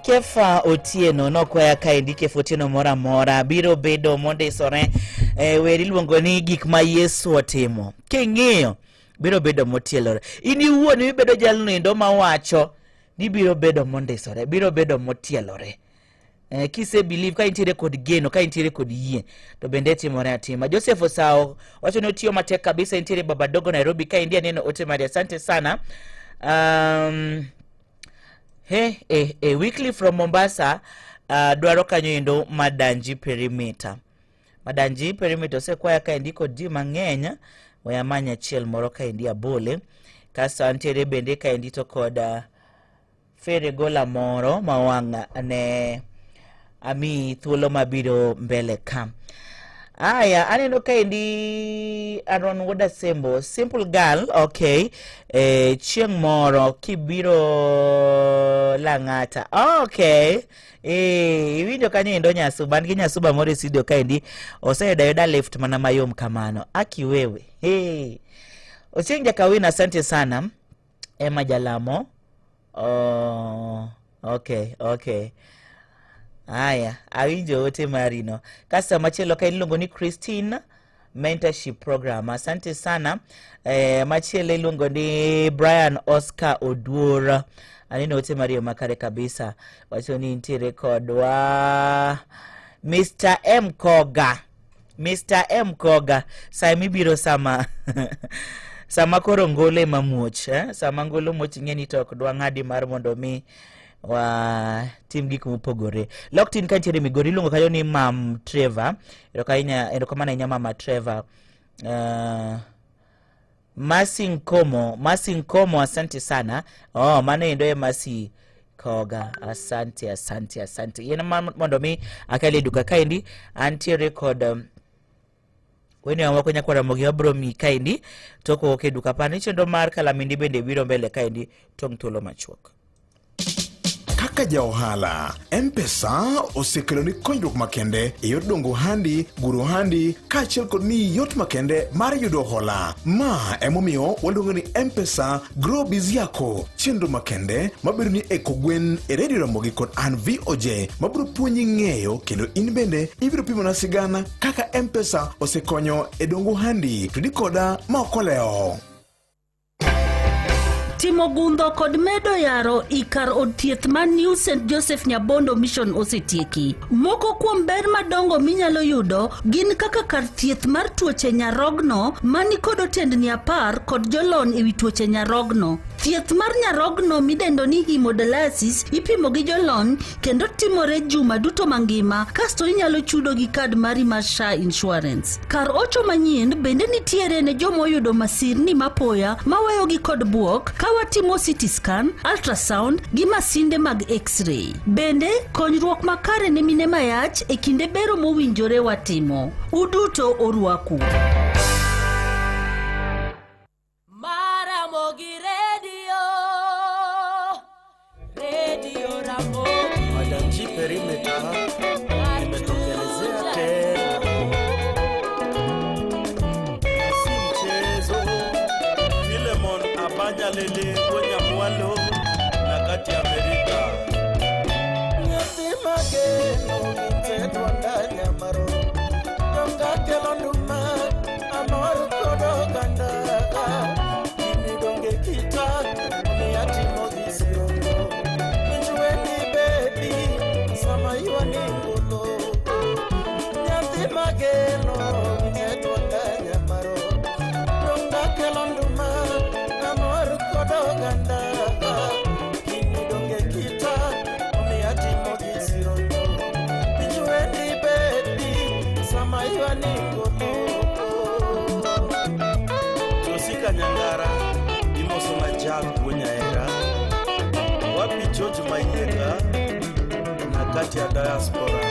Speaker 1: Kefa Otieno nokwaya kaendi Kefa Otieno mora mora biro bedo mondisore weri luongo ni gik ma Yesu otimo. King'iyo biro bedo motielore. Ini iwuon ibedo jalno endo mawacho ni biro bedo mondisore, biro bedo motielore. Kise believe ka intiere kod geno, ka intiere kod yie, to bende timore atima. Joseph Osao wacho ni otiyo matek kabisa, intiere Baba Dogo Nairobi ka india neno ote Maria. Asante sana. Weekly from Mombasa dwaro kanyo endo Madanji Perimeter. Madanji Perimeter se kwaya ka indiko di mang'eny wayamanya chiel moro ka india bole. Kasa antiere bende ka indito kod Fere Gola moro mawanga ne ami thuolo mabiro mbele kam. Aya, aneno ka indi Aaron Woda Sembo, Simple Girl, okay. Chieng moro kibiro Lang'ata. Okay. Iwinjo kanyo endo Nyasuba, ngi Nyasuba moro studio ka indi oseyudo yuda left mana mayom kamano. Aki wewe. Osieng Jakawina, asante sana. Emma Jalamo. Okay. Aya, awinjo ote marino. Kasa machielo ka iluongo ni Christine Mentorship Program. Asante sana. Machielo iluongo ni Brian Oscar Oduora. Anino ote mario makare kabisa. Wacho ni intiere kodwa Mr. M. Koga. Mr. M. Koga. Saimi biro sama. Sama koro ngole mamuoch. Sama ngolo moch ngeni tok dwa ng'adi mar mondo mi wa tim gik mopogore. Locked-in kantiere Migori luongo kayo ni Mam Trevor. Erokamana inya Mama Trevor. Masinkomo asante sana. Mano endo e Masi Koga. Asante. Yena mondo mi akali duka kaindi antiere kod Weni wako nyakwara mogi wabro mi kaindi toko oke duka pani chendo mar Kalamindi bende biro mbele kaindi tong tolo machuok.
Speaker 8: Kaka ja ohala, M-Pesa osekelo ni konyruok makende e yor dongo handi, guro handi, kaachiel kod ni yot makende mar yudo hola. Ma emomiyo waluongo ni M-Pesa Grow Biz yako, chenro makende mabiro ni eko gwen e Radio Ramogi kod an VOJ mabiro puonyi ng'eyo kendo in bende ibiro pimo na sigana kaka M-Pesa osekonyo e dongo handi to dikoda ma okoleo.
Speaker 5: Timo gundho kod medo yaro ikar od thieth man New St. Joseph Nyabondo Mission osetieki. Moko kuom ber madongo minyalo yudo gin kaka kar thieth mar tuoche nyarogno mani kod otendni 10 kod jolony ewi tuoche nyarogno. Thieth mar nyarogno midendo ni hemodialysis ipimo gi jolony kendo timore juma duto mangima, kasto inyalo chudo gi kad mari mar SHA Insurance. Kar ocho manyien bende nitiere ne jomo yudo masirni mapoya mawayo gi kod buok kawatimo CT scan, ultrasound gi masinde mag X-ray. Bende konyruok makare ne mine mayach e kinde bero mowinjore watimo. Uduto orwaku.
Speaker 17: Ramogi Radio Ramogi.
Speaker 18: Madanji Perimeter imetokelezea tena, si mchezo. Filemon Abanyalele kwenye mwalo na kati Amerika. Nyathi mageno mtetwa ndani ya maro, donga kelo nduma amor kodo ganda. Nyangara imoso majak wenyaera wapi George Maiyega na kati ya diaspora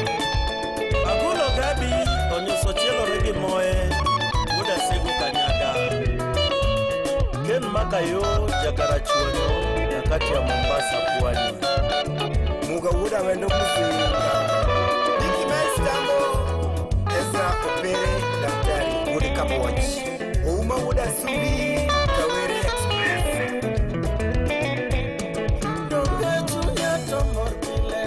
Speaker 18: Agulo Gabi onyoso chielo regi moe Woda Sego Kanyada Ken Makayo Jakara Chuonyo na kati ya Mombasa Pwani Muga Woda wendo kusinga Niki Mestambo Ezra Opere Daktari Woda Kapowachi Uma Woda Subi Kawere Express Donga Chunya Tomorkile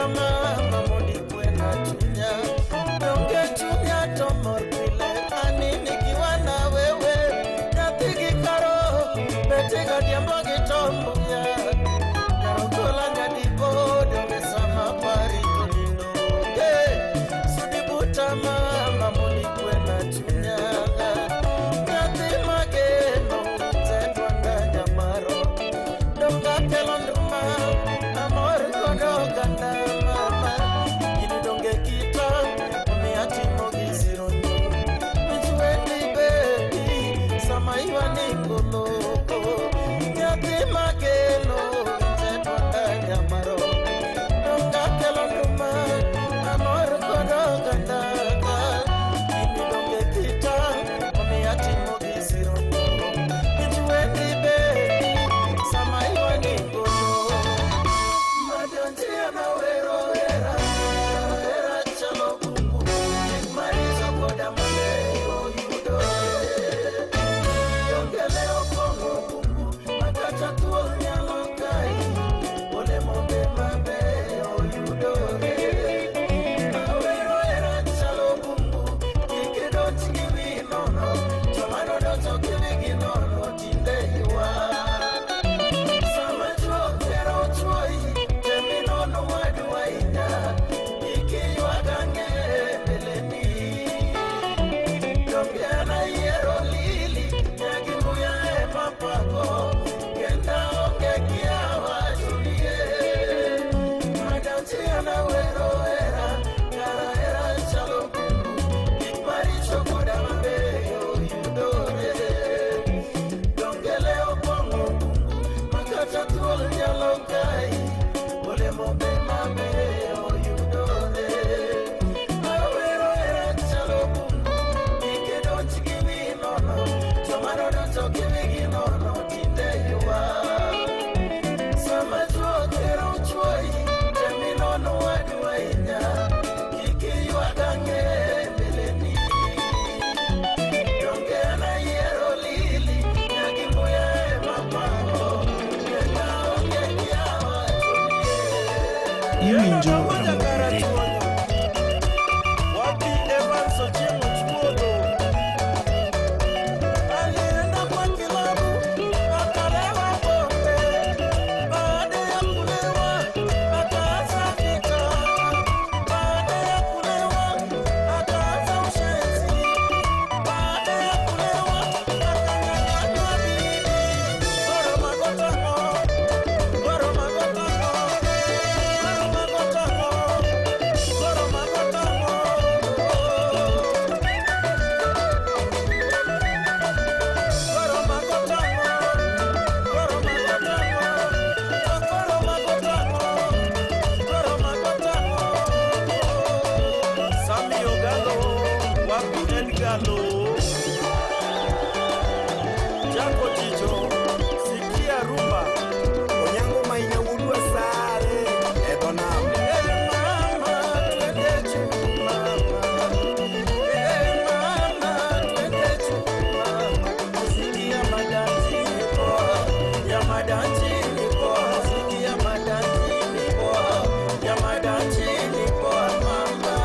Speaker 14: buta mama mondi kwena chunya donge chunya tomor pile ani nikiwa na wewe nyathigi karo betega diambo gitombo ya karokola ngadibo donge sama pari tolino sudi buta mama mondi kwena chunya nyathi mageno tetwanda nyamaro donga kelonduma amor kodo ganda mama ini donge kita umiatimo gisironi mijuendi baby sama iwani ngoloko nyathi mageno tetwanda nyamaro donga kelonduma amor kodo ganda ini donge kita umiatimo gisironi mijuendi baby sama iwani ngoloko madonjia na wero era chalo kungu marizo koda maleo yudo dongeleo kongo kungu makata tuo nyalo kai ole mombe mabeo yudo wero era chalo kungu ikedo chiwi nono chomano doto kiwi nono tinde yuwa sama chuo kero chuoi temino no waduaina ikiwa gange beleni dombiana yero lili nyagimuya emapago kenda onge kiawa julie madantiana wero era kara era chalo kungu ikmaricho koda mabeyo yudore dongeleo pongo kungu makata tuol nyalo kai ole mombe mabeo yudore awero era chalo kungu ikedo chikiwi nono tomano doto kiwi nono tinde yuwa sama chuo kero chuoi temino no waduaina kiki yuwa gange beleni dongeana yero lili nyagimuya emapango kenda onge kiawa
Speaker 18: Iwinjo Ramogi Radio.
Speaker 14: Wapi Evans Ochieng' Chuolo alienda kwa kilabu akalewa pombe, baada ya kulewa akaanza vita, baada ya kulewa akaanza ushenzi, baada ya kulewa akanyang'anywa bibi. Goro magotango, goro magotango, goro magotango, goro magotango. Sami Ogalo, wapi Edgalo, Jako Chicho, sikia rumba, Onyango mainyaulua sare, Edonam. Mama, twende chuma, mama, twende chuma, sikia madanzi ni poa, ya madanzi ni poa, sikia madanzi ni poa, ya madanzi ni poa mama.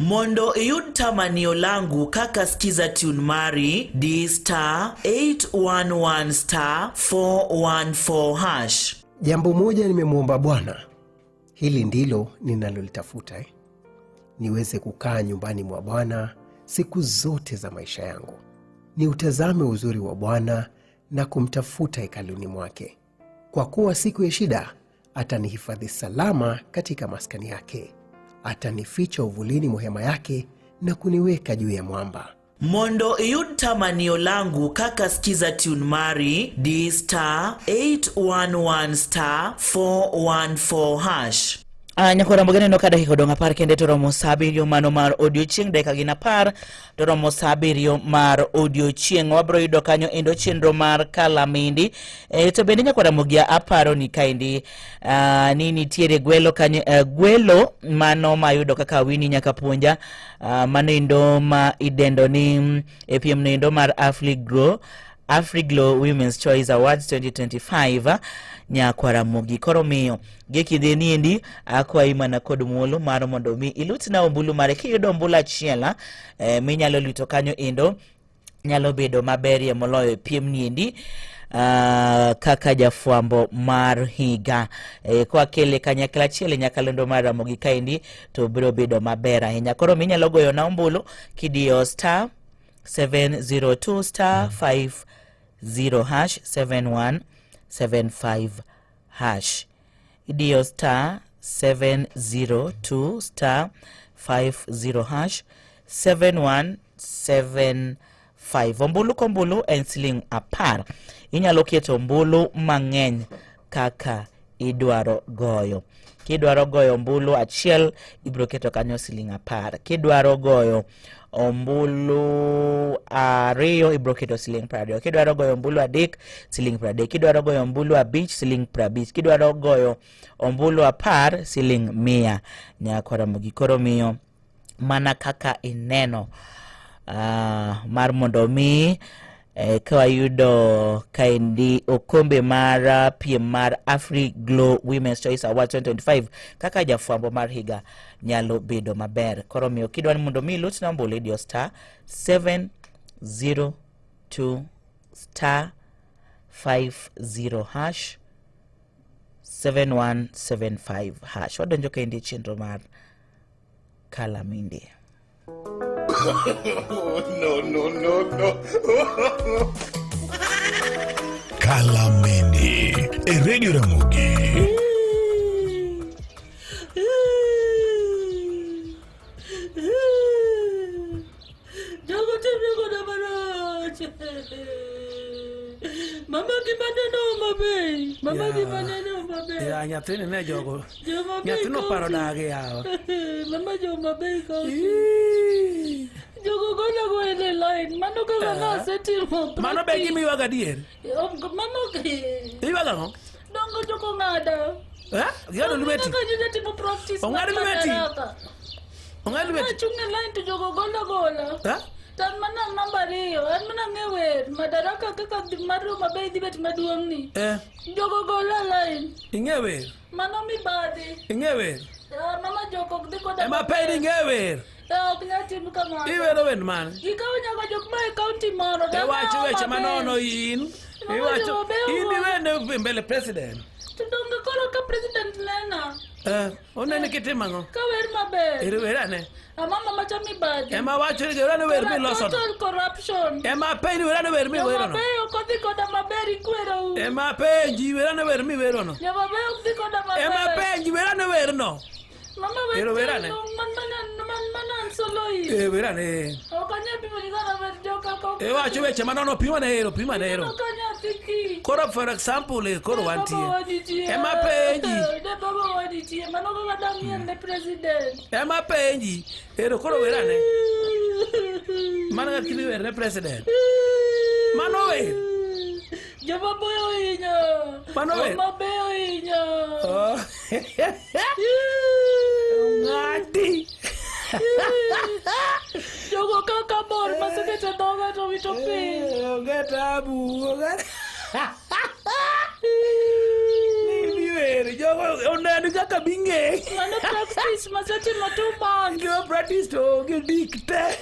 Speaker 1: Mondo iyud tamanio langu kaka skiza tune mari D *811*414#.
Speaker 7: Jambo moja nimemwomba Bwana, hili ndilo ninalolitafuta, niweze kukaa nyumbani mwa Bwana siku zote za maisha yangu, niutazame uzuri wa Bwana na kumtafuta hekaluni mwake. Kwa kuwa siku ya shida atanihifadhi salama katika maskani yake, atanificha uvulini mwa hema yake na kuniweka juu ya mwamba.
Speaker 1: Mondo iyud tamanio langu kaka skiza tune mari D *811*414#. Nyakora mbogene no kada hikodonga par kende to romo sabirio mano mar audio chieng deka gina par to romo sabirio mar audio chieng wabro yudo kanyo endo chenro mar Kalamindi. To bende nyakora mogia aparo ni kaindi nini tiere gwelo kanyo gwelo mano mayudo kaka wini nyaka puonja mano endo ma idendo ni piem no endo mar Afriglow Women's Choice Awards 2025 nyakwara mogi koro miyo gekidheni endi akwa imana kod muolo mar mondo mi ilutna ombulu mare kiyudo ombulu achiela minyalo luto kanyo endo nyalo bedo maberie moloyo piem ni endi kaka jafwambo mar higa kwa kele kanyakla chiele nyakalondo mar Ramogi kaendi to biro bedo maber ahinya. Koro minyalo goyo na ombulu kidiyo *702*50# 7175#. Idiyo *702*50# 7175. Ombulu kombulu en siling apar. Inyalo keto ombulu mang'eny kaka idwaro goyo. Kidwaro goyo ombulu achiel ibro keto kanyo siling apar. Kidwaro goyo ombulu ariyo ibro keto siling 20. Kidwaro goyo ombulu adek siling 20. Kidwaro goyo ombulu abich siling 50. Kidwaro goyo ombulu apar siling 100. Nyakora Mogi koro miyo mana kaka ineno mar mondo mi kwa yudo kaendi okombe mar piem mar Afriglow Women's Choice Awards 2025 kaka jafwambo mar higa nyalo bedo maber. Koro miyo kidwani mondo mi lut na mbole dio *702*50# 7175#. Wadonjo kaendi chenro mar Kalamindi.
Speaker 18: No. Kalamindi Radio Ramogi.
Speaker 5: Mama gimaneno mabe.
Speaker 6: Ya nyathini ne jogo. Nyathino paro dage yawa.
Speaker 5: Mama jo mabe ko. Jogo gona go in line. Mano kaka na setimo.
Speaker 6: Mano be gimi waga dier.
Speaker 5: Mano
Speaker 6: iwaga ngo?
Speaker 5: Dongo joko ngada.
Speaker 6: Gado lumeti.
Speaker 5: Kaka jide timo practice.
Speaker 6: Ongado lumeti. Ongado lumeti.
Speaker 5: Chunga line to jogo gola. Tan mana namba riyo, an mana ngewe madaraka kaka maru mabe dibet maduong ni. Jogo gola line.
Speaker 6: Ingewe.
Speaker 5: Mano mi badi.
Speaker 6: Ingewe.
Speaker 5: Mama joko diko da.
Speaker 6: Ema pedi ingewe.
Speaker 5: Binati mkama.
Speaker 6: Iwero wen man.
Speaker 5: Ikaw nyaka jok mai county moro.
Speaker 6: Wacho weche manono in. Iwacho ini wene mbele president.
Speaker 5: Tudonga koro ka president nena.
Speaker 6: Onene kitimo ngo?
Speaker 5: Ka wer maber.
Speaker 6: Werane.
Speaker 5: Mama macha mi badi.
Speaker 6: Ema wacho ni werane wer mi loso.
Speaker 5: Total corruption.
Speaker 6: Ema penji werane wer mi werono.
Speaker 5: Ema beyo kodhi koda maber ikwero.
Speaker 6: Ema penji werane wer mi werono.
Speaker 5: Ema beyo kodhi koda maber.
Speaker 6: Ema penji werane werno.
Speaker 5: Mama
Speaker 6: werane.
Speaker 5: Man solo yi.
Speaker 6: Werane.
Speaker 5: Okanya pimo ligana wer joka ko.
Speaker 6: Wacho weche manono pima na hero.
Speaker 5: Okanya tiki.
Speaker 6: Koro for example koro wantie. Ema penji.
Speaker 5: De baba waditie. Mano ga Damian the president.
Speaker 6: Ema penji. Hero koro werane. Mano ga kini wer president. Mano we.
Speaker 5: Jaba boyo inya.
Speaker 6: Mano we.
Speaker 5: Mama boyo inya.
Speaker 6: Ngati.
Speaker 5: Jogo kaka bor masekete doga to wito pi.
Speaker 6: Ogetabu. Ni biwere jo
Speaker 21: oneni kaka binge.
Speaker 5: Mano practice masache matuma.
Speaker 21: Ndio practice to gedikte.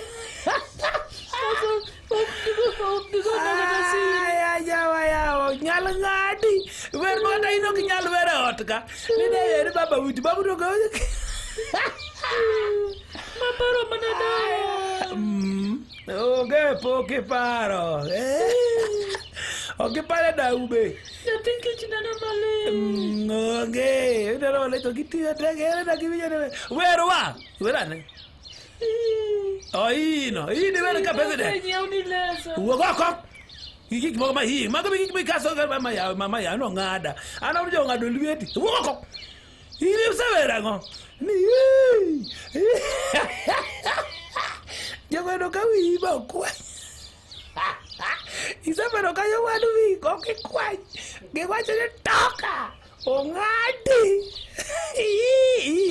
Speaker 21: Yawa nyal ngadi. Wer mona ino kinyal were otka. Ni de baba witi babu to go.
Speaker 5: Maparo manadayo.
Speaker 21: Oge poke paro. Oge pare da ube.
Speaker 5: Yatin kichinana male.
Speaker 21: Oge, udaro le to kiti atege na kibiya. Where wa? Where ne? Ino were ka president. Wogoko. Hiki mama hii, mago bigi bikaso ga mama ya no ngada. Ana ujo ngado lieti. Wogoko. Ile usawera ngo. Ni. Jogo no kawi ba kwa. Isema no kayo wadu vi ko ke kwa. Ge kwa che toka. Ongadi.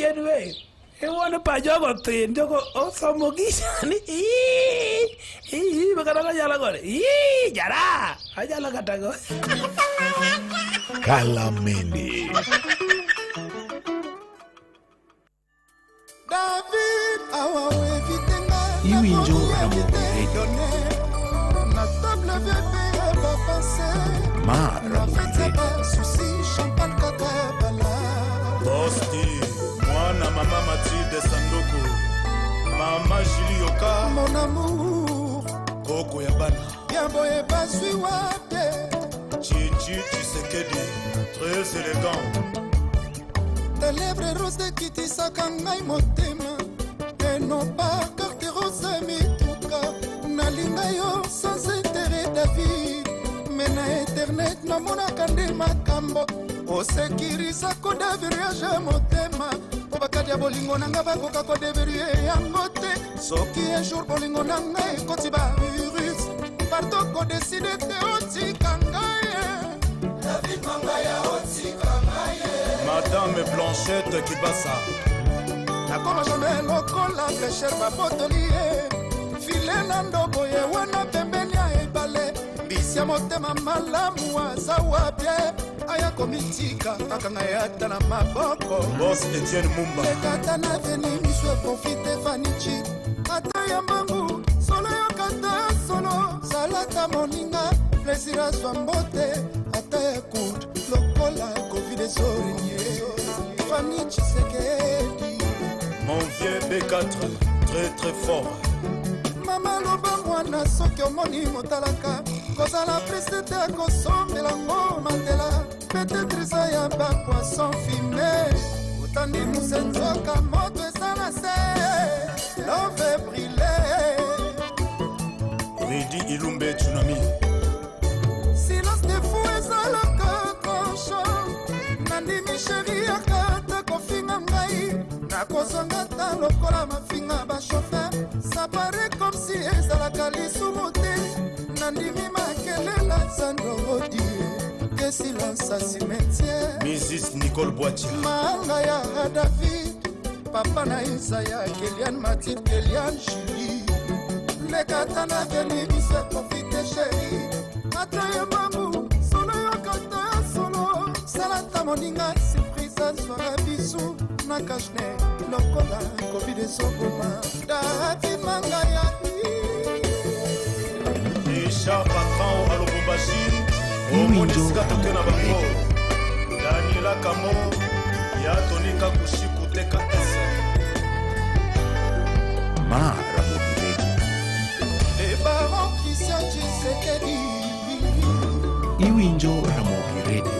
Speaker 21: Anyway. E wona pa jogo tin jogo osomo gishani. Bakara ka jala gore. Jara. Ajala katago.
Speaker 18: Kalameni.
Speaker 13: David, awa vitenga.
Speaker 18: Iwinjo Ramogi Radio.
Speaker 13: Na table VP va passer.
Speaker 18: Ramogi Radio.
Speaker 13: Souci champagne kakabala.
Speaker 16: Bosti, mwana mama Matilde Sanduku. Mama Jilioka.
Speaker 13: Mon amour.
Speaker 16: Koko ya bana.
Speaker 13: Yambo e basui wate.
Speaker 16: Chichi Chisekedi. Très élégant.
Speaker 13: Tes lèvres roses kitisaka ngai motema. Et non pas carte rose mituka. Nalinga yo sans intérêt David. Mais na internet namonaka nde makambo. Osekirisa kodaviriage motema. Obakadi ya bolingo nanga bakoka kodevirie yango te. Soki un jour bolingo nanga ekoti ba virus. Parto kodeside te otika ngai. David Mangaya otika ngai.
Speaker 16: Madame Blanchette Kibasa.
Speaker 13: Nakoma jamais lokola pécher babotoli ye. File na ndobo ye wana pembeni ya ebale. Bisi ya motema malamu aza wapye. Aya komitika akanga yata na maboko.
Speaker 16: Boss Etienne Mumba.
Speaker 13: Ekata na veni miswe profite vanichi. Ata ya mangu solo yo kata solo. Salata moninga plaisir aswa mbote. Ata ya kut lokola covid ezorinye. Vanichi sekedi.
Speaker 16: Mon vieux B4, très très fort.
Speaker 13: Mama loba mwana soki omoni motalaka. Kozala preste te akosombela ngo mandela. Peut-être ça y a pas poisson fumé. Utandi musenzoka moto esala se. L'envers brûlé.
Speaker 16: Redi Ilumbe Tsunami.
Speaker 13: Silence de fou esala kakosho. Nandimi chéri akata kofinga ngai. Nakozonga ta lokola mafinga ba chauffeur. Ça paraît comme si ezalaka lisumu te. Nandimi makelela sandorodi. Que silence à cimetière.
Speaker 16: Mrs. Nicole Boitier.
Speaker 13: Manga ya David. Papa na Isaya. Kélian Mathilde. Kélian Julie. Les katana veni bise profite chéri. Ata ya mamu. Solo yo kata solo. Salata moninga. Surprise soir bisou. Na kashne. Lokola. Covid sokoma. David manga ya.
Speaker 16: Isha Patron Alobombashi. Omonisika toke na bango. Daniela Kamo. Ya tonika kushiku teka ese.
Speaker 18: Ramogi Radio.
Speaker 13: Les barons Christian Tshisekedi.
Speaker 18: Iwinjo Ramogi Radio.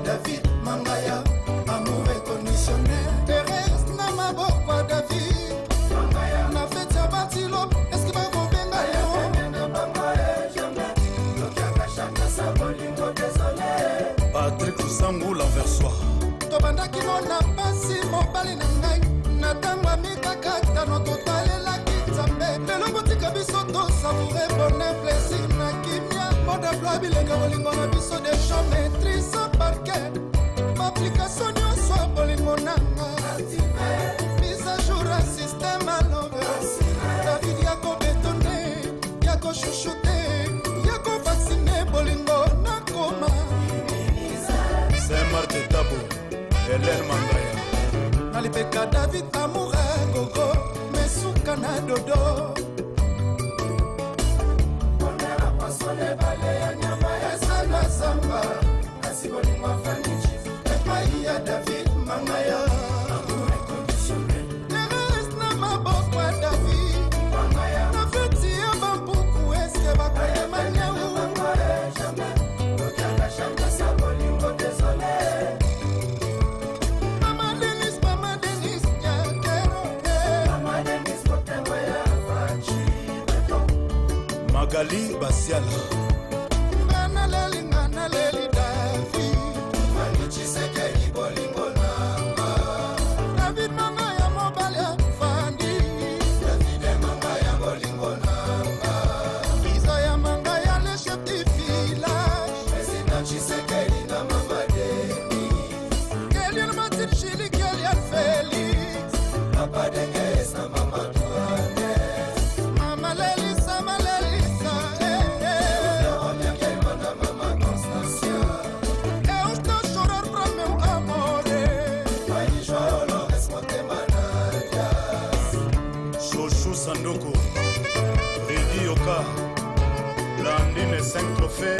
Speaker 13: David Mangaya, amour inconditionnel. Thérèse Namabokwa David Mangaya, na fête ya Batilo, est-ce qu'il va vous benga yo?
Speaker 16: Patrick Sango l'enversoir.
Speaker 13: Tobanda kino na pasi mobali na ngai. Na tangwa mikakata no totalela kitambe. Lelo botika biso to savourer bonheur plaisir na kimia. Moda bloa bilenga bolingo na biso de show maîtrise par cœur. Application nyonso bolingo nanga. Mise à jour un système à l'envers.
Speaker 16: Hélène Mangaya.
Speaker 8: nalipeka David Amoura gogo mesuka na dodo Onera pasole bale ya nyama ya sana samba kasi bolingo afanichi epai ya David Mangaya amour inconditionnel Neres na maboko ya David Mangaya na feti ya bampuku eske bakayema nyau jamais okianga shanga sa bolingo désolé
Speaker 16: Magali Basiala.
Speaker 8: Ngana leli David Manichi seke ibolingo namba David Mangaya mobali ya fandi David Mangaya bolingo namba Iza ya Mangaya le chef du village Président Tshisekedi na mabadeni Kelian Matin Chili Kelian Felix Papa Denges na mama Tuane Mama Lelisa Malelisa
Speaker 16: Chouchou Sandoko, Redi Yoka, Blandine 5 trophées,